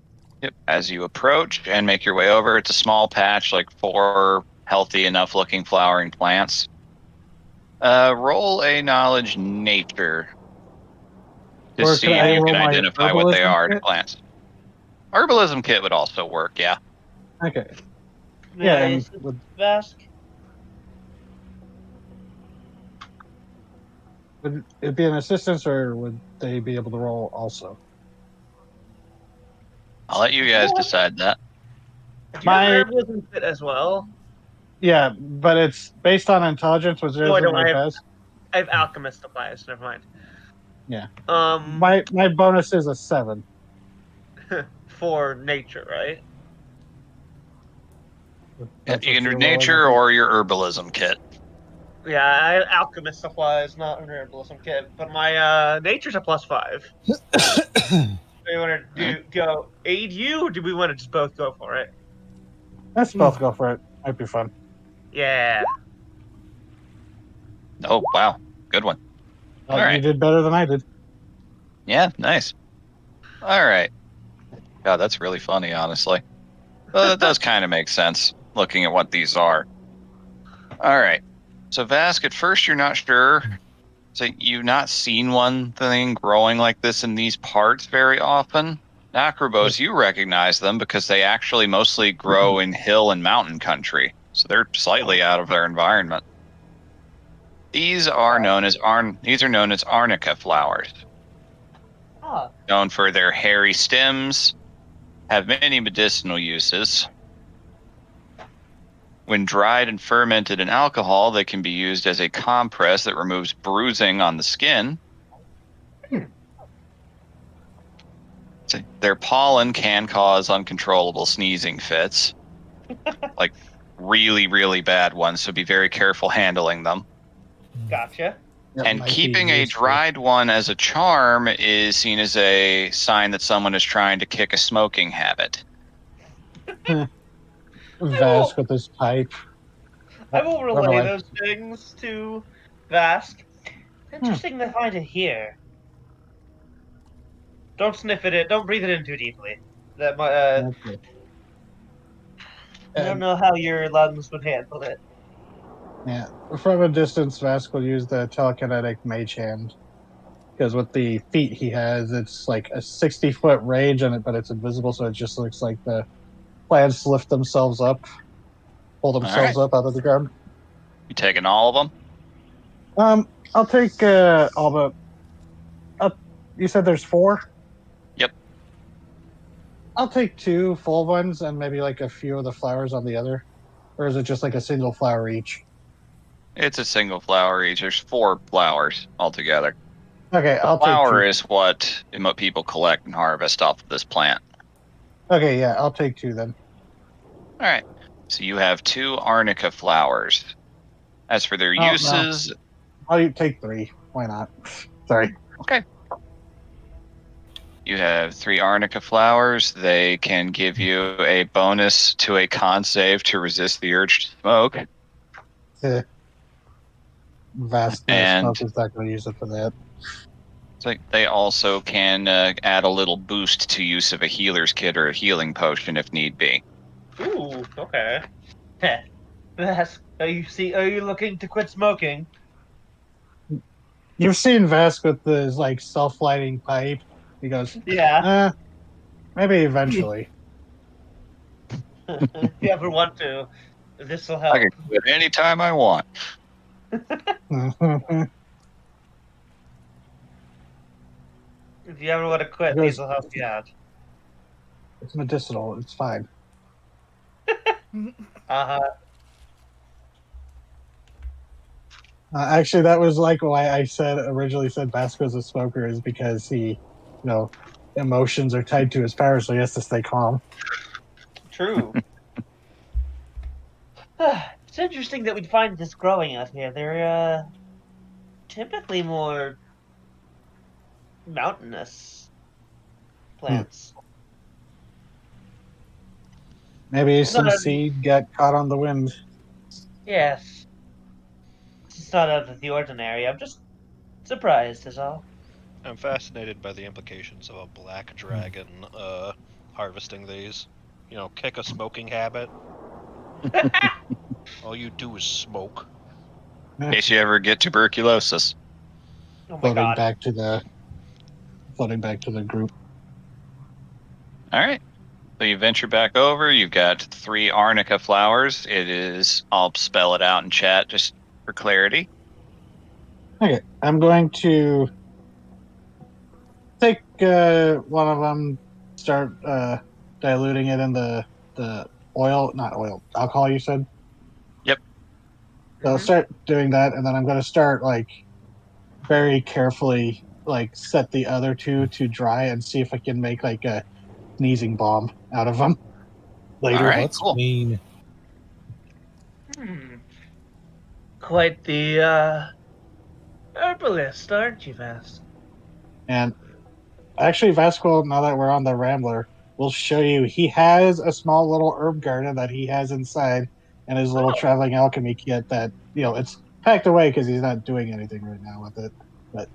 B: as you approach and make your way over, it's a small patch, like 4 healthy enough looking flowering plants. Roll a knowledge nature to
D: Or
B: see
D: could
B: if
D: I
B: you
D: roll
B: can
D: my
B: identify what they
D: herbalism
B: are to
D: kit?
B: plants. Herbalism kit would also work, yeah.
D: Okay.
C: May
D: Yeah,
C: I
D: and
C: assist
D: would,
C: Vask?
D: would it be an assistance, or would they be able to roll also?
B: I'll let you guys decide that.
C: Do you
D: My-
C: have herbalism fit as well?
D: Yeah, but it's based on intelligence, which
C: No, I
D: isn't
C: don't.
D: my
C: I have
D: best.
C: alchemist applies. Never mind.
D: Yeah.
C: My
D: My bonus is a 7.
C: for nature, right?
D: That's
B: You
D: what
B: can do
D: you're rolling, I
B: nature
D: think.
B: or your herbalism kit.
C: Yeah, I have alchemist supplies, not an herbalism kit, but my nature's a +5. Do we want to go aid you, or do we want to just both go for it?
D: Let's both go for it. Might be fun.
C: Yeah.
B: Oh, wow. Good one. All
D: You
B: right.
D: did better than I did.
B: Yeah, nice. All right. God, that's really funny, honestly. Well, that does kind of make sense, looking at what these are. All right. So, Vask, at first you're not sure. So you've not seen one thing growing like this in these parts very often. Acrobos, you recognize them because they actually mostly grow in hill and mountain country. So they're slightly out of their environment. These are known as arnica flowers,
C: Ah,
B: known for their hairy stems, have many medicinal uses. When dried and fermented in alcohol, they can be used as a compress that removes bruising on the skin. So their pollen can cause uncontrollable sneezing fits, like really, really bad ones, so be very careful handling them.
C: gotcha.
D: That
B: And
D: might be
B: keeping a
D: useful.
B: dried one as a charm is seen as a sign that someone is trying to kick a smoking habit.
D: Vask with his pipe.
C: I will relay
D: Otherwise-
C: those things to Vask. Interesting to find it here. Don't sniff it. Don't breathe it in too deeply. That might.
D: Okay.
C: I don't know how your lungs would handle it.
D: Yeah, from a distance, Vask will use the telekinetic mage hand. Because with the feet he has, it's like a 60-foot range on it, but it's invisible, so it just looks like the plants lift themselves up, pull themselves up out of the ground.
B: You taking all of them?
D: I'll take all the. You said there's 4?
B: Yep.
D: I'll take 2 full ones and maybe like a few of the flowers on the other. Or is it just like a single flower each?
B: It's a single flower each. There's 4 flowers altogether.
D: Okay, I'll
B: Flower
D: take 2.
B: is what people collect and harvest off of this plant.
D: Okay, yeah, I'll take 2 then.
B: All right. So you have 2 arnica flowers. As for their
D: Oh, no.
B: uses,
D: I'll take 3. Why not? Sorry.
B: okay. You have 3 arnica flowers. They can give you a bonus to a con save to resist the urge to smoke.
D: Vast
B: And-
D: smoke is not going to use it for that.
B: So they also can add a little boost to use of a healer's kit or a healing potion if need be.
C: Ooh, okay. Heh. Are you looking to quit smoking?
D: You've seen Vask with his like self-lighting pipe. He goes,
C: Yeah.
D: maybe eventually.
C: If you ever want to, this will
B: I
C: help.
B: can quit anytime I want.
C: If you ever want to quit, these
D: Because
C: will help you out.
D: it's medicinal. It's fine.
C: Uh-huh.
D: Actually, that was like why I originally said Vasco's a smoker is because emotions are tied to his power, so he has to stay calm.
C: True. It's interesting that we'd find this growing out here. They're typically more mountainous plants.
D: Maybe
C: It's not
D: some
C: out of the,
D: seed got caught on the wind.
C: yes. It's not out of the ordinary. I'm just surprised is all.
F: I'm fascinated by the implications of a black dragon harvesting these. You know, kick a smoking habit. All you do is smoke.
B: In case you ever get tuberculosis.
C: Oh my
D: floating
C: god.
D: back to the group.
B: All right. So you venture back over. You've got 3 arnica flowers. I'll spell it out in chat just for clarity.
D: Okay, I'm going to take one of them, start diluting it in the alcohol. You said.
B: Yep.
D: So I'll start doing that, and then I'm going to start like very carefully like set the other 2 to dry and see if I can make like a sneezing bomb out of them later.
B: All right,
H: That's
B: cool.
H: mean.
C: Quite the herbalist, aren't you, Vass?
D: And actually, Vasco, now that we're on the Rambler, will show you he has a small little herb garden that he has inside and his little traveling alchemy kit that, it's packed away because he's not doing anything right now with it. But,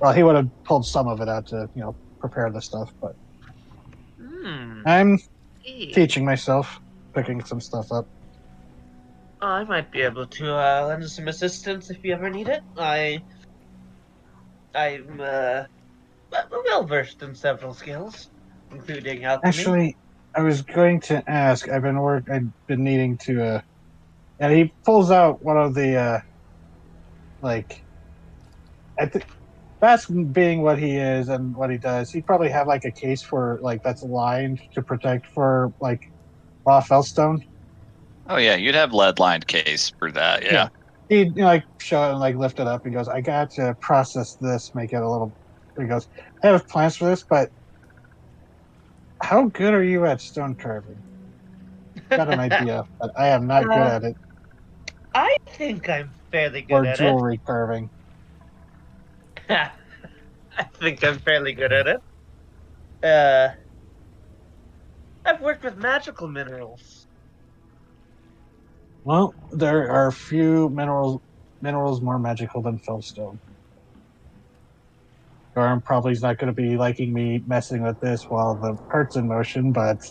D: well, he would have pulled some of it out to, prepare the stuff. But I'm teaching myself, picking some stuff up.
C: I might be able to lend some assistance if you ever need it. I'm well versed in several skills, including alchemy.
D: Actually, I was going to ask. I've been needing to. And he pulls out one of the That's being what he is and what he does. He'd probably have like a case for like that's lined to protect for like raw felstone.
B: Oh yeah, you'd have lead-lined case for that. Yeah.
D: He'd like show it and like lift it up. He goes, "I got to process this, make it a little." He goes, "I have plans for this, but how good are you at stone carving?" Got an idea, but I am not good at it.
C: I think I'm fairly good
D: Or
C: at
D: jewelry carving.
C: it. I think I'm fairly good at it. I've worked with magical minerals.
D: Well, there are few minerals more magical than felstone. Garm probably is not going to be liking me messing with this while the cart's in motion, but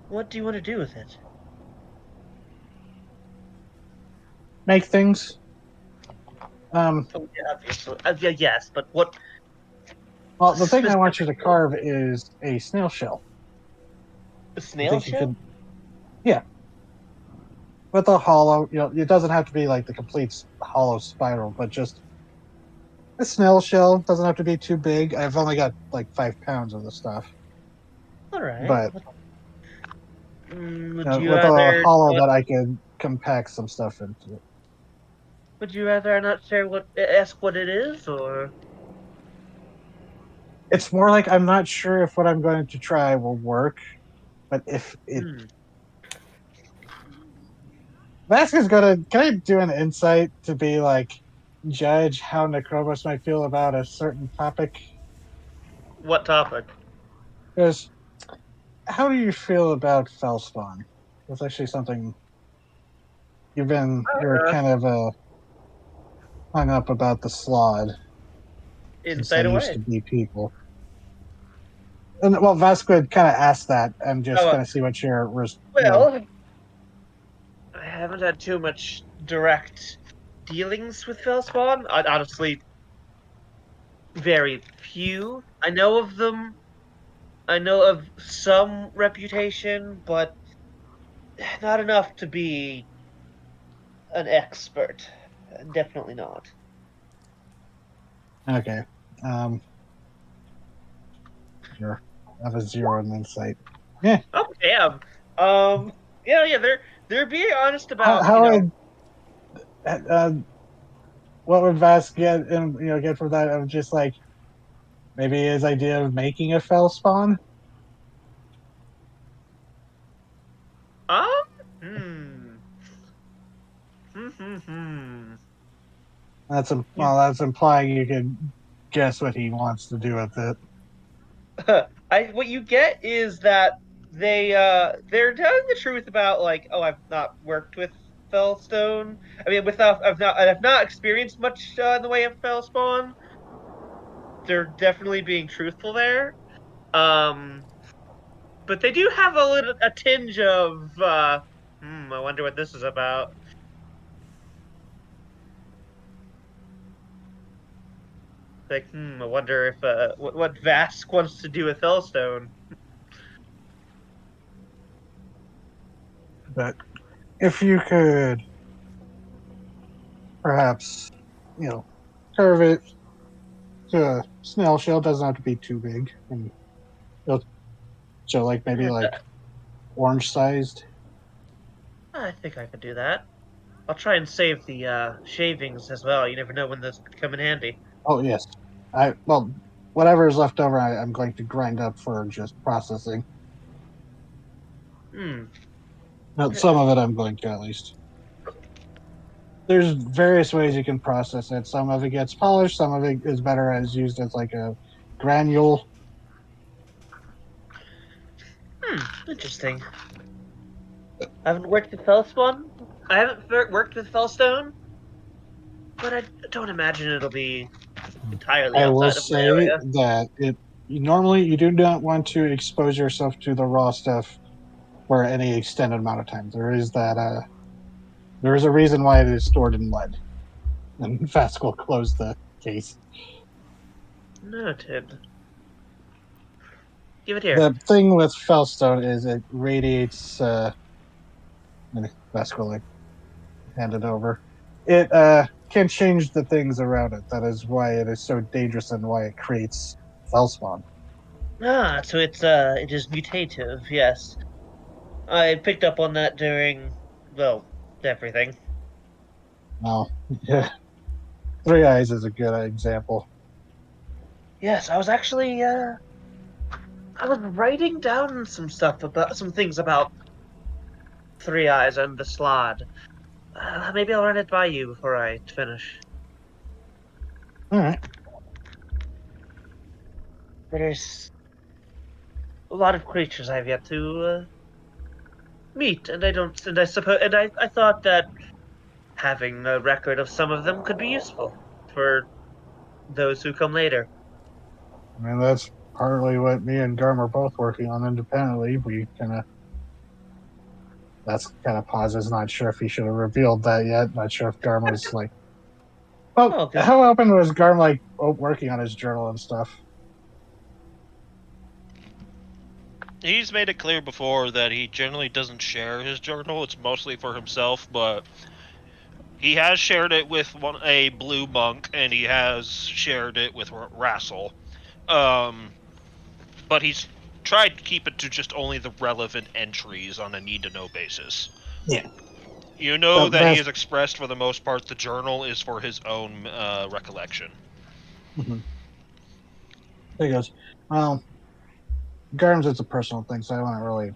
C: What do you want to do with it?
D: make things.
C: Oh, yeah, obviously. Yeah, yes, but what?
D: Well, the thing I want you to carve is a snail shell.
C: A snail shell?
D: Yeah. With a hollow, it doesn't have to be like the complete hollow spiral, but just a snail shell. Doesn't have to be too big. I've only got like 5 pounds of the stuff.
C: All right.
D: But
C: would
D: with
C: you
D: a
C: rather
D: hollow that I can compact some stuff into it.
C: Would you rather not share ask what it is, or?
D: It's more like I'm not sure if what I'm going to try will work, but if it. Vasquez can I do an insight to be like, judge how Necrobus might feel about a certain topic?
C: What topic?
D: Because, how do you feel about Felspawn? That's actually something you're kind of hung up about the Slod.
C: Insight
D: They
C: away.
D: used to be people. And well, Vasquez kind of asked that and just kind of see what your
C: haven't had too much direct dealings with Fellspawn. Honestly, very few. I know of them. I know of some reputation, but not enough to be an expert. Definitely not.
D: Okay. Sure. I have a 0 in insight. Yeah.
C: Oh damn. Yeah. They're being honest
D: How,
C: about
D: how would what would Vask get and get from that of just like maybe his idea of making a fell spawn?
C: um hmm hmm. You
D: That's implying you could guess what he wants to do with it.
C: I what you get is that they're telling the truth about like, oh, I've not worked with Fellstone. I mean, without I've not experienced much in the way of Fellspawn. They're definitely being truthful there. Um, but they do have a tinge of I wonder what this is about. Like, I wonder if what Vask wants to do with Fellstone.
D: But if you could perhaps, curve it to a snail shell, doesn't have to be too big, and so like maybe like orange sized.
C: I think I could do that. I'll try and save the shavings as well. You never know when those could come in handy.
D: Oh yes, whatever is left over, I'm going to grind up for just processing.
C: Hmm.
D: Now, some of it I'm going to at least. There's various ways you can process it. Some of it gets polished. Some of it is better as used as like a granule.
C: Interesting. I haven't worked with Fellspawn. I haven't worked with Fellstone, but I don't imagine it'll be entirely
D: I will
C: outside of my
D: say
C: area.
D: that normally you do not want to expose yourself to the raw stuff for any extended amount of time. There is a reason why it is stored in lead. And Fask will close the case.
C: Noted. Give it here.
D: The thing with Fellstone is it radiates. And Fask will hand it over. It can change the things around it. That is why it is so dangerous and why it creates Fellspawn.
C: So it is mutative. Yes, I picked up on that during everything.
D: Now, yeah, Three Eyes is a good example.
C: Yes, I was actually I was writing down some things about Three Eyes and the Slod. Maybe I'll run it by you before I finish.
D: All right.
C: There's a lot of creatures I've yet to meet, and I thought that having a record of some of them could be useful for those who come later.
D: I mean, that's partly what me and Garm are both working on independently. That's kind of pauses. Not sure if he should have revealed that yet. Not sure if Garm was like, well,
C: Good.
D: how open was Garm like working on his journal and stuff?
F: He's made it clear before that he generally doesn't share his journal. It's mostly for himself, but he has shared it with a blue monk, and he has shared it with Rassel. But he's tried to keep it to just only the relevant entries on a need-to-know basis.
D: Yeah.
F: You know that he has expressed, for the most part, the journal is for his own recollection.
D: Mm-hmm. There he goes. Well, Garm's it's a personal thing, so I won't really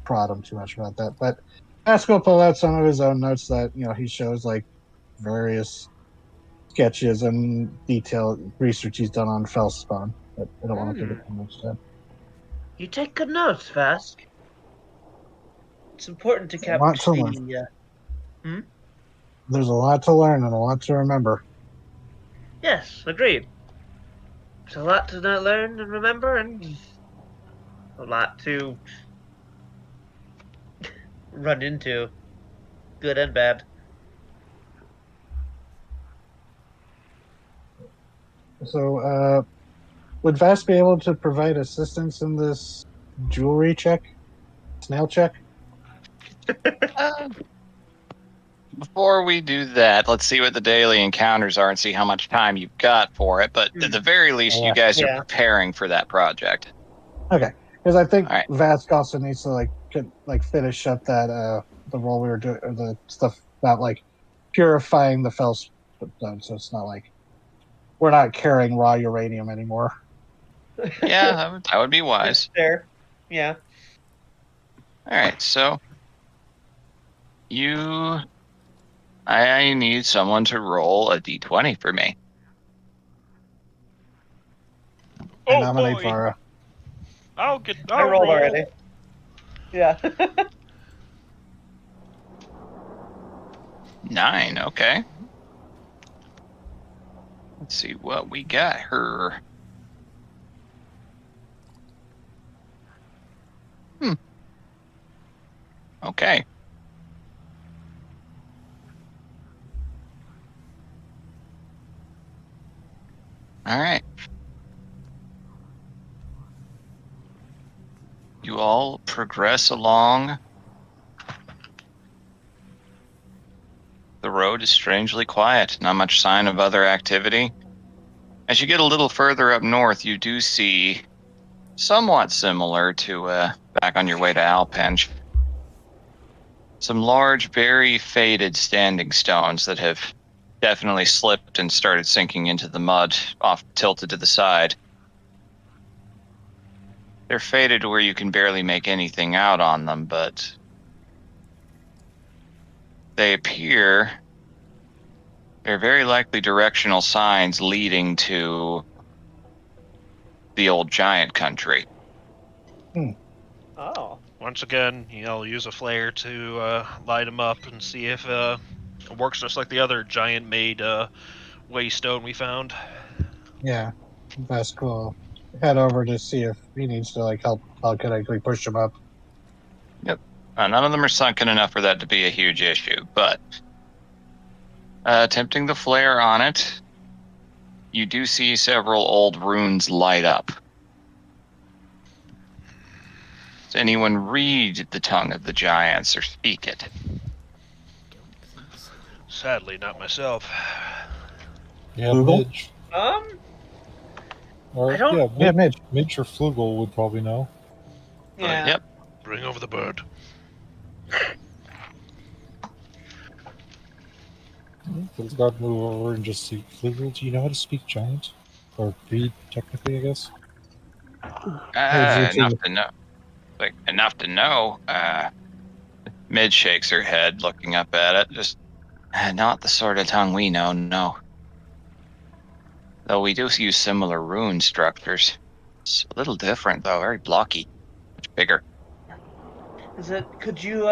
D: prod him too much about that. But Ask will pull out some of his own notes that he shows like various sketches and detailed research he's done on Fellspawn. But I don't want to take it too much time.
C: You take good notes, Vask. It's important to
D: A lot
C: catch
D: to learn. There's a lot to learn and a lot to remember.
C: Yes, agreed. There's a lot to learn and remember, and a lot to run into. good and bad.
D: So, would Vass be able to provide assistance in this jewelry check? Snail check?
B: Uh, before we do that, let's see what the daily encounters are and see how much time you've got for it. But at the very least, you guys are
C: Yeah.
B: preparing for that project.
D: Okay. Because I think
B: All right.
D: Vask also needs to finish up that the role we were doing, or the stuff about like purifying the fells done, so it's not like we're not carrying raw uranium anymore.
B: Yeah, that would be
C: It's
B: wise.
C: fair. Yeah.
B: All right, so I need someone to roll a d20 for me.
D: I
F: Oh
D: nominate
F: boy,
D: Vara.
F: I'll
C: I rolled
F: roll.
C: already. Yeah.
B: 9, okay. Let's see what we got her. Okay. All right. You all progress along. The road is strangely quiet, not much sign of other activity. As you get a little further up north, you do see, somewhat similar to back on your way to Alpenge, some large, very faded standing stones that have definitely slipped and started sinking into the mud, off tilted to the side. They're faded to where you can barely make anything out on them, but they appear, they're very likely directional signs leading to the old giant country.
C: Oh.
F: Once again, I'll use a flare to light them up and see if it works just like the other giant-made waystone we found.
D: Yeah, Vask will head over to see if he needs to help. How could I push him up?
B: Yep. None of them are sunken enough for that to be a huge issue, but attempting the flare on it, you do see several old runes light up. Does anyone read the tongue of the giants or speak it?
F: Sadly, not myself.
H: Yeah,
D: Google?
H: Midge. Or,
C: I don't-
H: yeah,
D: Yeah, Midge.
H: Midge or Flugel would probably know.
C: Yeah.
B: Yep.
E: Bring over the bird.
H: Let's God move over and just see. Flugel, do you know how to speak giant? Or read, technically, I guess?
B: Enough to know. Enough to know. Mid shakes her head, looking up at it. Just not the sort of tongue we know, no. Though we do use similar rune structures. It's a little different, though. Very blocky. Much bigger.
C: Could you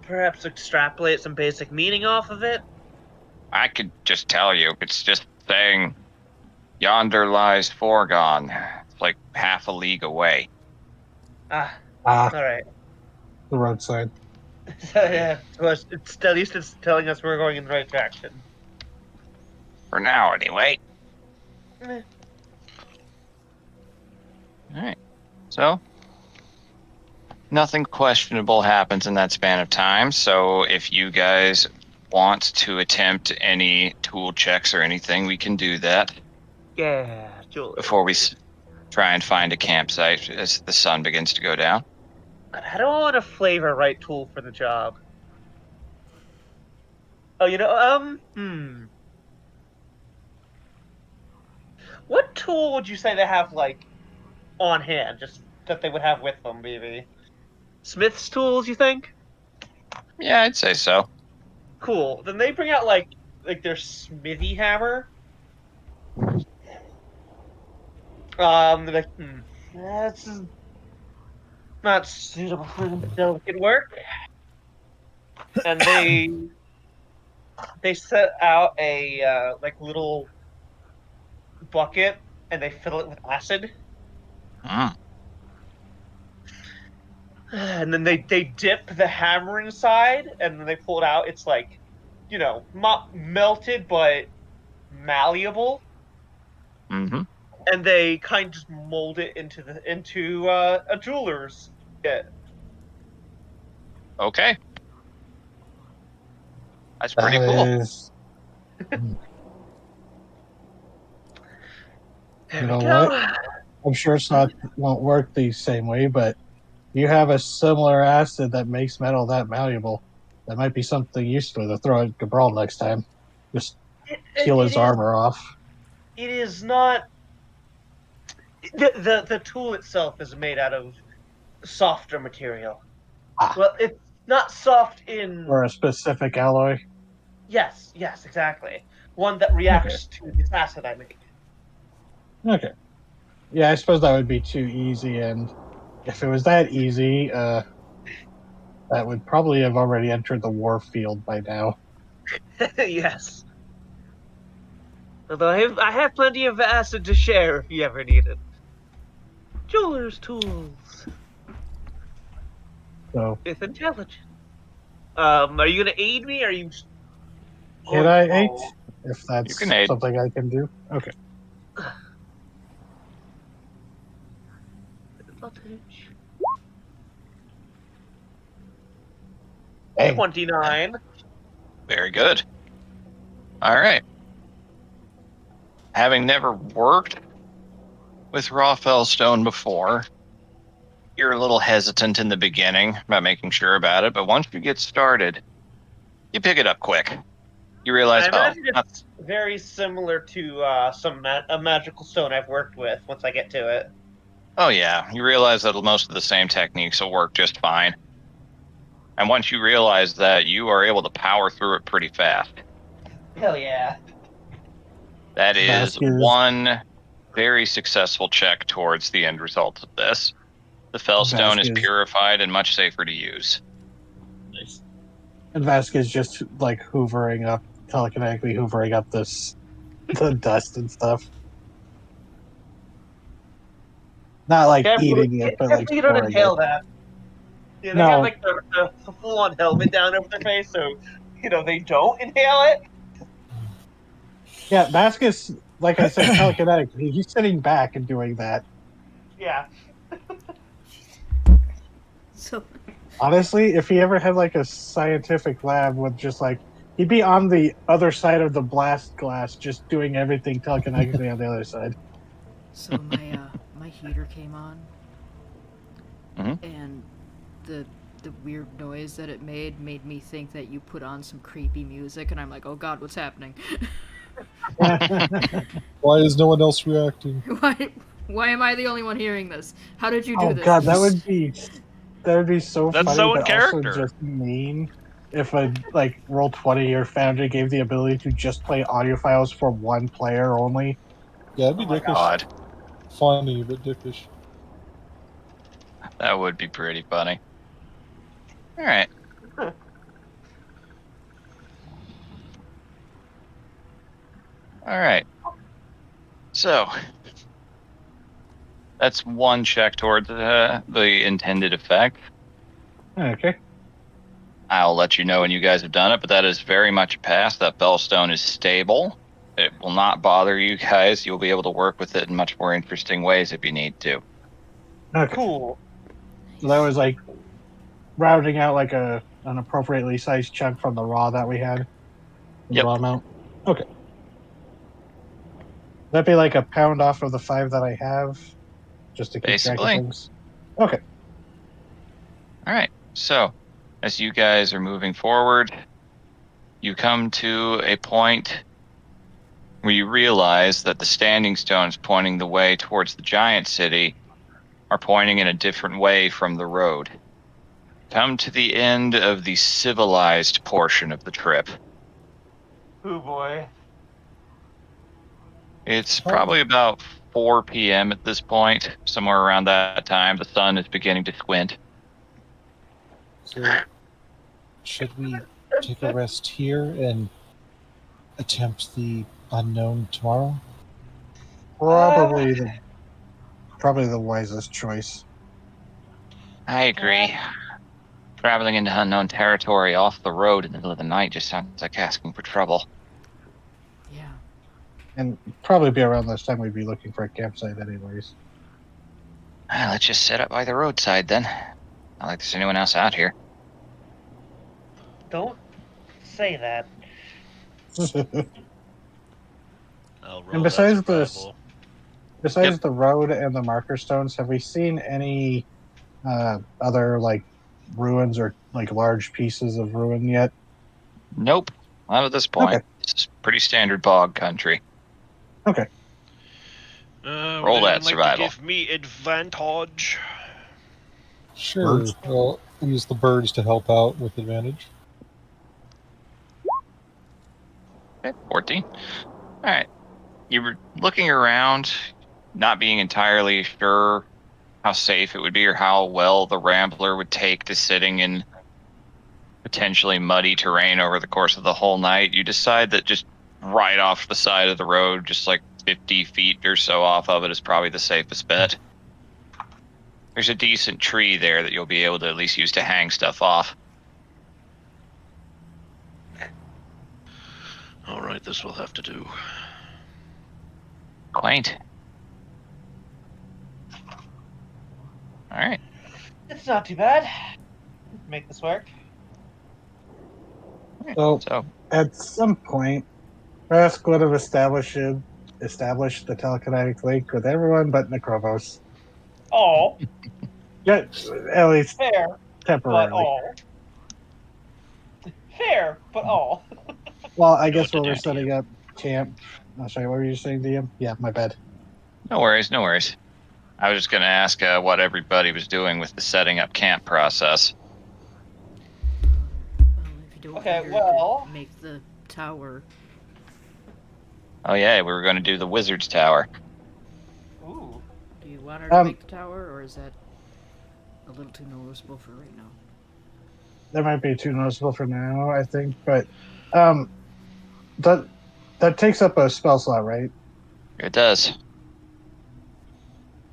C: perhaps extrapolate some basic meaning off of it?
B: I could just tell you. It's just saying, yonder lies Forgone. It's like half a league away.
C: Ah,
D: Ah,
C: alright.
D: the roadside.
C: So, yeah, so at least it's telling us we're going in the right direction.
B: For now, anyway.
C: Eh.
B: Alright. So, nothing questionable happens in that span of time, so if you guys want to attempt any tool checks or anything, we can do that
C: Yeah, Julie.
B: before we try and find a campsite as the sun begins to go down.
C: I don't want a flavor right tool for the job. Oh, What tool would you say they have, on hand? Just that they would have with them, maybe? Smith's tools, you think?
B: Yeah, I'd say so.
C: Cool. Then they bring out, like their smithy hammer. They're like, that's not suitable for delicate work. And they set out a little bucket and they fill it with acid.
B: Mm.
C: And then they dip the hammer inside, and then they pull it out. It's like, melted but malleable,
B: Mm-hmm.
C: and they kind of just mold it into a jeweler's kit.
B: Okay. That's pretty
D: That
B: cool.
D: is,
C: There
D: you
C: we
D: know
C: go.
D: what? I'm sure it's not won't work the same way, but you have a similar acid that makes metal that malleable. That might be something useful to throw at Cabral next time. Just peel his armor off.
C: It is not the tool itself is made out of softer material.
D: Ah.
C: Well, it's not soft in.
D: Or a specific alloy.
C: Yes, exactly. One that reacts to this acid I make.
D: Okay. Yeah, I suppose that would be too easy, and if it was that easy, that would probably have already entered the war field by now.
C: Yes. Although I have plenty of acid to share if you ever need it. Jeweler's tools
D: So,
C: with intelligence. Are you gonna aid me? Or are you?
D: can I aid? If
B: You
D: that's
B: can aid.
D: something I can do. Okay.
C: Advantage.
D: Dang.
C: 29.
B: Very good. All right. Having never worked with raw fellstone before, you're a little hesitant in the beginning about making sure about it, but once you get started, you pick it up quick. You realize,
C: I imagine it's very similar to a magical stone I've worked with. Once I get to it.
B: oh yeah, you realize that most of the same techniques will work just fine. And once you realize that, you are able to power through it pretty fast.
C: Hell yeah.
B: That is
D: Vasquez.
B: one very successful check towards the end result of this. The fellstone is
D: Vasquez.
B: purified and much safer to use.
D: Nice. And Vasquez just like telekinetically hoovering up the dust and stuff. Not like eating it, but like
C: you don't
D: pouring
C: inhale
D: it.
C: that. Yeah, they
D: No.
C: got like the full-on helmet down over their face, so they don't inhale it.
D: Yeah, Vasquez, like I said, telekinetically, he's sitting back and doing that.
C: Yeah.
A: So,
D: Honestly, if he ever had like a scientific lab with just like he'd be on the other side of the blast glass, just doing everything telekinetically on the other side.
A: so my heater came on,
B: Mhm.
A: and the weird noise that it made me think that you put on some creepy music, and I'm like, oh god, what's happening?
G: Why is no one else reacting?
A: Why am I the only one hearing this? How did you do
D: Oh
A: this?
D: god, that would be so
F: That's
D: funny,
F: so in
D: but also
F: character.
D: just mean if a like Roll20 or Foundry gave the ability to just play audio files for one player only.
G: Yeah, it'd be
C: Oh my
G: dickish.
B: God,
G: Funny, but dickish.
B: that would be pretty funny. All right. All right. So that's one check towards the intended effect.
D: Okay.
B: I'll let you know when you guys have done it, but that is very much a pass. That fellstone is stable. It will not bother you guys. You'll be able to work with it in much more interesting ways if you need to.
D: Okay.
C: Cool.
D: So that was like rounding out like an appropriately sized chunk from the raw that we had. The
B: Yep.
D: raw amount. Okay. That'd be like a pound off of the 5 that I have, just to keep track of
B: Basically.
D: things. Okay.
B: All right. So, as you guys are moving forward, you come to a point where you realize that the standing stones pointing the way towards the giant city are pointing in a different way from the road. Come to the end of the civilized portion of the trip.
C: Oh boy.
B: It's probably about 4 p.m. at this point, somewhere around that time. The sun is beginning to squint.
H: So, should we take a rest here and attempt the unknown tomorrow?
D: Probably the wisest choice.
B: I agree. Traveling into unknown territory off the road in the middle of the night just sounds like asking for trouble.
A: Yeah.
D: And probably be around this time we'd be looking for a campsite anyways.
B: Let's just set up by the roadside then. Not like there's anyone else out here.
C: Don't say that.
E: I'll roll
D: And
E: that
D: besides
E: survival.
D: Besides the road and the marker stones, have we seen any other like ruins or like large pieces of ruin yet?
B: Nope. Not at this point.
D: Okay.
B: This is pretty standard bog country.
D: Okay.
E: Would
B: Roll that
E: anyone like
B: survival.
E: to give me advantage?
H: Sure.
D: Birds?
H: Well, use the birds to help out with advantage.
B: Okay, 14. Alright. You were looking around, not being entirely sure how safe it would be or how well the Rambler would take to sitting in potentially muddy terrain over the course of the whole night. You decide that just right off the side of the road, just like 50 feet or so off of it, is probably the safest bet. There's a decent tree there that you'll be able to at least use to hang stuff off.
E: All right, this will have to do.
B: Quaint. Alright.
C: It's not too bad. Make this work.
D: So
B: So,
D: at some point, Rask would have established the telekinetic link with everyone but Necrovos.
C: Oh,
D: Yeah, at least
C: fair, but
D: temporarily.
C: all. Fair, but all.
D: Well, I
E: You know
D: guess
E: what
D: when
E: to
D: we're
E: do,
D: setting up camp. Oh, sorry, what were you saying, DM? Yeah, my bad.
B: no worries, no worries. I was just going to ask what everybody was doing with the setting up camp process.
A: Well, if you don't
C: Okay,
A: figure
C: well-
A: to make the tower.
B: Oh yeah, we were going to do the Wizard's Tower.
C: Ooh.
A: Do you want her to
D: Um,
A: make the tower, or is that a little too noticeable for right now?
D: That might be too noticeable for now, I think, but that takes up a spell slot, right?
B: It does.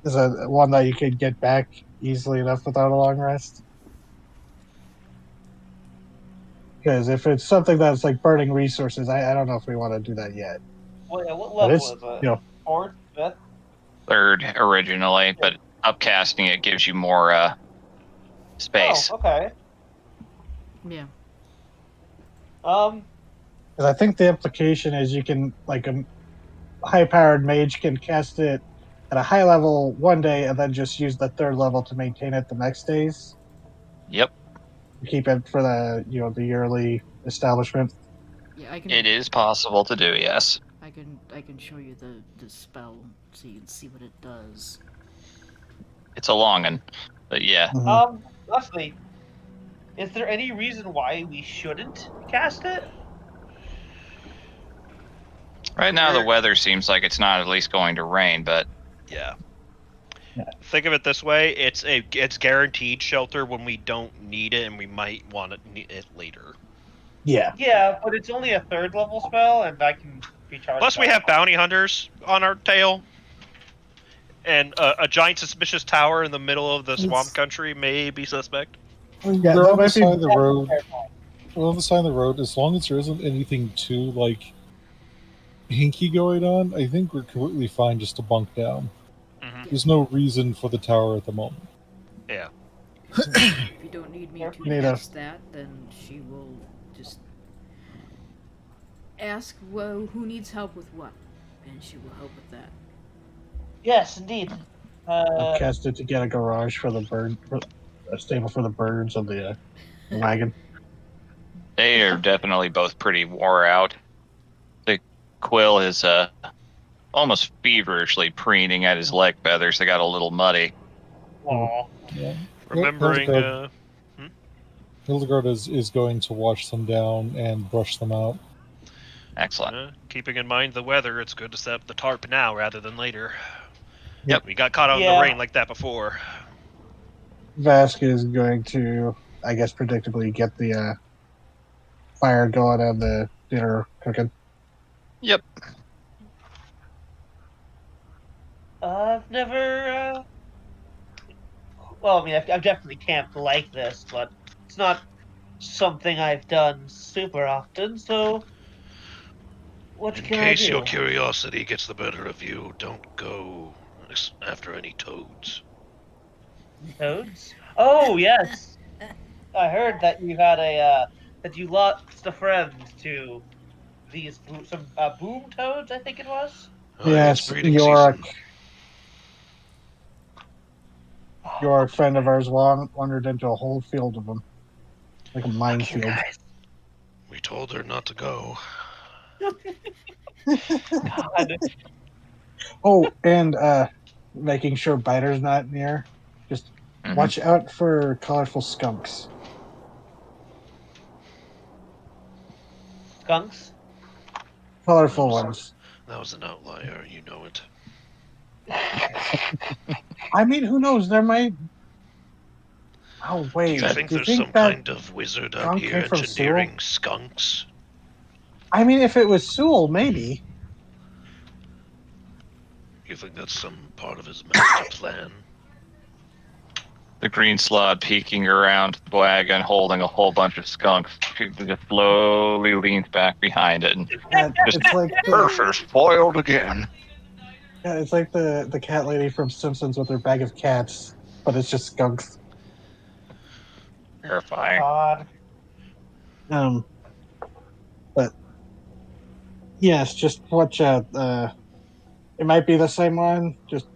D: Is a one that you could get back easily enough without a long rest? Because if it's something that's like burning resources, I don't know if we want to do that yet.
C: Well, yeah, what
D: But
C: level
D: it's,
C: is it?
D: you know,
C: 4th, 5th?
B: Third originally, but upcasting it gives you more space.
C: Oh, okay.
A: Yeah.
C: Um,
D: because I think the implication is you can, like, a high-powered mage can cast it at a high level one day and then just use the third level to maintain it the next days.
B: Yep,
D: Keep it for the the yearly establishment.
A: Yeah, I can.
B: it is possible to do, yes.
A: I can show you the spell so you can see what it does.
B: It's a long one, but yeah.
C: Leslie, is there any reason why we shouldn't cast it?
B: Right now the weather seems like it's not at least going to rain, but
F: Yeah.
D: Yeah.
F: Think of it this way: it's guaranteed shelter when we don't need it, and we might want it later.
D: Yeah.
C: Yeah, but it's only a 3rd level spell, and I can be charged.
F: Plus, we have bounty hunters on our tail, and a giant suspicious tower in the middle of the swamp
H: It's-
F: country may be suspect.
D: Yeah,
H: They're
D: that
H: on the
D: might be-
H: side of the road. Well, on the side of the road, as long as there isn't anything too like hinky going on, I think we're completely fine just to bunk down.
F: Mhm.
H: There's no reason for the tower at the moment.
F: Yeah.
A: If you don't need me to
D: Need
A: cast that, then she will just ask who needs help with what, and she will help with that.
C: Yes, indeed.
D: I've cast it to get a garage for the bird, a stable for the birds of the wagon.
B: they are definitely both pretty wore out. The Quill is almost feverishly preening at his leg feathers. They got a little muddy.
C: Aw.
H: Yeah.
F: Remembering,
H: Hildegard is going to wash them down and brush them out.
B: Excellent.
F: keeping in mind the weather, it's good to set up the tarp now rather than later.
B: Yep.
F: We got caught out in
C: Yeah.
F: the rain like that before.
D: Vask is going to, I guess, predictably get the fire going and the dinner cooking.
B: Yep.
C: I've never Well, I mean, I've definitely camped like this, but it's not something I've done super often. So, what
E: In
C: can I
E: case your
C: do?
E: curiosity gets the better of you, don't go after any toads.
C: Toads? Oh yes, I heard that you had that you lost a friend to these some boom toads. I think it was.
E: It's
D: Yes,
E: breeding season.
D: your friend of ours wandered into a whole field of them, like a
C: Fucking
D: minefield.
C: guys.
E: We told her not to go.
C: God.
D: Oh, and making sure Biter's not near. Just
B: Mhm.
D: watch out for colorful skunks.
C: Skunks?
D: Colorful ones.
E: That was an outlier, you know it.
D: I mean, who knows? There might. Oh
E: Do you
D: wait,
E: think
D: do you
E: there's
D: think
E: some
D: that
E: kind of wizard out
D: skunk
E: here
D: came from Sewell?
E: engineering skunks?
D: I mean, if it was Sewell, maybe.
E: You think that's some part of his master plan?
B: The green slot peeking around the wagon, holding a whole bunch of skunks. She just slowly leans back behind it and
D: It's like
B: Ursa spoiled again.
D: yeah, it's like the cat lady from Simpsons with her bag of cats, but it's just skunks.
B: Terrifying.
C: God.
D: But yes, just watch out. It might be the same one. Just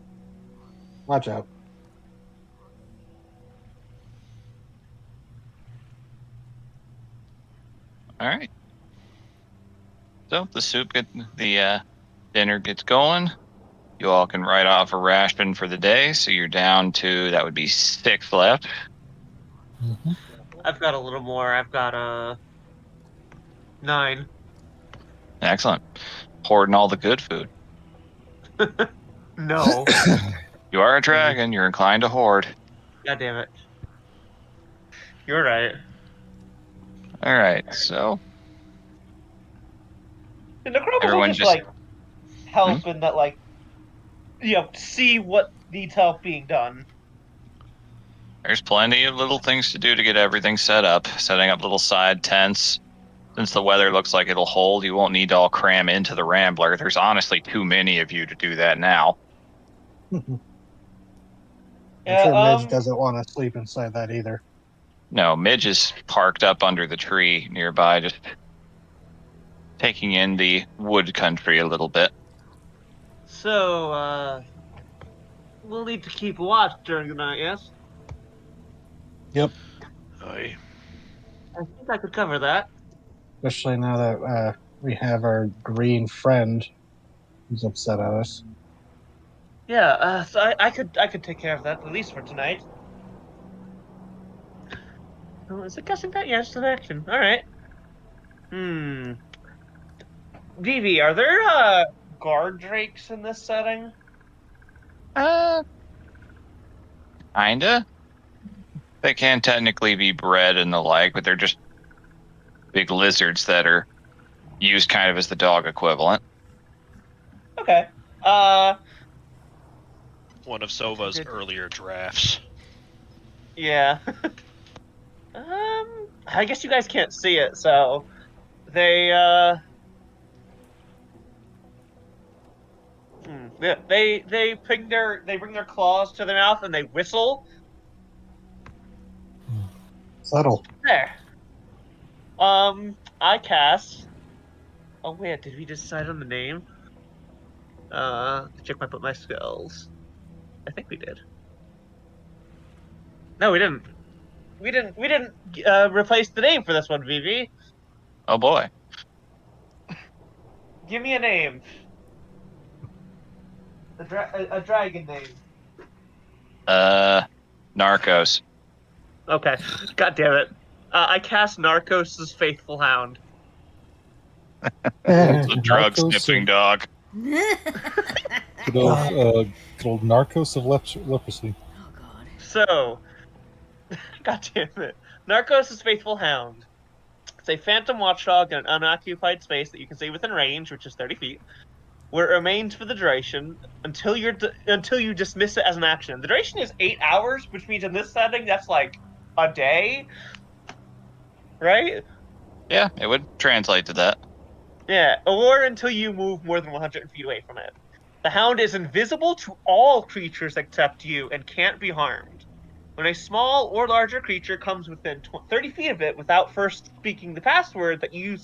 D: watch out.
B: All right. So the dinner gets going. You all can write off a ration for the day, so you're down to that would be 6 left.
H: Mm-hmm.
C: I've got a little more. I've got 9.
B: Excellent. Hoarding all the good food.
C: No.
B: You are a dragon. You're inclined to hoard.
C: God damn it. You're right.
B: All right. So
C: And the Necromas will
B: everyone
C: just
B: just
C: like help in that like see what needs help being done.
B: there's plenty of little things to do to get everything set up. Setting up little side tents. Since the weather looks like it'll hold, you won't need to all cram into the Rambler. There's honestly too many of you to do that now.
D: I'm
C: Yeah,
D: sure Midge doesn't want to sleep inside that either.
B: No, Midge is parked up under the tree nearby, just taking in the wood country a little bit.
C: So, we'll need to keep watch during the night, yes?
D: Yep.
E: Aye.
C: I think I could cover that.
D: Especially now that we have our green friend who's upset at us.
C: Yeah, so I could take care of that, at least for tonight. Oh, is it guessing that? Yeah, it's an action. Alright. Vivi, are there guard drakes in this setting?
B: Kinda. They can technically be bred and the like, but they're just big lizards that are used kind of as the dog equivalent.
C: Okay.
F: One of Sova's earlier drafts.
C: Yeah. I guess you guys can't see it, so they they bring their claws to their mouth and they whistle.
D: Subtle.
C: There. I cast. Oh wait, did we decide on the name? Check my spells. I think we did. No, we didn't. We didn't replace the name for this one, Vivi.
B: Oh boy.
C: Give me a name. A dragon name.
B: Narcos.
C: Okay. God damn it. I cast Narcos' Faithful Hound.
B: The drug
H: Narcos
B: sniffing
H: of-
B: dog.
H: Good old Narcos of leprosy.
A: Oh god.
C: So, God damn it. Narcos' Faithful Hound. It's a phantom watchdog in an unoccupied space that you can see within range, which is 30 feet. where it remains for the duration until you dismiss it as an action. The duration is 8 hours, which means in this setting that's like a day, right?
B: Yeah, it would translate to that.
C: Yeah, or until you move more than 100 feet away from it. The hound is invisible to all creatures except you and can't be harmed. When a small or larger creature comes within 30 feet of it without first speaking the password that you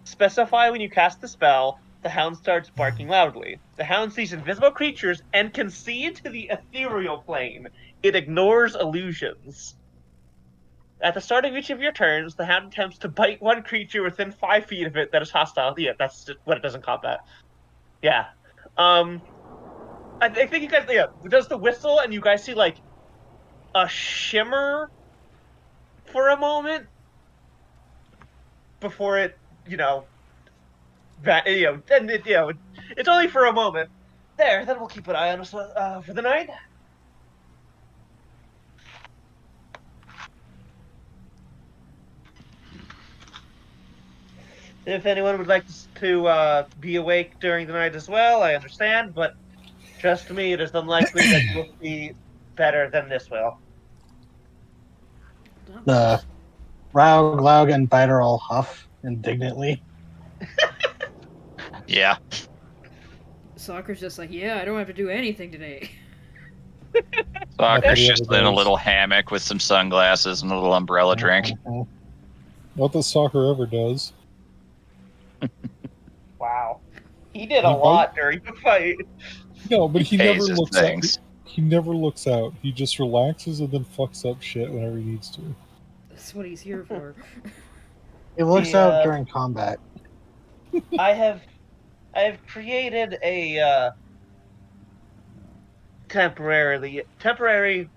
C: specify when you cast the spell, the hound starts barking loudly. The hound sees invisible creatures and can see into the ethereal plane. It ignores illusions. At the start of each of your turns, the hound attempts to bite one creature within 5 feet of it that is hostile. Yeah, that's just what it does in combat. Yeah. Um, I think you guys, yeah, it does the whistle, and you guys see like a shimmer for a moment before it, you know, and it's only for a moment. There, then we'll keep an eye on us for the night. If anyone would like to be awake during the night as well, I understand, but trust me, it is unlikely that you'll be better than this will.
D: The Raug, Laug, and Biter all huff indignantly.
B: Yeah.
A: Soccer's just like, yeah, I don't have to do anything today.
B: Soccer's
H: he
B: just
H: ever
B: in a
H: does.
B: little hammock with some sunglasses and a little umbrella drink.
H: Not that soccer ever does.
C: Wow. He did
H: He
C: a lot during the fight.
H: No, but he never
B: Pays his
H: looks out.
B: things.
H: He never looks out. He just relaxes and then fucks up shit whenever he needs to.
A: That's what he's here for.
D: He looks out during combat.
C: I have created a temporary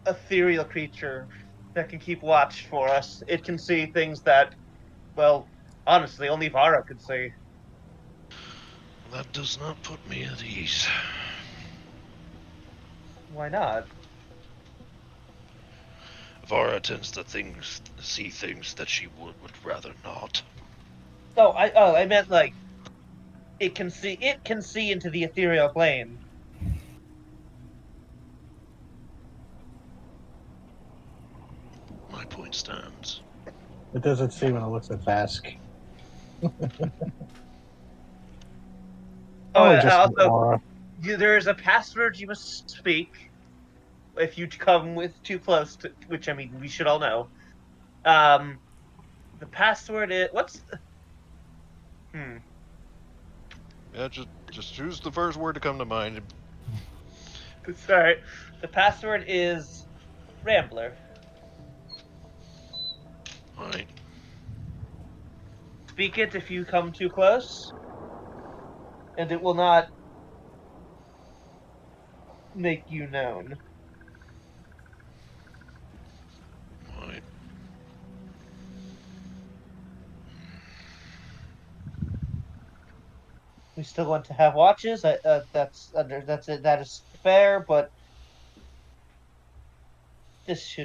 C: ethereal creature that can keep watch for us. It can see things that, well, honestly, only Vara could see.
E: That does not put me at ease.
C: Why not?
E: Vara tends to see things that she would rather not.
C: I meant like it can see into the ethereal plane.
E: My point stands.
D: It doesn't see when it looks at Vask.
C: Also, there is a password you must speak if you come too close to, which I mean we should all know. The password is
F: Yeah, just choose the first word to come to mind.
C: Sorry. The password is Rambler.
E: Right.
C: Speak it if you come too close, and it will not make you known.
E: Right.
C: We still want to have watches. That is fair, but this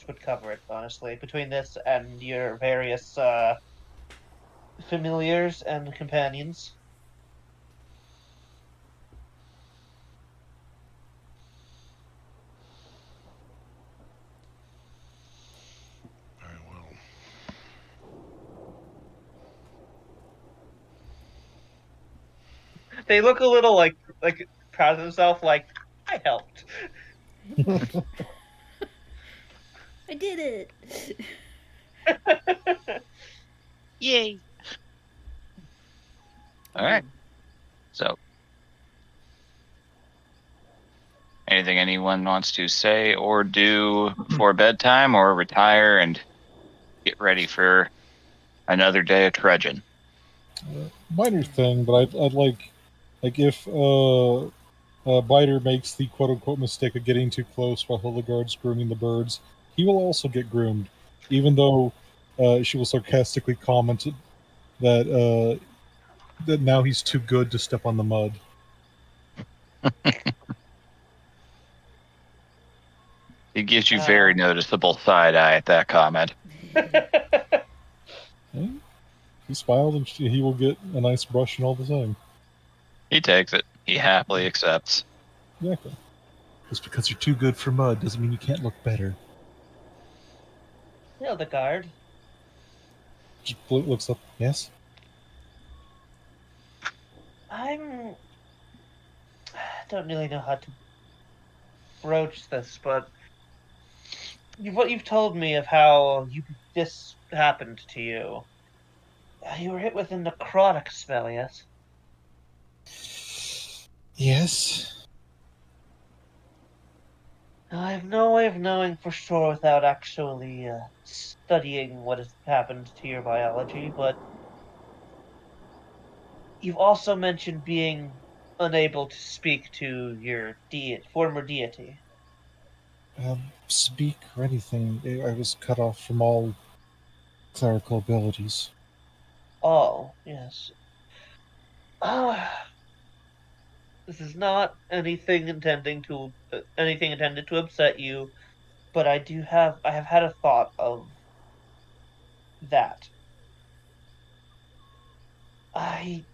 C: would cover it, honestly. Between this and your various familiars and companions.
E: Very well.
C: They look a little like proud of themselves, like I helped.
A: I did it!
B: Yay. All right. So, anything anyone wants to say or do before bedtime, or retire and get ready for another day of trudging?
H: Minor thing, but I'd like if Biter makes the quote-unquote mistake of getting too close while Hildegard's grooming the birds, he will also get groomed, even though she will sarcastically comment that that now he's too good to step on the mud.
B: It gives you very noticeable side eye at that comment.
H: He smiled, and he will get a nice brush and all the same.
B: He takes it. He happily accepts.
H: Exactly. Just because you're too good for mud doesn't mean you can't look better.
C: Hildegard,
H: Just looks up. Yes.
C: I don't really know how to broach this, but what you've told me of how this happened to you. You were hit with a necrotic spell, yes?
H: Yes.
C: Now, I have no way of knowing for sure without actually studying what has happened to your biology, but you've also mentioned being unable to speak to your former deity.
H: Speak or anything. I was cut off from all clerical abilities.
C: Oh, yes. Ah, this is not anything intended to upset you, but I have had a thought of that. I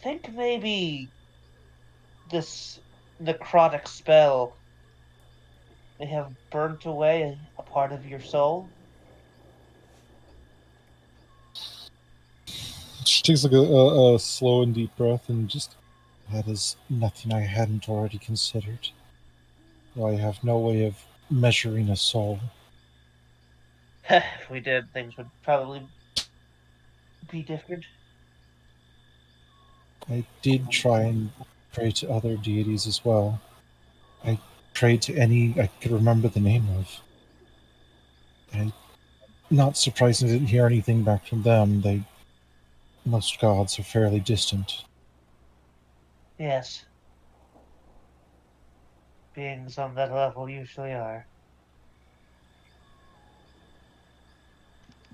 C: think maybe this necrotic spell may have burnt away a part of your soul.
H: She takes like a slow and deep breath and just. That is nothing I hadn't already considered. I have no way of measuring a soul.
C: If we did, things would probably be different.
H: I did try and pray to other deities as well. I prayed to any I could remember the name of. I, not surprising I didn't hear anything back from them. Most gods are fairly distant.
C: Yes, beings on that level usually are.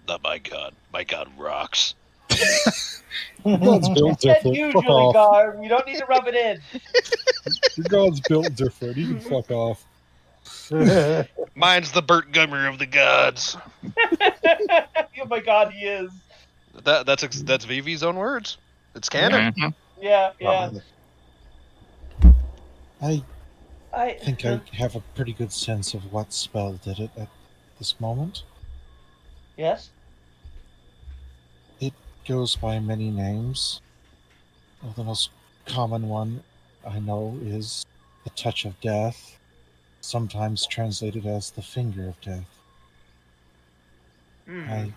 E: Oh, my god rocks.
H: God's built
C: Said
H: different. Fuck
C: usually,
H: off.
C: Garb. You don't need to rub it in.
H: Your God's built different. You can fuck off.
F: Mine's the Burt Gummer of the gods.
C: Oh my god, he is.
F: That's Vivi's own words. It's canon.
B: Mhm.
C: Yeah, yeah.
H: I
C: I
H: think I have a pretty good sense of what spell did it at this moment.
C: Yes.
H: It goes by many names. Well, the most common one I know is the touch of death, sometimes translated as the finger of death.
C: Hmm.
H: I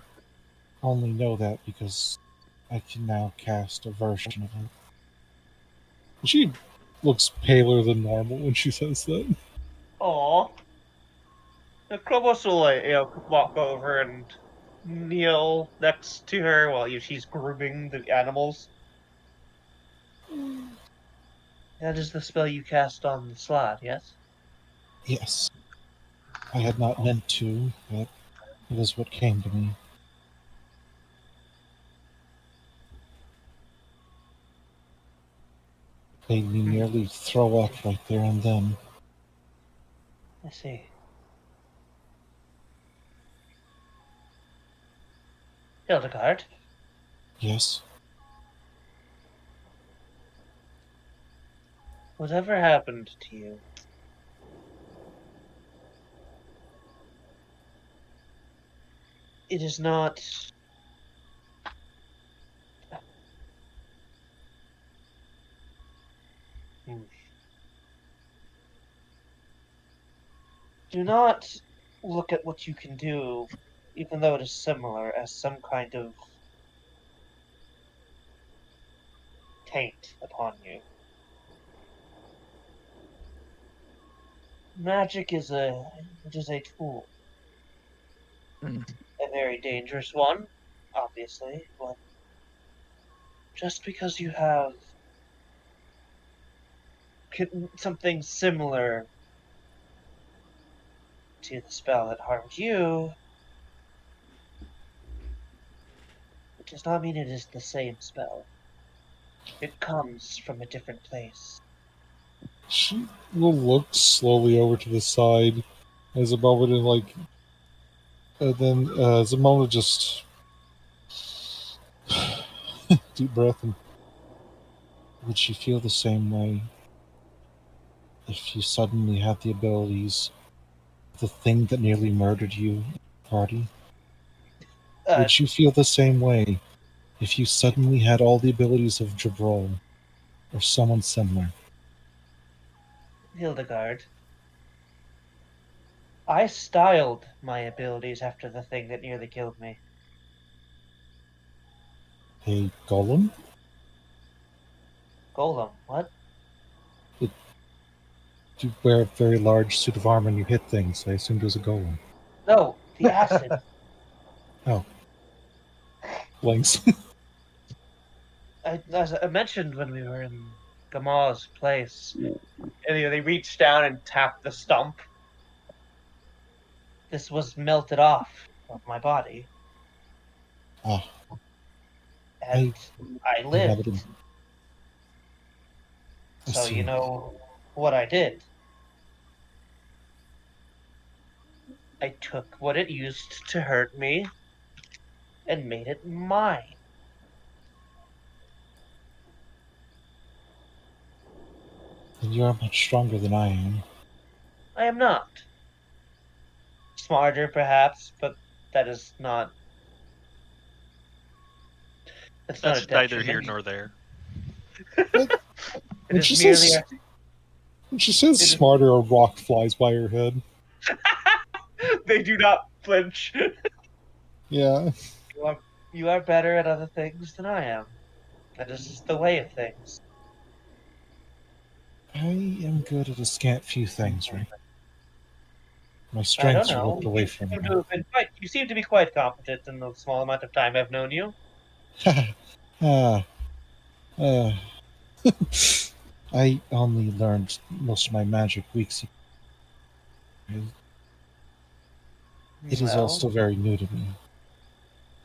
H: only know that because I can now cast a version of it. She looks paler than normal when she says that.
C: Aw. The Krobos will, like, walk over and kneel next to her while she's grooming the animals. That is the spell you cast on the slot, yes?
H: Yes, I had not meant to, but it is what came to me. Made me nearly throw up right there and then.
C: I see. Hildegard,
H: Yes,
C: whatever happened to you? It is not. Hmm. Do not look at what you can do, even though it is similar, as some kind of taint upon you. Magic is a tool,
B: Mm.
C: a very dangerous one, obviously, but just because you have something similar to the spell that harmed you, it does not mean it is the same spell. It comes from a different place.
H: she will look slowly over to the side as a moment and like, then as a moment just deep breath and Would you feel the same way if you suddenly had the abilities of the thing that nearly murdered you in the party?
C: Uh,
H: Would you feel the same way if you suddenly had all the abilities of Jabrol or someone similar?
C: Hildegard, I styled my abilities after the thing that nearly killed me.
H: A golem?
C: Golem, what?
H: You wear a very large suit of armor and you hit things. I assumed it was a golem.
C: No, the acid.
H: Oh, blinks.
C: As I mentioned when we were in Gamal's place, and they reached down and tapped the stump. This was melted off of my body,
H: Ah,
C: and I lived.
H: inhabited. I
C: So you
H: see.
C: know what I did? I took what it used to hurt me and made it mine.
H: And you are much stronger than I am.
C: I am not. Smarter, perhaps, but that is not. That's not a
F: That's neither here
C: detriment.
F: nor there.
C: It
H: When
C: is
H: she
C: merely
H: says, when she says
C: It is-
H: smarter, a rock flies by her head.
C: they do not flinch.
H: Yeah.
C: You are better at other things than I am. That is just the way of things.
H: I am good at a scant few things, right? My
C: I don't
H: strengths are
C: know.
H: ripped away from me.
C: You seem to be quite competent in the small amount of time I've known you.
H: ah, uh, I only learned most of my magic weeks ago. It is all
C: Well,
H: still very new to me. And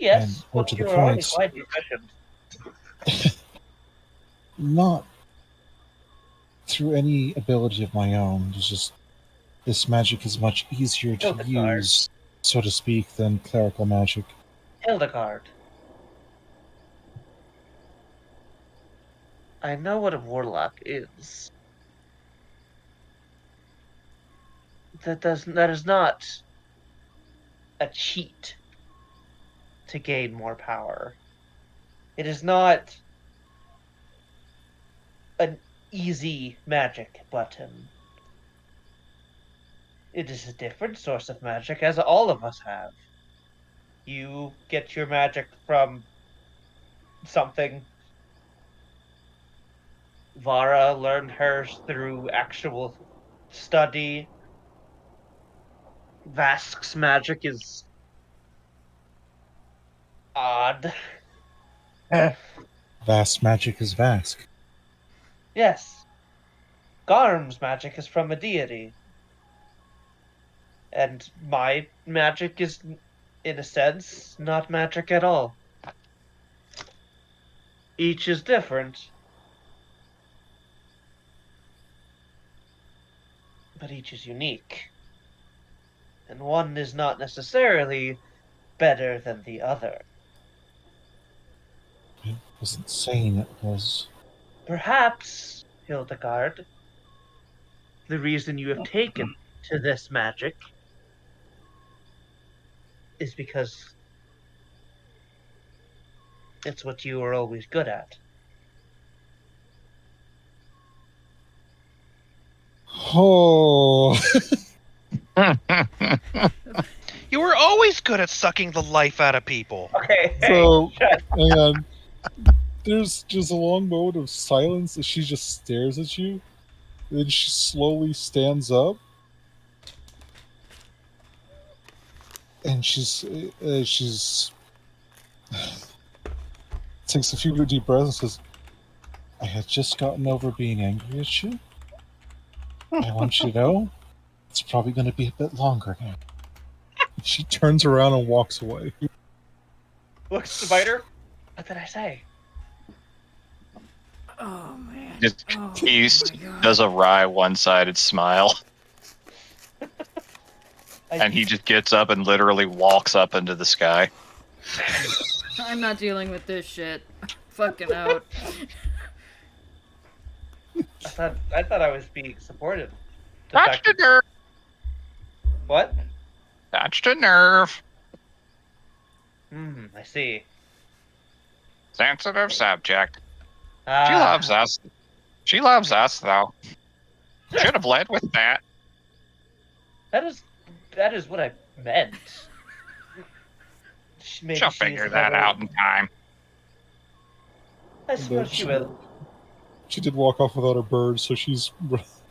C: yes,
H: more
C: but
H: to the
C: you are already
H: point,
C: quite proficient.
H: not through any ability of my own. It's just this magic is much easier to
C: Hildegard.
H: use, so to speak, than clerical magic.
C: Hildegard. I know what a warlock is. That is not a cheat to gain more power. It is not an easy magic button. It is a different source of magic, as all of us have. You get your magic from something. Vara learned hers through actual study. Vask's magic is odd.
H: Vast magic is Vask.
C: Yes. Garm's magic is from a deity. And my magic is, in a sense, not magic at all. Each is different. But each is unique. And one is not necessarily better than the other.
H: I wasn't saying it was.
C: Perhaps, Hildegard, the reason you have taken to this magic is because it's what you were always good at.
H: Oh,
F: You were always good at sucking the life out of people.
C: Okay,
H: so
C: shut.
H: hang on. There's just a long moment of silence as she just stares at you. Then she slowly stands up, and she's takes a few deep breaths and says, "I had just gotten over being angry at you. I want you to know it's probably going to be a bit longer now." She turns around and walks away.
C: Looks the biter. What did I say?
A: Oh man.
B: Just
A: Oh,
B: he
A: my God.
B: does a wry one-sided smile,
C: I,
B: and he just gets up and literally walks up into the sky.
A: I'm not dealing with this shit. Fucking out.
C: I thought I was being supportive.
B: Touched a
C: Detective.
B: nerve.
C: What?
B: Touched a nerve.
C: I see.
B: Sensitive subject. She
C: Ah,
B: loves us. She loves us, though. Should have led with that.
C: that is what I meant. Maybe
B: She'll
C: she is
B: figure
C: a
B: that
C: better.
B: out in time.
C: I suppose she will.
H: She did walk off without her bird, so she's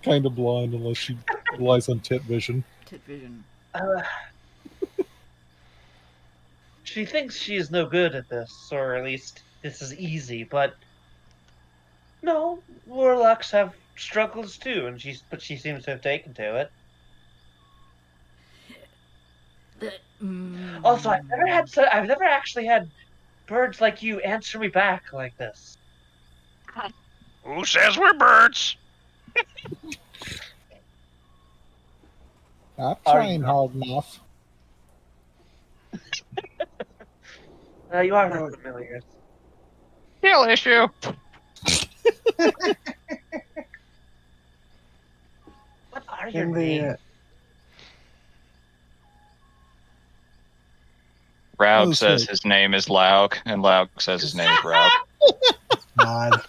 H: kind of blind unless she relies on tit vision.
A: Tit vision.
C: Uh, she thinks she is no good at this, or at least this is easy. But no, warlocks have struggles too, and she seems to have taken to it. Also, I've never actually had birds like you answer me back like this.
E: Who says we're birds?
H: I'm
C: Are trying you?
H: hard enough.
C: You are not familiar.
B: Still issue.
C: What are your
D: In
C: names?
B: Raug
H: Oh,
B: says
H: sorry.
B: his name is Lauk, and Lauk says his name is Raug.
D: God,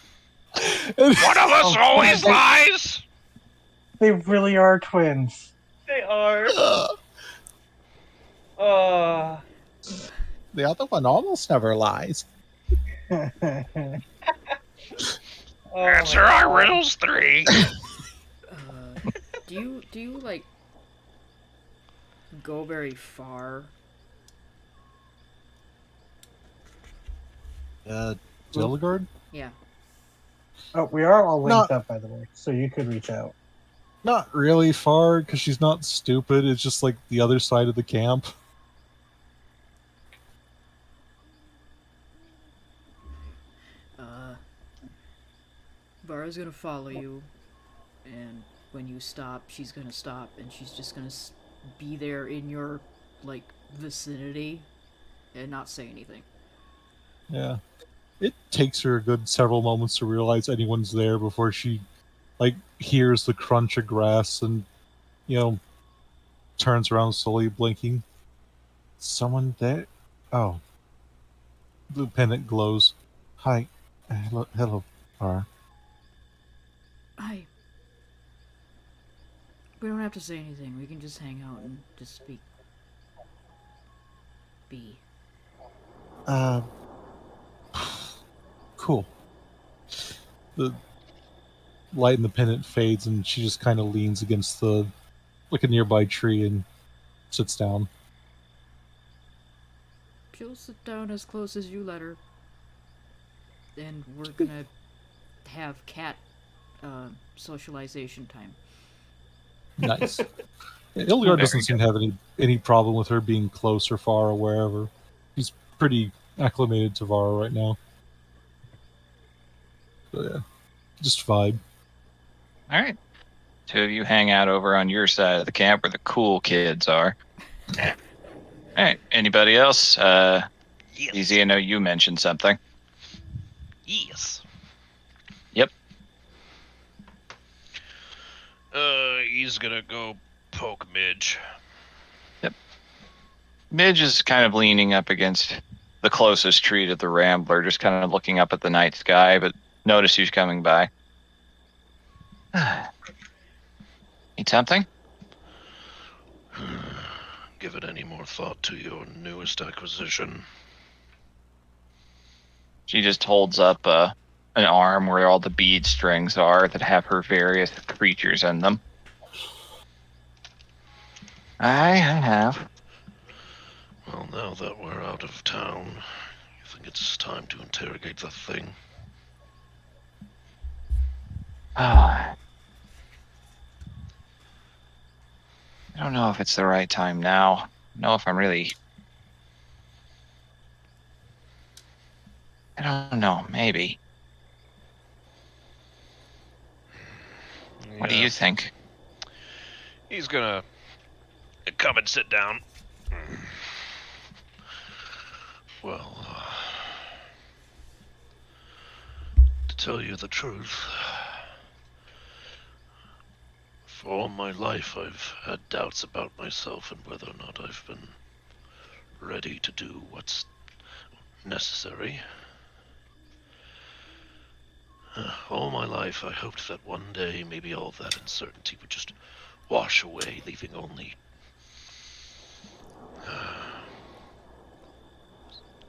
E: One of us
D: Oh,
E: always
D: God.
E: lies.
D: they really are twins.
C: They are.
H: The other one almost never lies.
C: Oh
E: Answer
C: my
E: our
C: God.
E: riddles 3.
A: Do you like go very far?
H: Dilligard?
A: Yeah.
D: Oh, we are all linked
H: Not-
D: up, by the way, so you could reach out.
H: Not really far, because she's not stupid. It's just like the other side of the camp.
A: Vara's gonna follow you, and when you stop, she's gonna stop, and she's just gonna be there in your like vicinity, and not say anything.
H: Yeah. It takes her a good several moments to realize anyone's there before she like hears the crunch of grass and turns around slowly blinking. Someone there? Oh. The pennant glows. Hi. Hello, Vara.
A: Hi. We don't have to say anything. We can just hang out and just speak. Be.
H: Cool. The light in the pennant fades and she just kind of leans against a nearby tree and sits down.
A: She'll sit down as close as you let her. And we're gonna have cat socialization time.
H: Nice. Ilgard doesn't seem to have any problem with her being close or far or wherever. He's pretty acclimated to Vara right now. So yeah, just vibe.
B: All right. Two of you hang out over on your side of the camp where the cool kids are. All right. Anybody else?
E: Yes.
B: Easy, I know you mentioned something.
E: Yes.
B: Yep.
E: He's gonna go poke Midge.
B: Midge is kind of leaning up against the closest tree to the Rambler, just kind of looking up at the night sky, but notice who's coming by. Need something?
E: Give it any more thought to your newest acquisition.
B: She just holds up an arm where all the bead strings are that have her various creatures in them. I have.
E: Well, now that we're out of town, you think it's time to interrogate the thing?
B: I don't know if it's the right time now. I don't know if I'm really... I don't know, maybe. What do you think?
E: He's gonna come and sit down. Well, to tell you the truth, All my life, I've had doubts about myself and whether or not I've been ready to do what's necessary. All my life, I hoped that one day maybe all that uncertainty would just wash away, leaving only,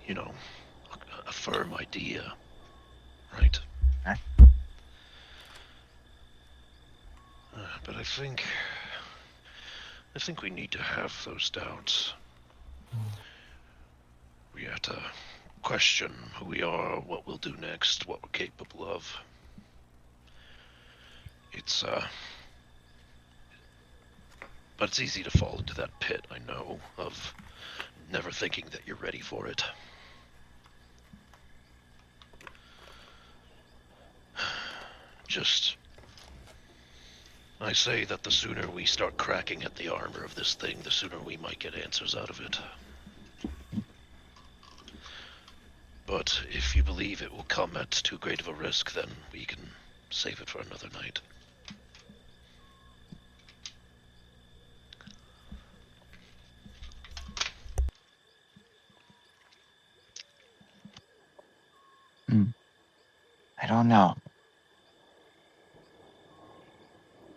E: you know, a firm idea, right?
B: Huh?
E: But I think we need to have those doubts. We have to question who we are, what we'll do next, what we're capable of. But it's easy to fall into that pit, I know, of never thinking that you're ready for it. I say that the sooner we start cracking at the armor of this thing, the sooner we might get answers out of it. But if you believe it will come at too great of a risk, then we can save it for another night.
B: I don't know.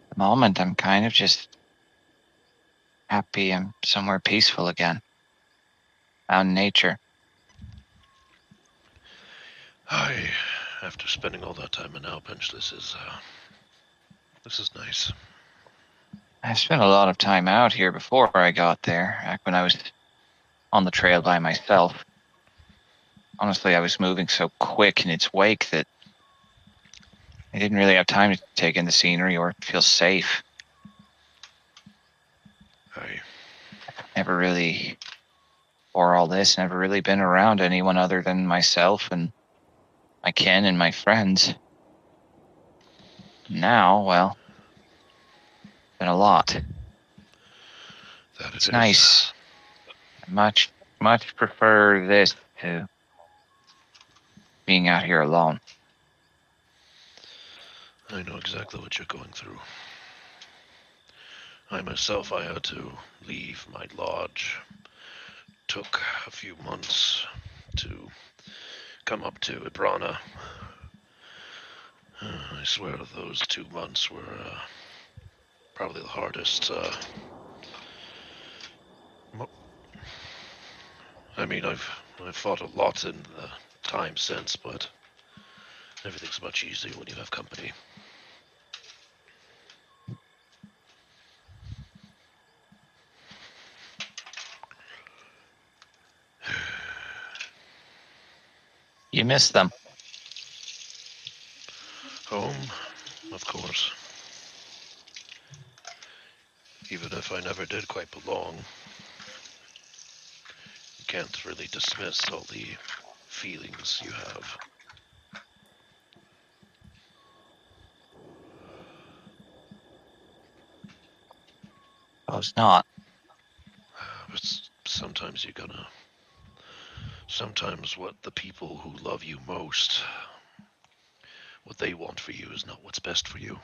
B: At the moment, I'm kind of just happy I'm somewhere peaceful again. Out in nature.
E: After spending all that time in Alpinch, this is nice.
B: I spent a lot of time out here before I got there, back when I was on the trail by myself. Honestly, I was moving so quick in its wake that I didn't really have time to take in the scenery or feel safe. Never really, for all this, never really been around anyone other than myself and my kin and my friends. Now, well, been a lot. It's nice. I much prefer this to being out here alone.
E: I know exactly what you're going through. I myself, I had to leave my lodge. Took a few months to come up to Ibrana. I swear those 2 months were probably the hardest. I mean, I've fought a lot in the time since, but everything's much easier when you have company.
B: You miss them.
E: Home, of course. Even if I never did quite belong, you can't really dismiss all the feelings you have.
B: Suppose not.
E: But sometimes you gotta. Sometimes what the people who love you most, what they want for you is not what's best for you.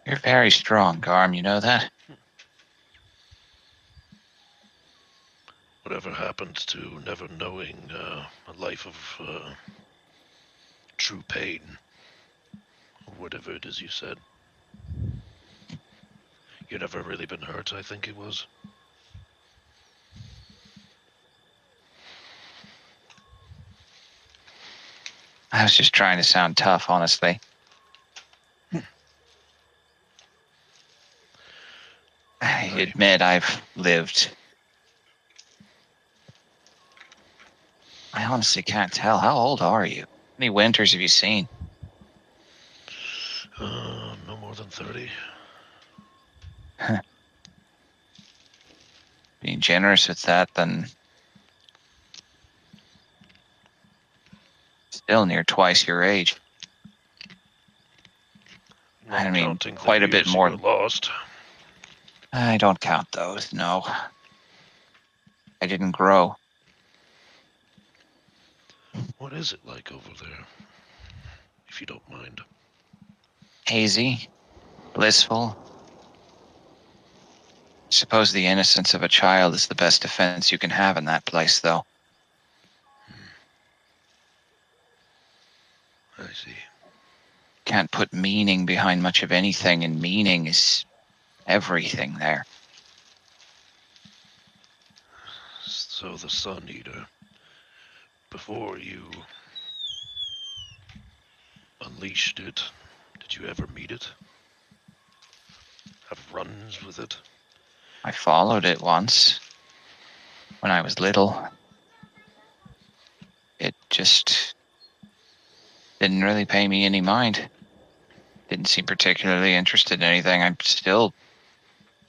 B: You're very strong, Garm, you know that?
E: Whatever happened to never knowing a life of true pain, or whatever it is you said? You never really been hurt, I think it was.
B: I was just trying to sound tough, honestly. I admit I've lived. I honestly can't tell. How old are you? How many winters have you seen?
E: No more than 30.
B: Being generous with that, then still near twice your age.
E: Not
B: I mean,
E: counting
B: quite
E: the
B: a bit
E: years
B: more.
E: you were lost.
B: I don't count those, no. I didn't grow.
E: What is it like over there? If you don't mind.
B: Hazy, blissful. Suppose the innocence of a child is the best defense you can have in that place, though.
E: I see.
B: Can't put meaning behind much of anything, and meaning is everything there.
E: So the Sun Eater, before you unleashed it, did you ever meet it? Have runs with it?
B: I followed it once, when I was little. It just didn't really pay me any mind. Didn't seem particularly interested in anything. I'm still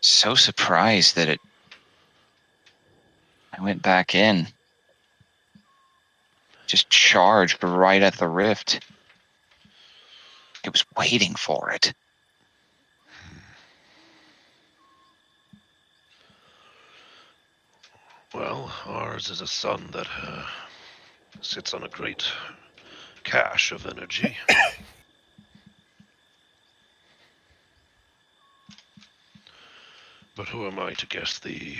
B: so surprised that I went back in. Just charged right at the rift. It was waiting for it.
E: Well, ours is a sun that sits on a great cache of energy. But who am I to guess the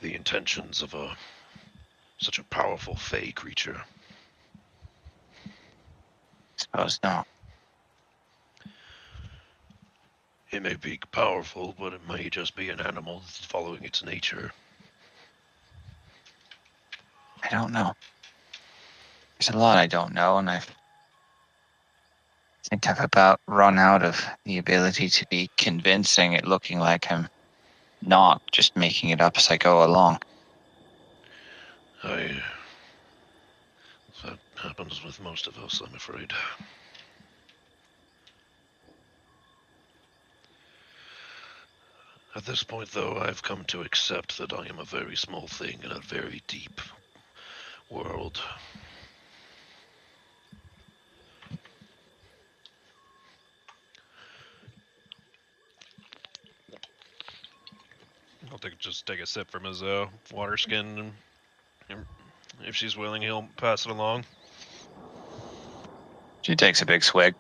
E: intentions of such a powerful fey creature?
B: Suppose not.
E: It may be powerful, but it may just be an animal that's following its nature.
B: I don't know. There's a lot I don't know, and I think I've about run out of the ability to be convincing it looking like I'm not just making it up as I go along.
E: That happens with most of us, I'm afraid. At this point, though, I've come to accept that I am a very small thing in a very deep world.
F: I'll just take a sip from his water skin, and if she's willing, he'll pass it along.
B: She takes a big swig.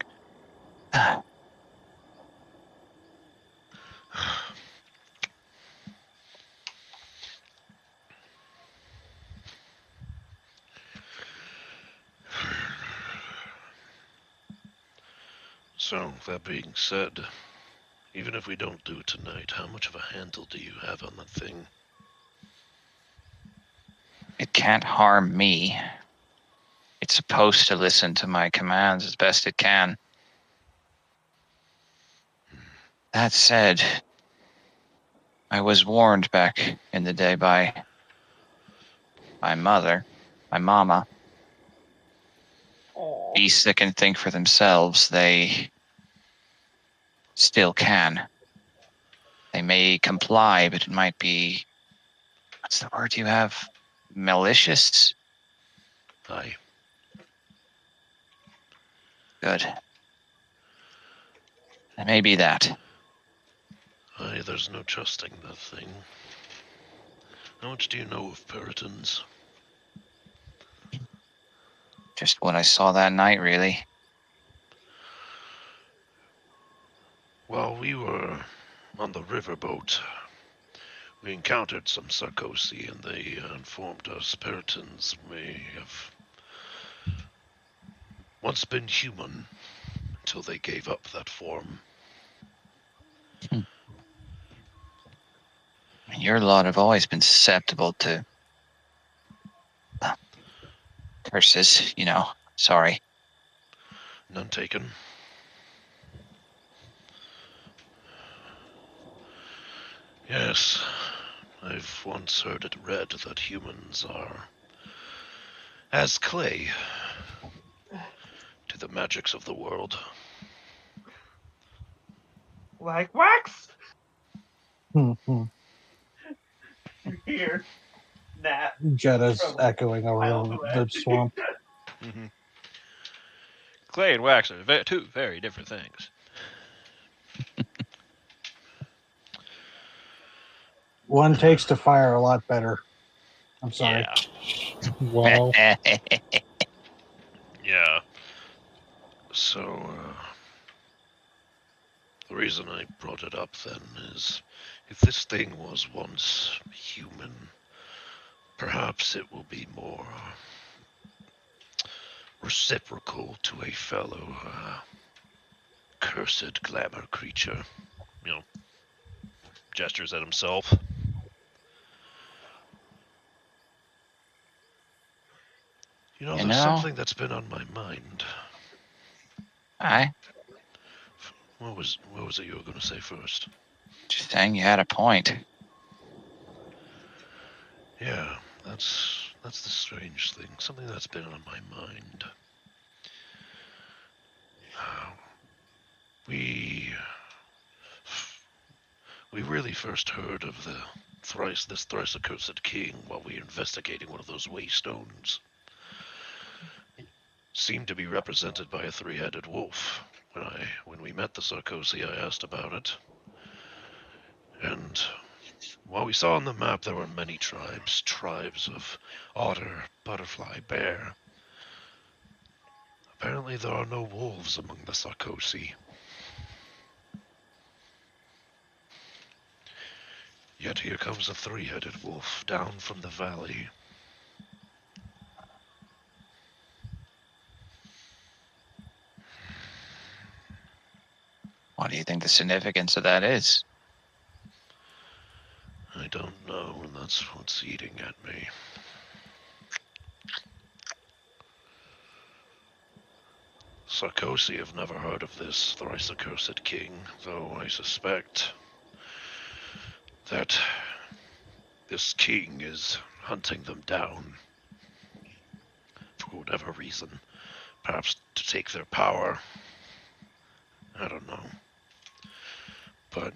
E: So, that being said, even if we don't do it tonight, how much of a handle do you have on that thing?
B: It can't harm me. It's supposed to listen to my commands as best it can. That said, I was warned back in the day by my mother, my mama. Beasts that can think for themselves, they still can. They may comply, but it might be, what's the word you have? Malicious?
E: Aye.
B: Good. It may be that.
E: Aye, there's no trusting that thing. How much do you know of Puritans?
B: Just what I saw that night, really.
E: While we were on the riverboat, we encountered some Sarkozy, and they informed us Puritans may have once been human until they gave up that form.
B: Your lot have always been susceptible to curses, Sorry.
E: None taken. Yes, I've once heard it read that humans are as clay to the magics of the world.
C: Like wax?
D: Mhm.
C: You hear that?
D: Jetta's
C: From
D: echoing
C: miles
D: over
C: away.
D: the swamp.
F: Mm-hmm. Clay and wax are two very different things.
D: One takes to fire a lot better. I'm sorry.
G: Wow.
E: Yeah. So, the reason I brought it up then is if this thing was once human, perhaps it will be more reciprocal to a fellow cursed glamour creature. You know, gestures at himself. You know,
B: You
E: there's
B: know,
E: something that's been on my mind.
B: I
E: What was it you were going to say first?
B: just saying you had a point.
E: Yeah, that's the strange thing. Something that's been on my mind. We really first heard of this thrice accursed king while we were investigating one of those waystones. Seemed to be represented by a three-headed wolf. When we met the Sarkozy, I asked about it. And while we saw on the map there were many tribes of otter, butterfly, bear. Apparently there are no wolves among the Sarkozy. Yet here comes a three-headed wolf down from the valley.
B: What do you think the significance of that is?
E: I don't know, and that's what's eating at me. Sarkozy have never heard of this thrice accursed king, though I suspect that this king is hunting them down for whatever reason. Perhaps to take their power. I don't know. But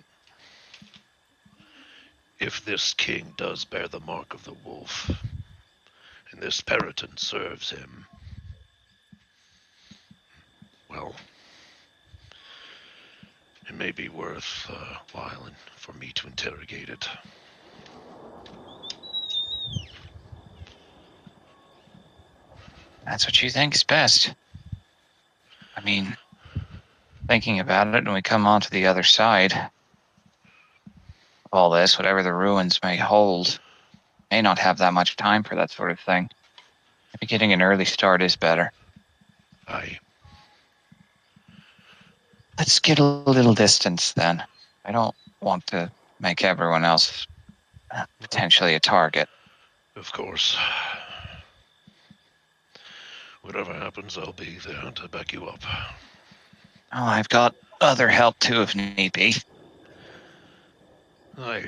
E: if this king does bear the mark of the wolf, and this Periton serves him, well, it may be worth while for me to interrogate it.
B: That's what you think is best. I mean, thinking about it, when we come onto the other side of all this, whatever the ruins may hold, may not have that much time for that sort of thing. Maybe getting an early start is better.
E: Aye.
B: Let's get a little distance then. I don't want to make everyone else potentially a target.
E: Of course. Whatever happens, I'll be there to back you up.
B: Oh, I've got other help too if need be.
E: I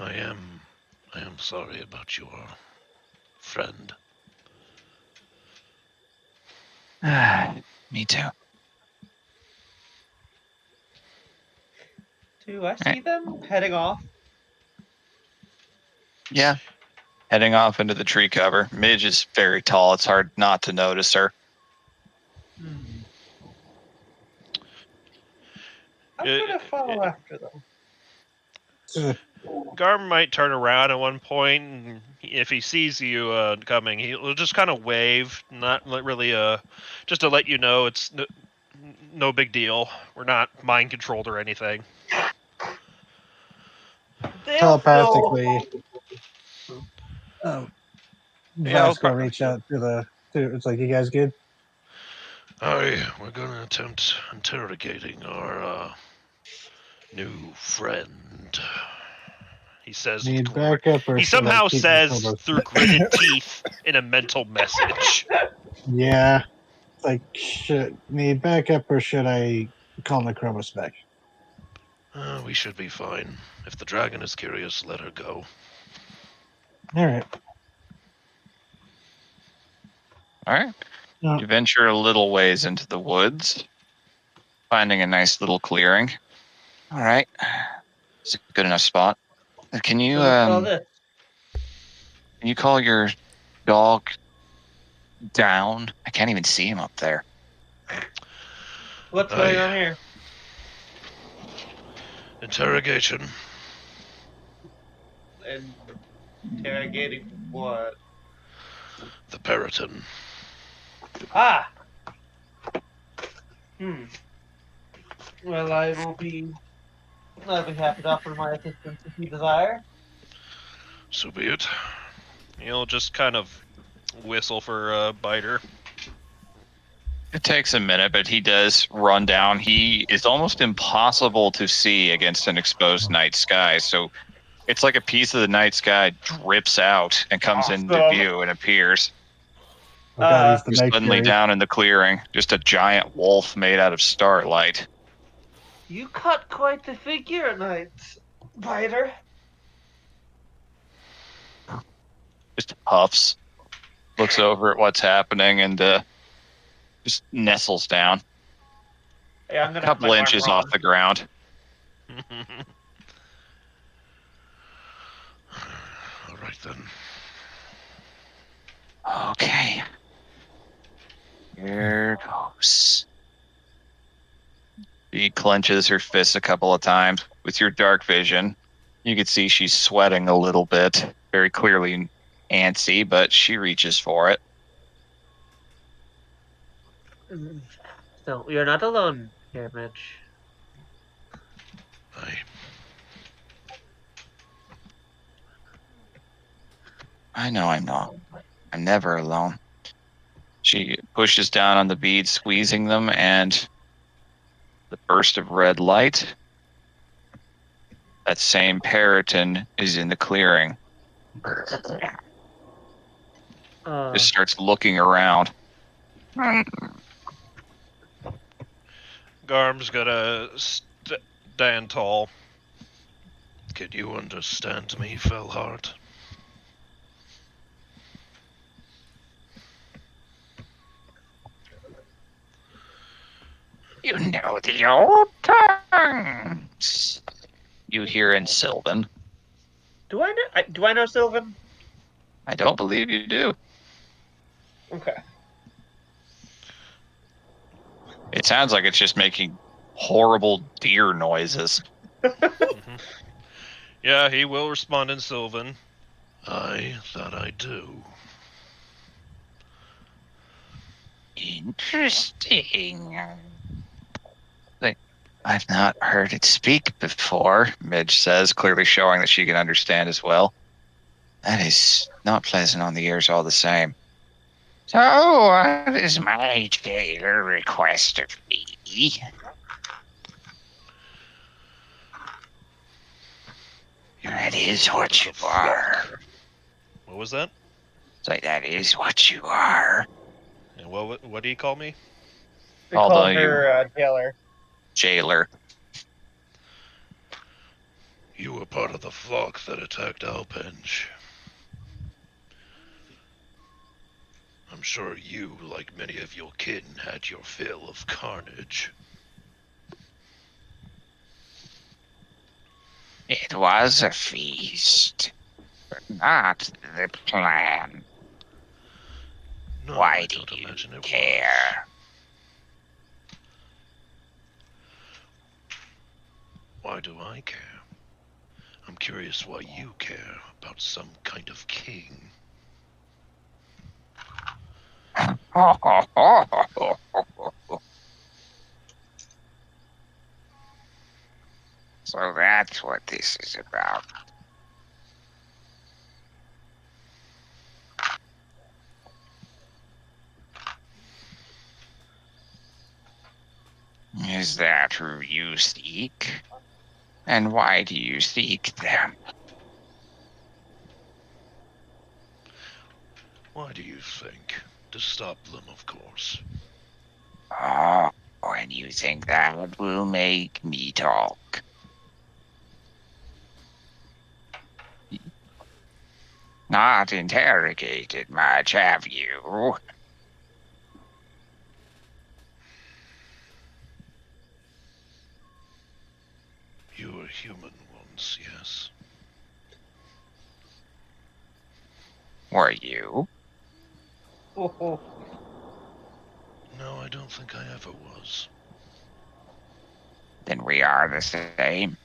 E: am sorry about your friend.
B: Me too.
C: Do I see them heading off?
B: Yeah. Heading off into the tree cover. Midge is very tall. It's hard not to notice her.
C: I'm
F: Uh,
C: gonna follow after them.
F: Garm might turn around at one point, and if he sees you coming, he'll just kind of wave, not really just to let you know it's no big deal. We're not mind controlled or anything.
D: Telepathically,
F: Yeah,
D: Vasco reach out to it's like, you guys good?
E: We're gonna attempt interrogating our new friend.
F: he says.
D: Need backup or
F: He
D: should I
F: somehow
D: keep my
F: says
D: elbows?
F: through gritted teeth in a mental message.
D: Yeah. It's like, need backup or should I call Necrobus back?
E: We should be fine. If the dragon is curious, let her go.
D: All right.
B: All right.
D: No.
B: You venture a little ways into the woods, finding a nice little clearing. All right. It's a good enough spot. Can you
C: So what's all this?
B: can you call your dog down? I can't even see him up there.
C: What's going on here?
E: Interrogation.
C: And interrogating what?
E: The Periton.
C: Ah! Well, I'll be happy to offer my assistance if you desire.
E: So be it.
F: You'll just kind of whistle for Biter.
B: It takes a minute, but he does run down. He is almost impossible to see against an exposed night sky. So it's like a piece of the night sky drips out and comes into
C: Awesome.
B: view and appears
D: Oh god, he's the
B: just
D: Night
B: suddenly
D: Fury.
B: down in the clearing. Just a giant wolf made out of starlight.
C: You cut quite the figure at night, Biter.
B: Just huffs, looks over at what's happening, and just nestles down
C: Hey, I'm
B: a
C: gonna
B: couple
C: have my
B: inches
C: armor
B: off
C: on.
B: the ground.
E: All right then.
B: Okay. Here goes. She clenches her fists a couple of times. With your dark vision, you can see she's sweating a little bit. Very clearly antsy, but she reaches for it.
C: So, you're not alone here, Mitch.
B: I know I'm not. I'm never alone. She pushes down on the beads, squeezing them, and the burst of red light. That same Periton is in the clearing. Just starts looking around.
F: Garm's gonna stand tall.
E: Can you understand me, Fellheart?
B: You know the old tongues. You hear in Sylvan.
C: Do I know Sylvan?
B: I don't believe you do.
C: Okay.
B: It sounds like it's just making horrible deer noises.
F: Yeah, he will respond in Sylvan.
E: Aye, that I do.
B: Interesting. I've not heard it speak before, Midge says, clearly showing that she can understand as well. That is not pleasant on the ears all the same. So, what is my jailer request of me? That is what you are.
F: What was that?
B: So that is what you are.
F: And what do you call me?
C: They call her jailer.
B: Jailer.
E: You were part of the flock that attacked Alpenge. I'm sure you, like many of your kin, had your fill of carnage.
B: It was a feast, but not the plan.
E: No,
B: Why
E: I
B: do
E: don't
B: you
E: imagine it
B: care?
E: Why do I care? I'm curious why you care about some kind of king.
B: So that's what this is about. Is that who you seek? And why do you seek them?
E: Why do you think? To stop them, of course.
B: Oh, and you think that will make me talk? Not interrogated much, have you?
E: You were human once, yes.
B: Were you?
C: Oh.
E: No, I don't think I ever was.
B: Then we are the same.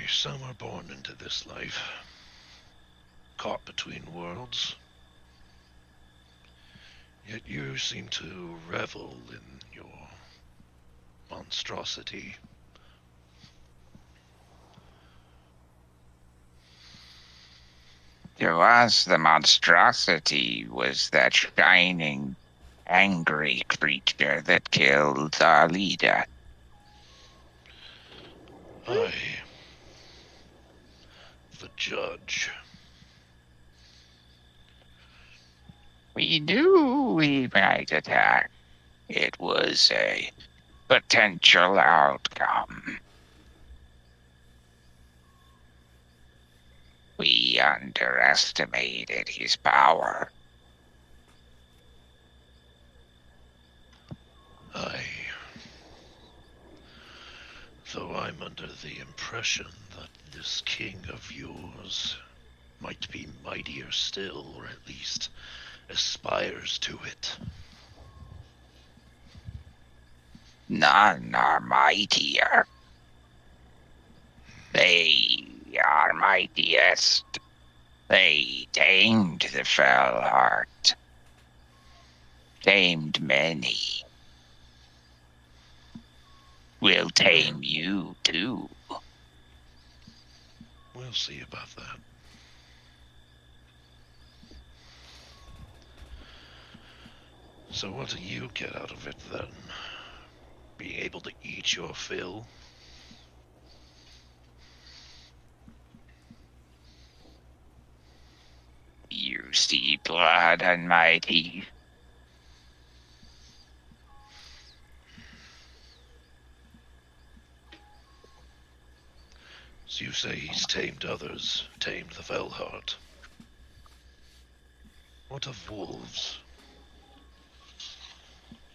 E: some are born into this life, caught between worlds. Yet you seem to revel in your monstrosity.
B: To us, the monstrosity was that shining, angry creature that killed our leader.
E: I, the judge.
B: We knew we might attack. It was a potential outcome. We underestimated his power.
E: Though I'm under the impression that this king of yours might be mightier still, or at least aspires to it.
B: None are mightier. They are mightiest. They tamed the fell heart. Tamed many. Will tame you too.
E: We'll see about that. So what do you get out of it then? Being able to eat your fill?
B: You see blood on my teeth.
E: So you say he's tamed others, tamed the Felheart. What of wolves?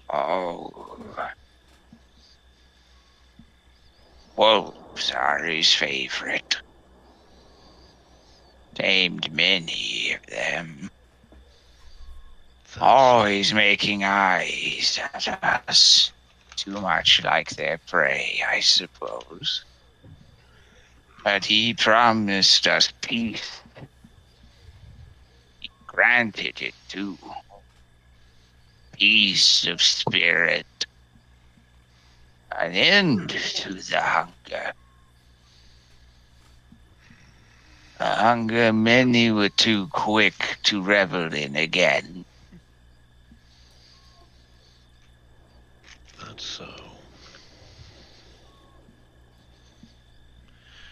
B: Oh. Wolves are his favorite. Tamed many of them. Always making eyes at us. Too much like their prey, I suppose. But he promised us peace. He granted it too. Peace of spirit. An end to the hunger. A hunger many were too quick to revel in again.
E: That's so.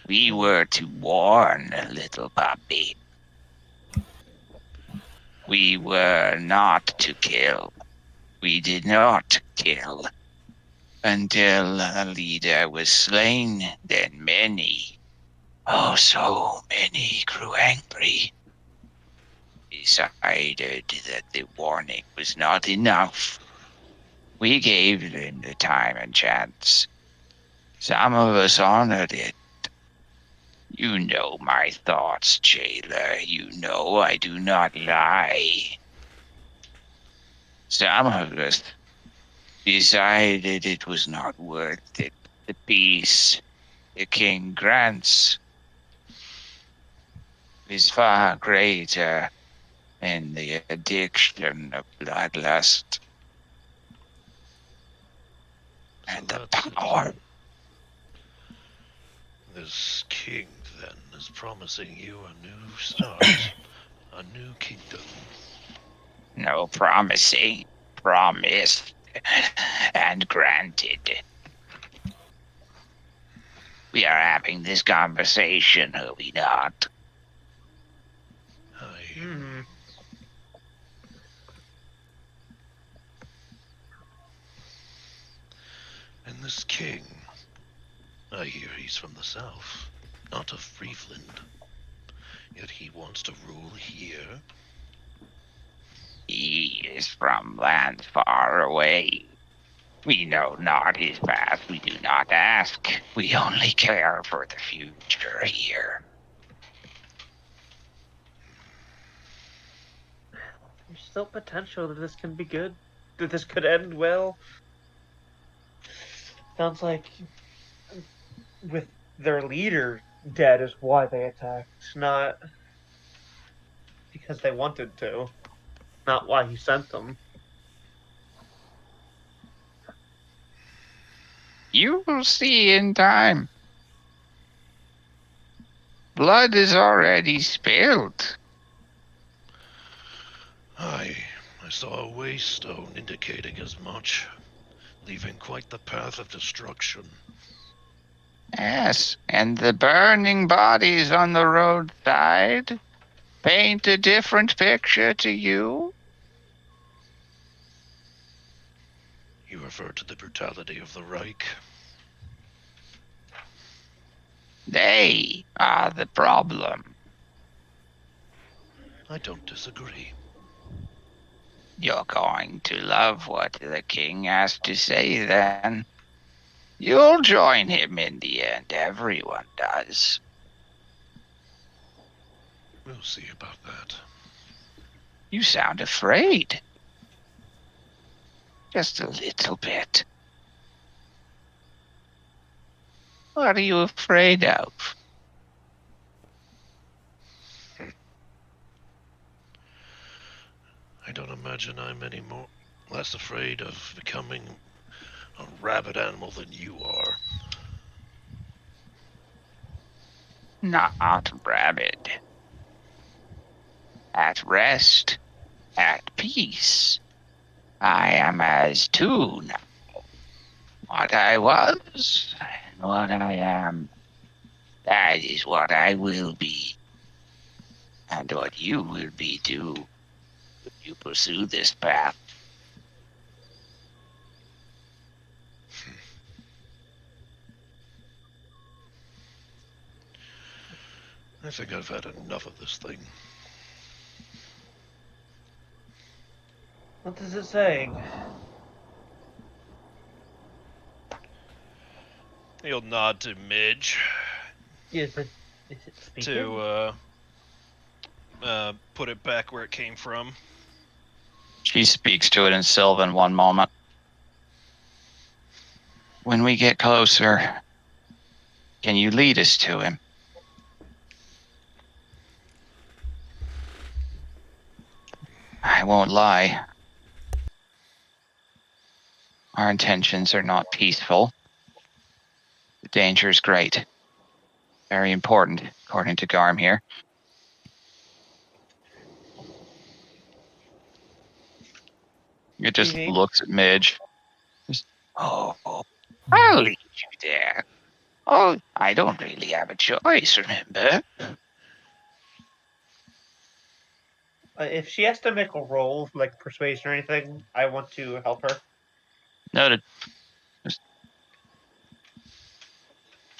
B: We were to warn, little puppy. We were not to kill. We did not kill. Until a leader was slain, then many, oh so many, grew angry. Decided that the warning was not enough. We gave them the time and chance. Some of us honored it. You know my thoughts, jailer. You know I do not lie. Some of us decided it was not worth it. The peace the king grants is far greater than the addiction of bloodlust and the power.
E: This king, then, is promising you a new start, a new kingdom.
B: No promising, promised, and granted. We are having this conversation, are we not?
E: And this king, I hear he's from the south, not of Freeland. Yet he wants to rule here.
B: He is from lands far away. We know not his past, we do not ask. We only care for the future here.
C: There's still potential that this can be good. That this could end well. Sounds like with their leader dead is why they attacked, not because they wanted to, not why he sent them.
B: You will see in time. Blood is already spilled.
E: I saw a waystone indicating as much, leaving quite the path of destruction.
B: Yes, and the burning bodies on the roadside paint a different picture to you.
E: You refer to the brutality of the Reich.
B: They are the problem.
E: I don't disagree.
B: You're going to love what the king has to say then. You'll join him in the end. Everyone does.
E: We'll see about that.
B: You sound afraid. Just a little bit. What are you afraid of?
E: I don't imagine I'm any less afraid of becoming a rabid animal than you are.
B: Not rabid. At rest. At peace. I am as two now. What I was and what I am. That is what I will be. And what you will be too, if you pursue this path.
E: I think I've had enough of this thing.
C: What is it saying?
F: He'll nod to Midge
C: Is it speaking?
F: to put it back where it came from.
B: She speaks to it in Sylvan one moment. When we get closer, can you lead us to him? I won't lie. Our intentions are not peaceful. The danger is great. Very important, according to Garm here. It just
C: Mhm.
B: looks at Midge. Just, oh, I'll lead you there. Oh, I don't really have a choice, remember?
C: If she has to make a roll, like persuasion or anything, I want to help her.
B: Noted.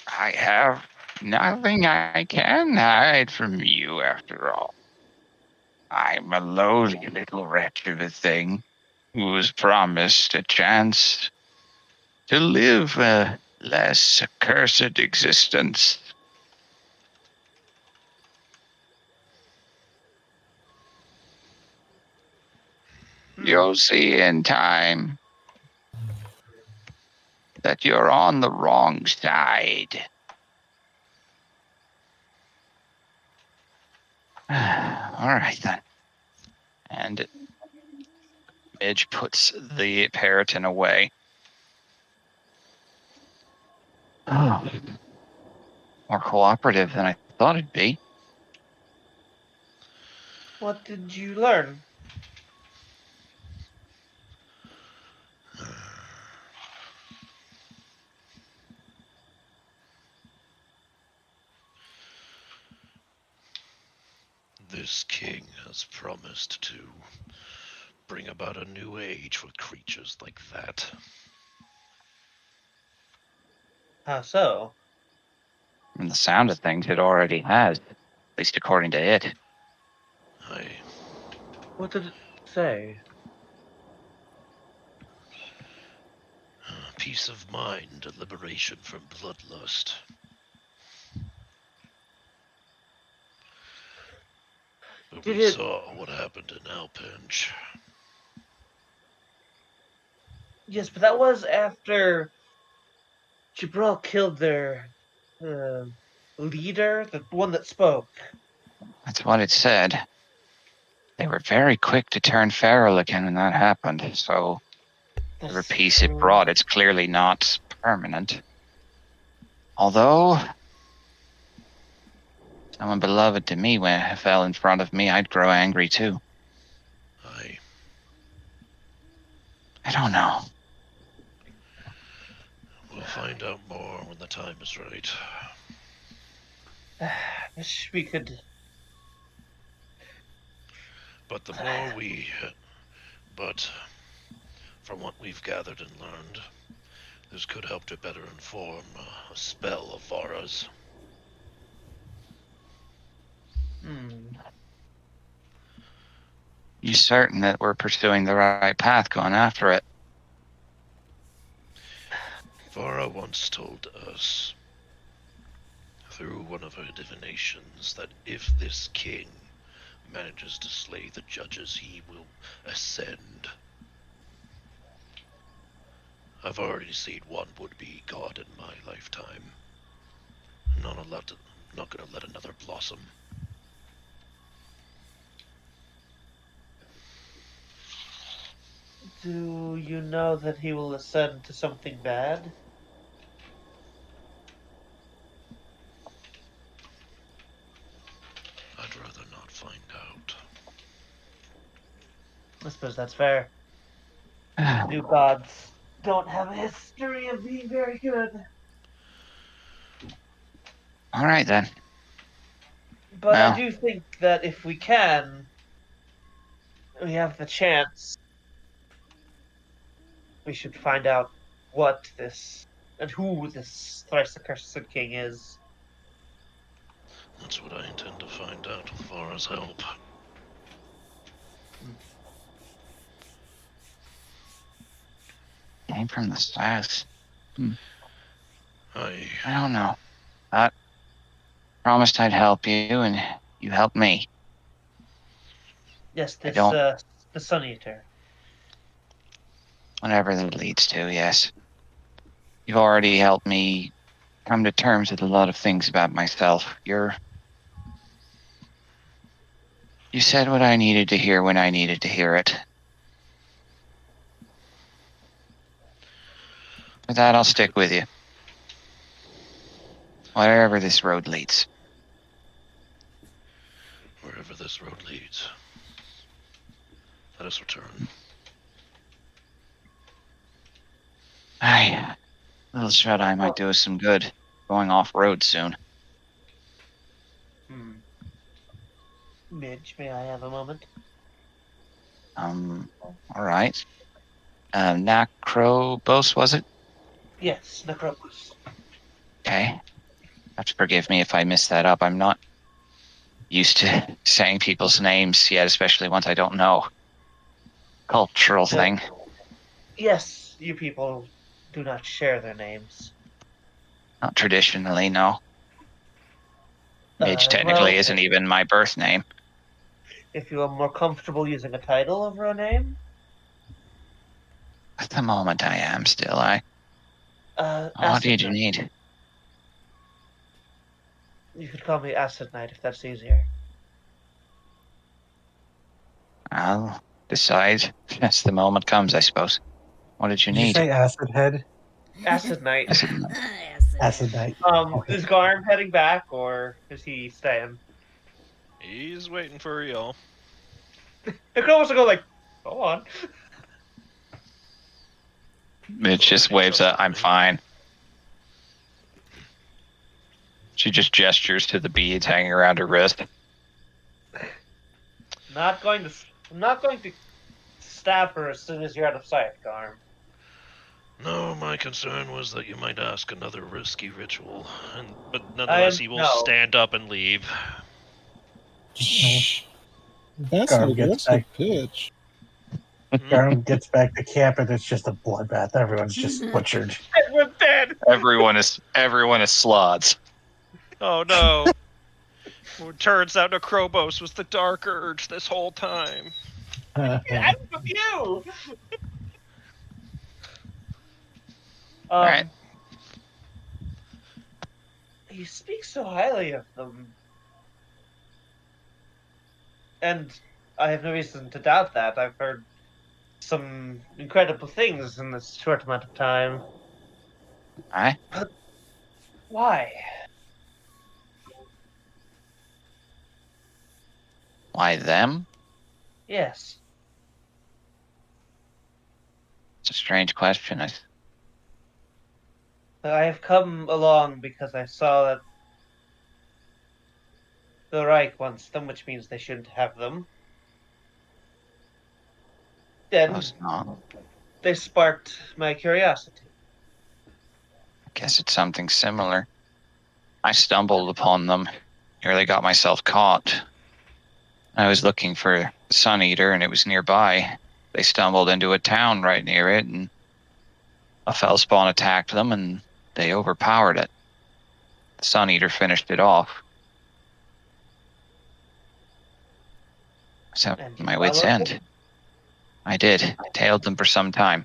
B: I have nothing I can hide from you, after all. I'm a lowly little wretch of a thing who was promised a chance to live a less accursed existence. You'll see in time that you're on the wrong side. All right, then. And Midge puts the Periton away. Oh, more cooperative than I thought it'd be.
C: What did you learn?
E: This king has promised to bring about a new age for creatures like that.
C: How so?
B: From the sound of things, it already has, at least according to it.
C: What did it say?
E: Peace of mind and liberation from bloodlust. But
C: Did
E: we
C: it-
E: saw what happened in Alpenge.
C: Yes, but that was after Jibril killed their leader, the one that spoke.
B: That's what it said. They were very quick to turn feral again when that happened, so whatever
C: That's
B: peace it
C: true.
B: brought, it's clearly not permanent. Although, someone beloved to me when it fell in front of me, I'd grow angry too. I don't know.
E: We'll find out more when the time is right.
C: Wish we could.
E: But the more we... But from what we've gathered and learned, this could help to better inform a spell of Vara's.
B: You certain that we're pursuing the right path going after it?
E: Vara once told us, through one of her divinations, that if this king manages to slay the judges, he will ascend. I've already seen one would-be god in my lifetime. I'm not going to let another blossom.
C: Do you know that he will ascend to something bad?
E: I'd rather not find out.
C: I suppose that's fair. New gods don't have a history of being very good.
B: All right, then.
C: But
B: Well.
C: I do think that if we can, we have the chance. We should find out what this and who this thrice accursed king is.
E: That's what I intend to find out with Vara's help.
B: Came from the south.
E: I
B: don't know. I promised I'd help you, and you helped me.
C: Yes, this
B: don't-
C: the Sun Eater.
B: Whatever that leads to, yes. You've already helped me come to terms with a lot of things about myself. You said what I needed to hear when I needed to hear it. For that, I'll stick with you. Wherever this road leads.
E: Wherever this road leads, let us return.
B: Aye. Little shut-eye might do us some good. Going off-road soon.
C: Midge, may I have a moment?
B: Alright. Nacrobos, was it?
C: Yes, Necropus.
B: Okay. Have to forgive me if I mess that up. I'm not used to saying people's names yet, especially ones I don't know. Cultural thing.
C: Yes, you people do not share their names.
B: Not traditionally, no. Midge technically
C: well,
B: isn't even my birth name.
C: If you are more comfortable using a title over a name,
B: At the moment I am still, what
C: Acid
B: did you
C: Knight.
B: need?
C: You could call me Acid Knight if that's easier.
B: I'll decide as the moment comes, I suppose. What did you
D: Did you
B: need?
D: say acid head?
C: Acid Knight.
D: Acid night. Okay.
C: Is Garm heading back or is he staying?
F: He's waiting for y'all.
C: It could almost go like, go on.
B: Midge just waves at, I'm fine. She just gestures to the beads hanging around her wrist.
C: I'm not going to stab her as soon as you're out of sight, Garm.
E: No, my concern was that you might ask another risky ritual, but nonetheless he will stand up and leave.
H: That's
D: Garm
H: an
D: gets
H: aggressive
D: back.
H: pitch.
D: Garm gets back to camp and it's just a bloodbath. Everyone's just butchered.
C: Everyone's dead!
B: Everyone is slots.
F: Oh no. Well, turns out Necrobos was the Dark Urge this whole time.
C: I'm with you!
B: Alright.
C: You speak so highly of them, and I have no reason to doubt that. I've heard some incredible things in this short amount of time.
B: Aye?
C: But why?
B: Why them?
C: Yes.
B: It's a strange question.
C: I have come along because I saw that the Reich wants them, which means they shouldn't have them. Then
B: suppose not.
C: they sparked my curiosity.
B: I guess it's something similar. I stumbled upon them. Nearly got myself caught. I was looking for the Sun Eater, and it was nearby. They stumbled into a town right near it, and a fellspawn attacked them, and they overpowered it. The Sun Eater finished it off. So
C: And you
B: my wit's
C: followed them?
B: end. I did. I tailed them for some time.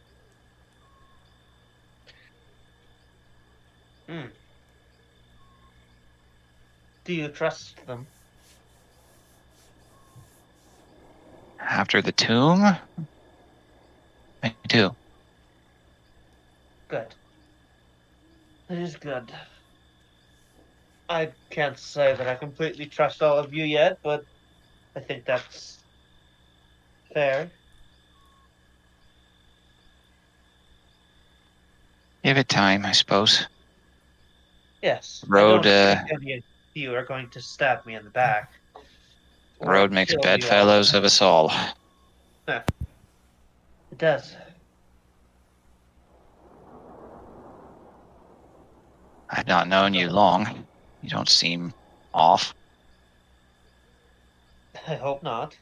C: Hmm. Do you trust them?
B: After the tomb, I do.
C: Good. It is good. I can't say that I completely trust all of you yet, but I think that's fair.
B: Give it time, I suppose.
C: Yes, I
B: Road,
C: don't think any of you are going to stab me in the back. Or
B: road makes
C: kill me all.
B: bedfellows of us all.
C: It does.
B: I've not known you long. You don't seem off.
C: I hope not.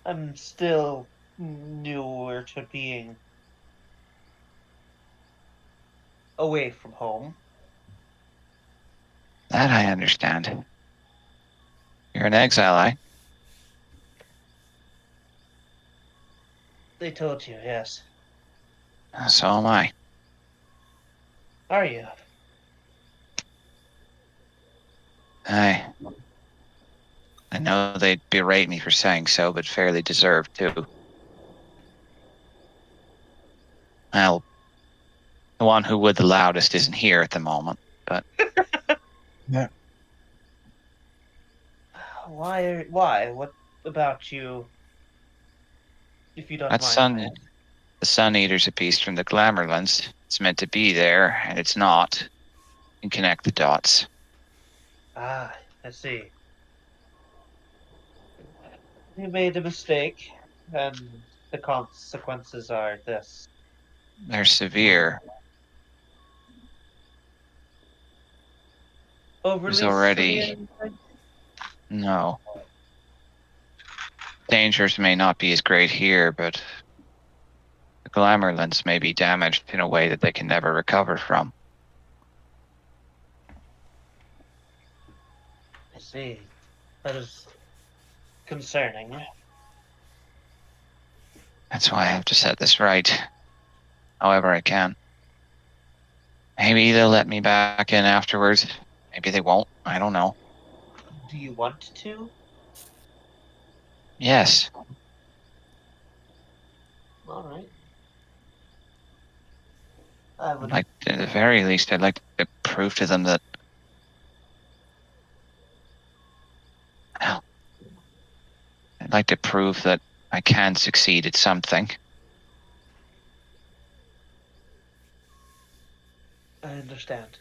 C: I'm still newer to being away from home.
B: That I understand. You're an exile, eh?
C: They told you, yes.
B: So am I.
C: Are you?
B: I know they'd berate me for saying so, but fairly deserved too. Well, the one who would the loudest isn't here at the moment, but
D: Yeah.
C: Why? What about you, if you don't
B: that
C: mind
B: sun,
C: my
B: the Sun Eater's a piece from the Glamourlands. It's meant to be there, and it's not. You can connect the dots.
C: Ah, I see. You made a mistake, and the consequences are this.
B: They're severe. There's
C: Overly severe,
B: already
C: you think?
B: no. Dangers may not be as great here, but the Glamourlands may be damaged in a way that they can never recover from.
C: I see. That is concerning.
B: That's why I have to set this right, however I can. Maybe they'll let me back in afterwards. Maybe they won't. I don't know.
C: Do you want to?
B: Yes,
C: All right. I
B: I'd
C: would.
B: like, at the very least, I'd like to prove to them that, well, I'd like to prove that I can succeed at something.
C: I understand.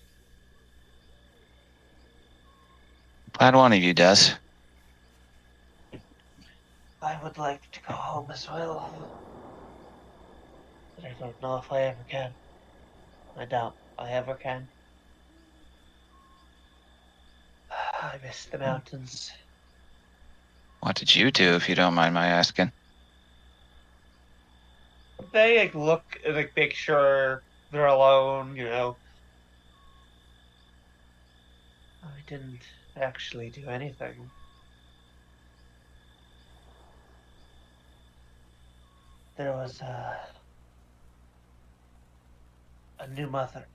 B: Glad one of you does.
C: I would like to go home as well, but I don't know if I ever can. I doubt I ever can. I miss the mountains.
B: What did you do, if you don't mind my asking?
C: They look and make sure they're alone. I didn't actually do anything. There was a new mother.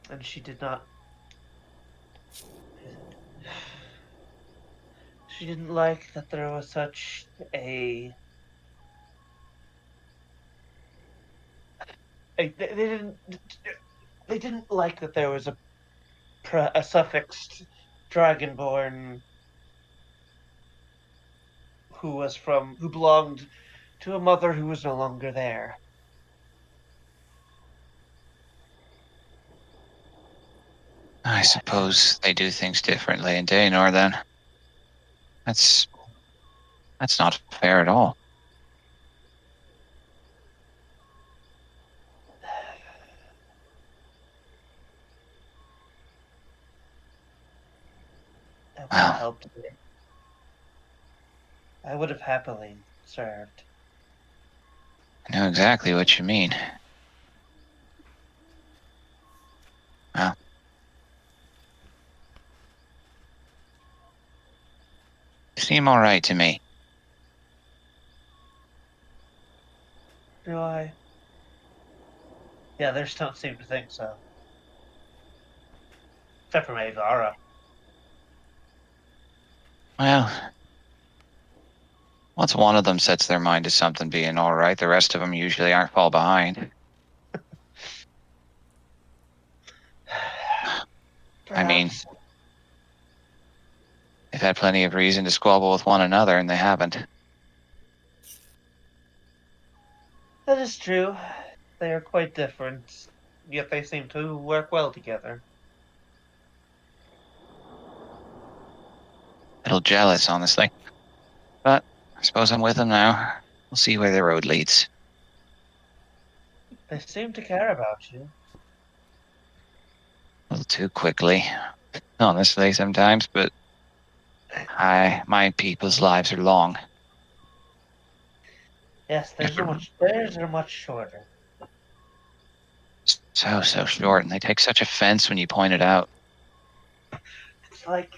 C: and she did not. She didn't like that there was such they didn't. They didn't like that there was a suffixed dragonborn who belonged to a mother who was no longer there.
B: I suppose they do things differently in Daenor then. That's not fair at all.
C: That would
B: Well.
C: have helped me. I would have happily served.
B: I know exactly what you mean. Well. You seem alright to me.
C: Do I? The others don't seem to think so. Except for maybe Lara.
B: Well, once one of them sets their mind to something being alright, the rest of them usually aren't fall behind. I mean,
C: Perhaps.
B: they've had plenty of reason to squabble with one another, and they haven't.
C: That is true. They are quite different, yet they seem to work well together.
B: A little jealous, honestly. But I suppose I'm with them now. We'll see where the road leads.
C: They seem to care about you.
B: A little too quickly, honestly, sometimes, but my people's lives are long.
C: Yes, theirs are much shorter.
B: So short, and they take such offense when you point it out.
C: It's like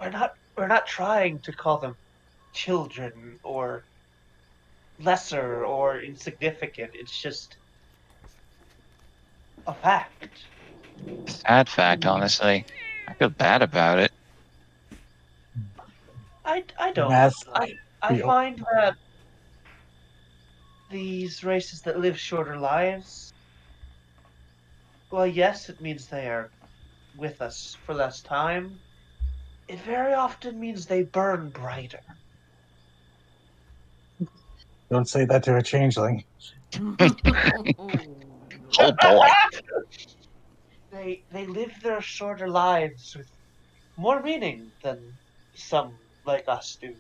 C: we're not trying to call them children or lesser or insignificant. It's just a fact.
B: Sad fact, honestly. I feel bad about it.
C: I don't.
D: Mass
C: I
D: feel.
C: find that these races that live shorter lives, well, yes, it means they are with us for less time. It very often means they burn brighter.
D: Don't say that to a changeling.
B: Oh boy.
C: They live their shorter lives with more meaning than some like us do.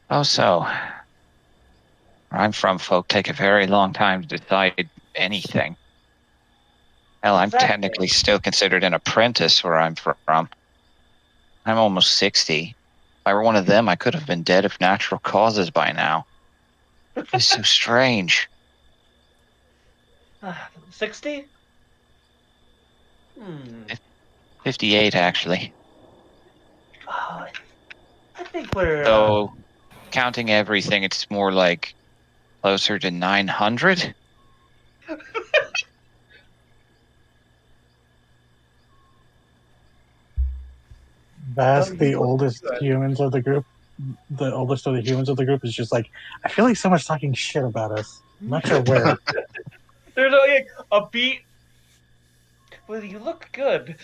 B: Oh, so. Where I'm from, folk take a very long time to decide anything. Hell, I'm
C: Exactly.
B: technically still considered an apprentice where I'm from. I'm almost 60. If I were one of them, I could have been dead of natural causes by now. It's so strange.
C: 60?
B: 58, actually.
C: Oh, I think we're.
B: So, counting everything, it's more like closer to 900.
D: Bask, the oldest humans of the group, the oldest of the humans of the group, is just like, I feel like someone's talking shit about us. I'm not sure where.
C: There's like a beat. Well, you look good.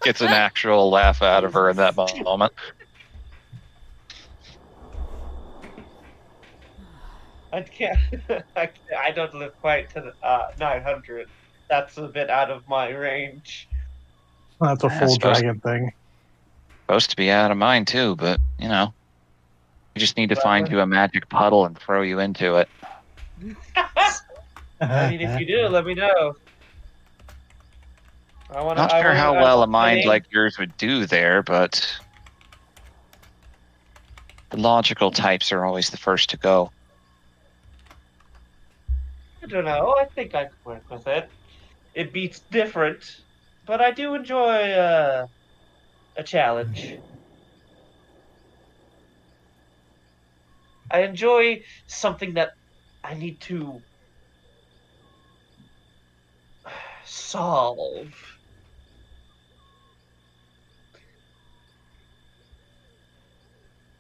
B: Gets an actual laugh out of her in that moment.
C: I can't. I don't live quite to the 900. That's a bit out of my range.
D: That's a
B: Yeah,
D: full dragon thing.
B: Supposed to be out of mine too, but you know, we just need to
C: Well,
B: find you a magic puddle and throw you into it.
C: I mean, if you do, let me know.
B: Not sure how well a mind like yours would do there, but the logical types are always the first to go.
C: I don't know. I think I could work with it. It beats different, but I do enjoy a challenge. I enjoy something that I need to solve.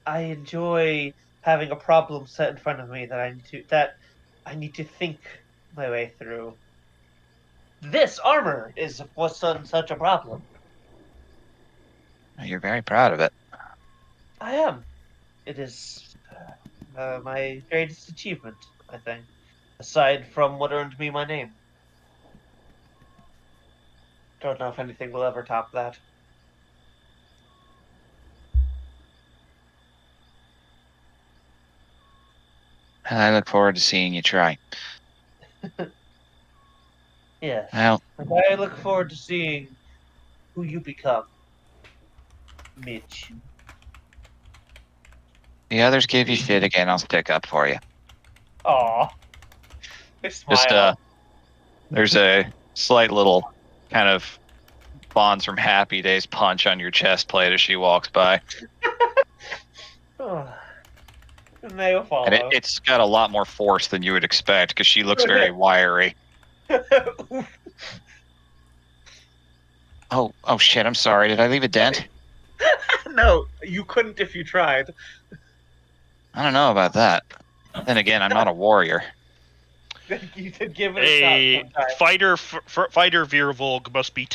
C: I enjoy having a problem set in front of me that I need to think my way through. This armor was such a problem.
B: You're very proud of it.
C: I am. It is my greatest achievement, I think, aside from what earned me my name. Don't know if anything will ever top that.
B: I look forward to seeing you try.
C: Yes.
B: Well,
C: And I look forward to seeing who you become, Mitch.
B: the others give you shit again, I'll stick up for you.
C: Aw. I
B: Just,
C: smile.
B: there's a slight little kind of Bonds from Happy Days punch on your chest plate as she walks by.
C: And they will follow.
B: And it's got a lot more force than you would expect because she looks very wiry. Oh shit, I'm sorry. Did I leave a dent?
C: No, you couldn't if you tried.
B: I don't know about that. Then again, I'm not a warrior.
C: You could give it a shot sometime.
F: Fighter Veervolk must be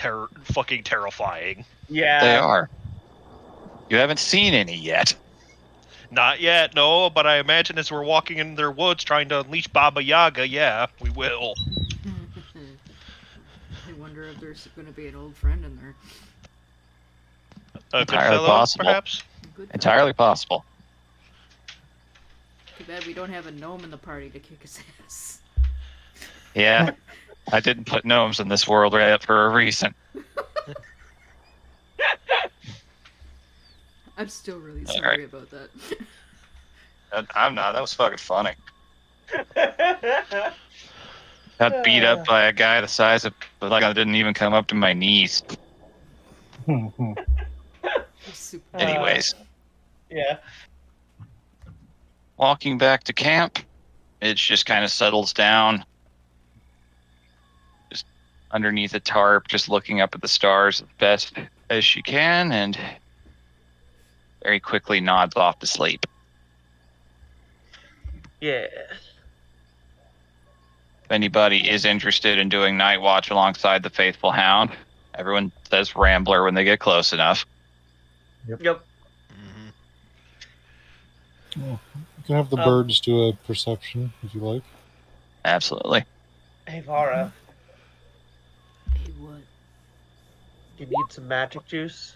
F: fucking terrifying.
C: Yeah.
B: They are. You haven't seen any yet.
F: Not yet, no, but I imagine as we're walking in their woods trying to unleash Baba Yaga, yeah, we will.
A: I wonder if there's going to be an old friend in there.
F: A
B: Entirely
F: good fellow,
B: possible.
F: perhaps?
B: Entirely possible.
A: Too bad we don't have a gnome in the party to kick his ass.
B: Yeah. I didn't put gnomes in this world right for a reason.
A: I'm still really sorry about that.
B: I'm not. That was fucking funny. Got beat up by a guy the size of, like, I didn't even come up to my knees. Anyways.
C: Yeah.
B: Walking back to camp, it just kind of settles down. Just underneath a tarp, just looking up at the stars as best as she can, and very quickly nods off to sleep.
C: Yeah.
B: If anybody is interested in doing night watch alongside the faithful hound, everyone says Rambler when they get close enough.
C: Yep.
F: Mm-hmm.
H: You can have the birds do a perception if you like.
B: Absolutely.
C: Hey, Vara.
A: Hey, what?
C: You need some magic juice?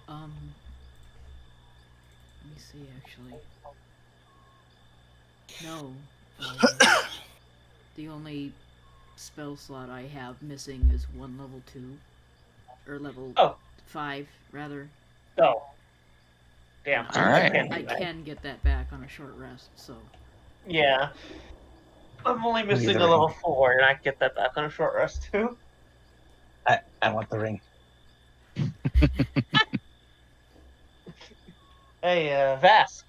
A: Let me see, actually. No. The only spell slot I have missing is one level 2. Or level 5, rather.
C: Oh. Damn.
B: All right.
A: I can get that back on a short rest, so.
C: Yeah. I'm only missing a level 4, and I can get that back on a short rest, too.
D: I want the ring.
C: Hey, Vask.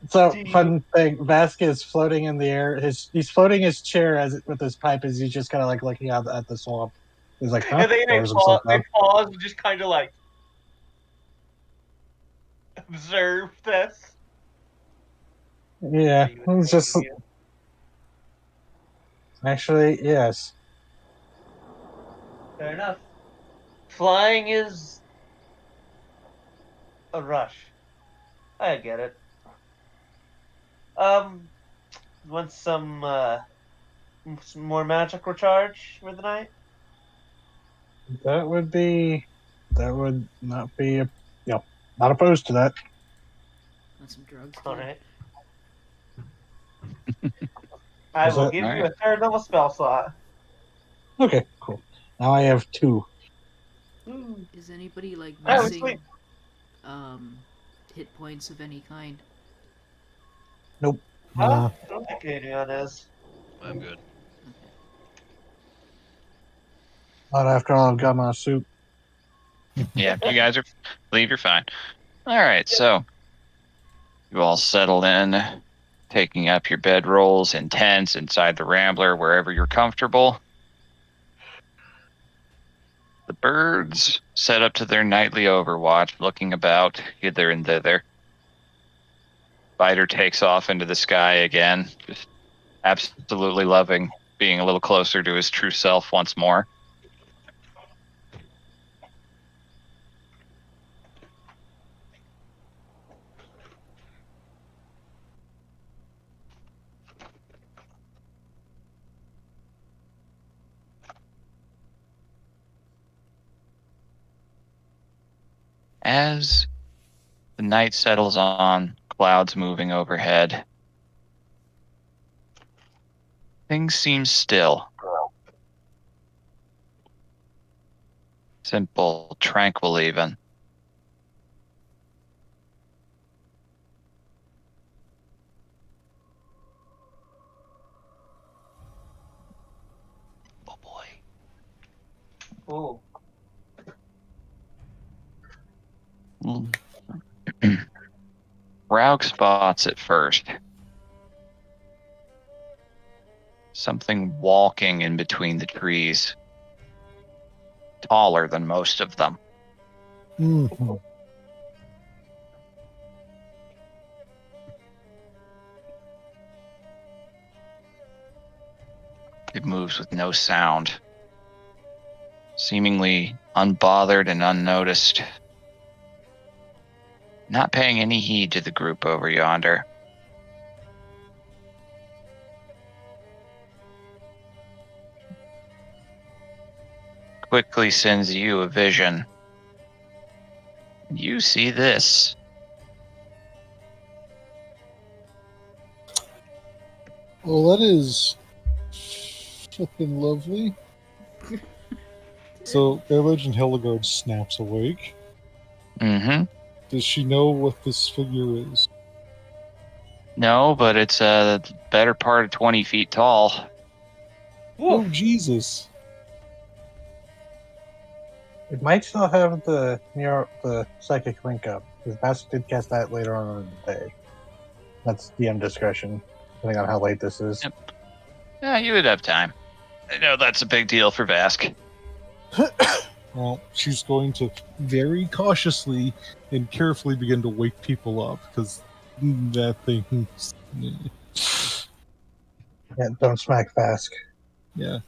D: So, fun thing, Vask is floating in the air. He's floating his chair with his pipe as he's just kind of like looking out at the swamp. He's like, huh?
C: And they pause and just kind of like observe this.
D: Yeah, it's just actually, yes.
C: Fair enough. Flying is a rush. I get it. Want some more magic recharge for the night?
D: That would not be not opposed to that.
A: Want some drugs?
C: All right. I will give you a third level spell slot.
D: Okay, cool. Now I have 2.
A: Is anybody like
C: Oh,
A: missing
C: sweet.
A: hit points of any kind?
D: Nope.
C: I don't think anyone is.
F: I'm good.
D: Not after all I've got my soup.
B: Yeah, you guys believe you're fine. All right, so You all settle in, taking up your bedrolls in tents, inside the Rambler, wherever you're comfortable. The birds set up to their nightly overwatch, looking about hither and thither. Spider takes off into the sky again, just absolutely loving being a little closer to his true self once more. As the night settles on, clouds moving overhead, things seem still. Simple, tranquil even.
F: Oh boy.
C: Oh.
B: Raug spots it first. Something walking in between the trees. Taller than most of them.
H: Mhm.
B: It moves with no sound. Seemingly unbothered and unnoticed. Not paying any heed to the group over yonder. Quickly sends you a vision. You see this.
H: Well, that is flippin' lovely. So, I imagine Hildegard snaps awake.
B: Mm-hmm.
H: Does she know what this figure is?
B: No, but it's a better part of 20 feet tall.
H: Oh, Jesus.
D: It might still have the psychic link up, because Bask did cast that later on in the day. That's DM discretion, depending on how late this is.
B: Yep. Yeah, you would have time. I know that's a big deal for Vask.
H: Well, she's going to very cautiously and carefully begin to wake people up, because that thing...
D: Yeah, don't smack Bask.
H: Yeah.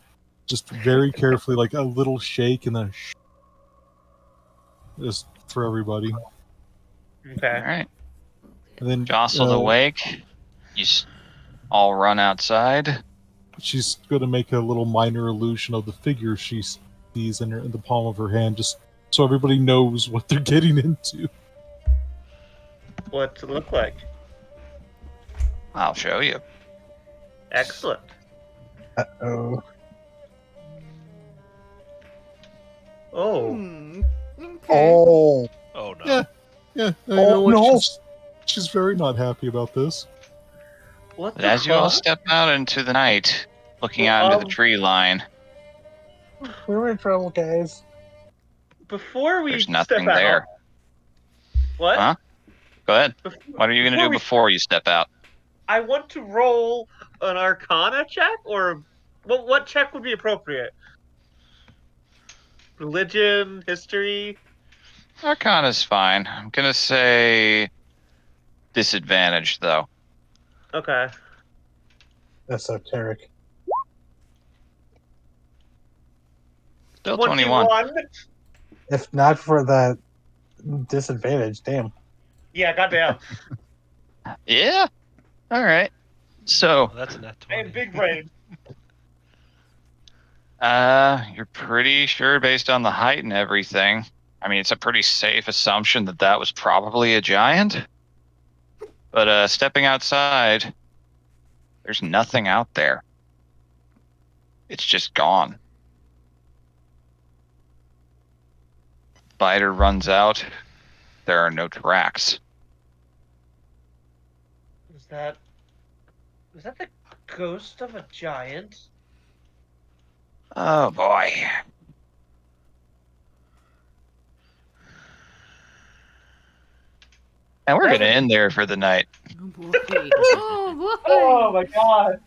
H: Just very carefully, like a little shake and then just for everybody.
C: Okay.
B: All right.
H: And then
B: Jostled awake. You all run outside.
H: she's going to make a little minor illusion of the figure she sees in the palm of her hand, just so everybody knows what they're getting into.
C: What's it look like?
B: I'll show you.
C: Excellent.
D: Uh-oh.
C: Oh.
A: Okay.
D: Oh!
E: Oh no.
H: Yeah. Yeah. You
D: Oh,
H: know what?
D: no.
H: She's very not happy about this.
C: What
B: But
C: the
B: as you all
C: fuck?
B: step out into the night, looking
C: Well,
B: out into the tree line,
D: We were in trouble, guys.
C: Before we
B: there's
C: step
B: nothing
C: out.
B: there.
C: What?
B: Huh? Go ahead.
C: Bef-
B: What are you going to do
C: we-
B: before you step out?
C: I want to roll an Arcana check, or what check would be appropriate? Religion, history.
B: Arcana's fine. I'm going to say disadvantage, though.
C: Okay.
D: Esoteric.
B: Still 21.
D: If not for that disadvantage, damn.
C: Yeah, goddamn.
B: Yeah? All right. So,
F: Oh, that's a net
C: I
F: 20.
C: am big brain.
B: you're pretty sure based on the height and everything. I mean, it's a pretty safe assumption that that was probably a giant. But stepping outside, there's nothing out there. It's just gone. Spider runs out. There are no tracks.
C: Was that the ghost of a giant?
B: Oh boy. And we're
C: That
B: going to
C: was-
B: end there for the night.
A: Oh boy. Oh boy.
C: Oh my god.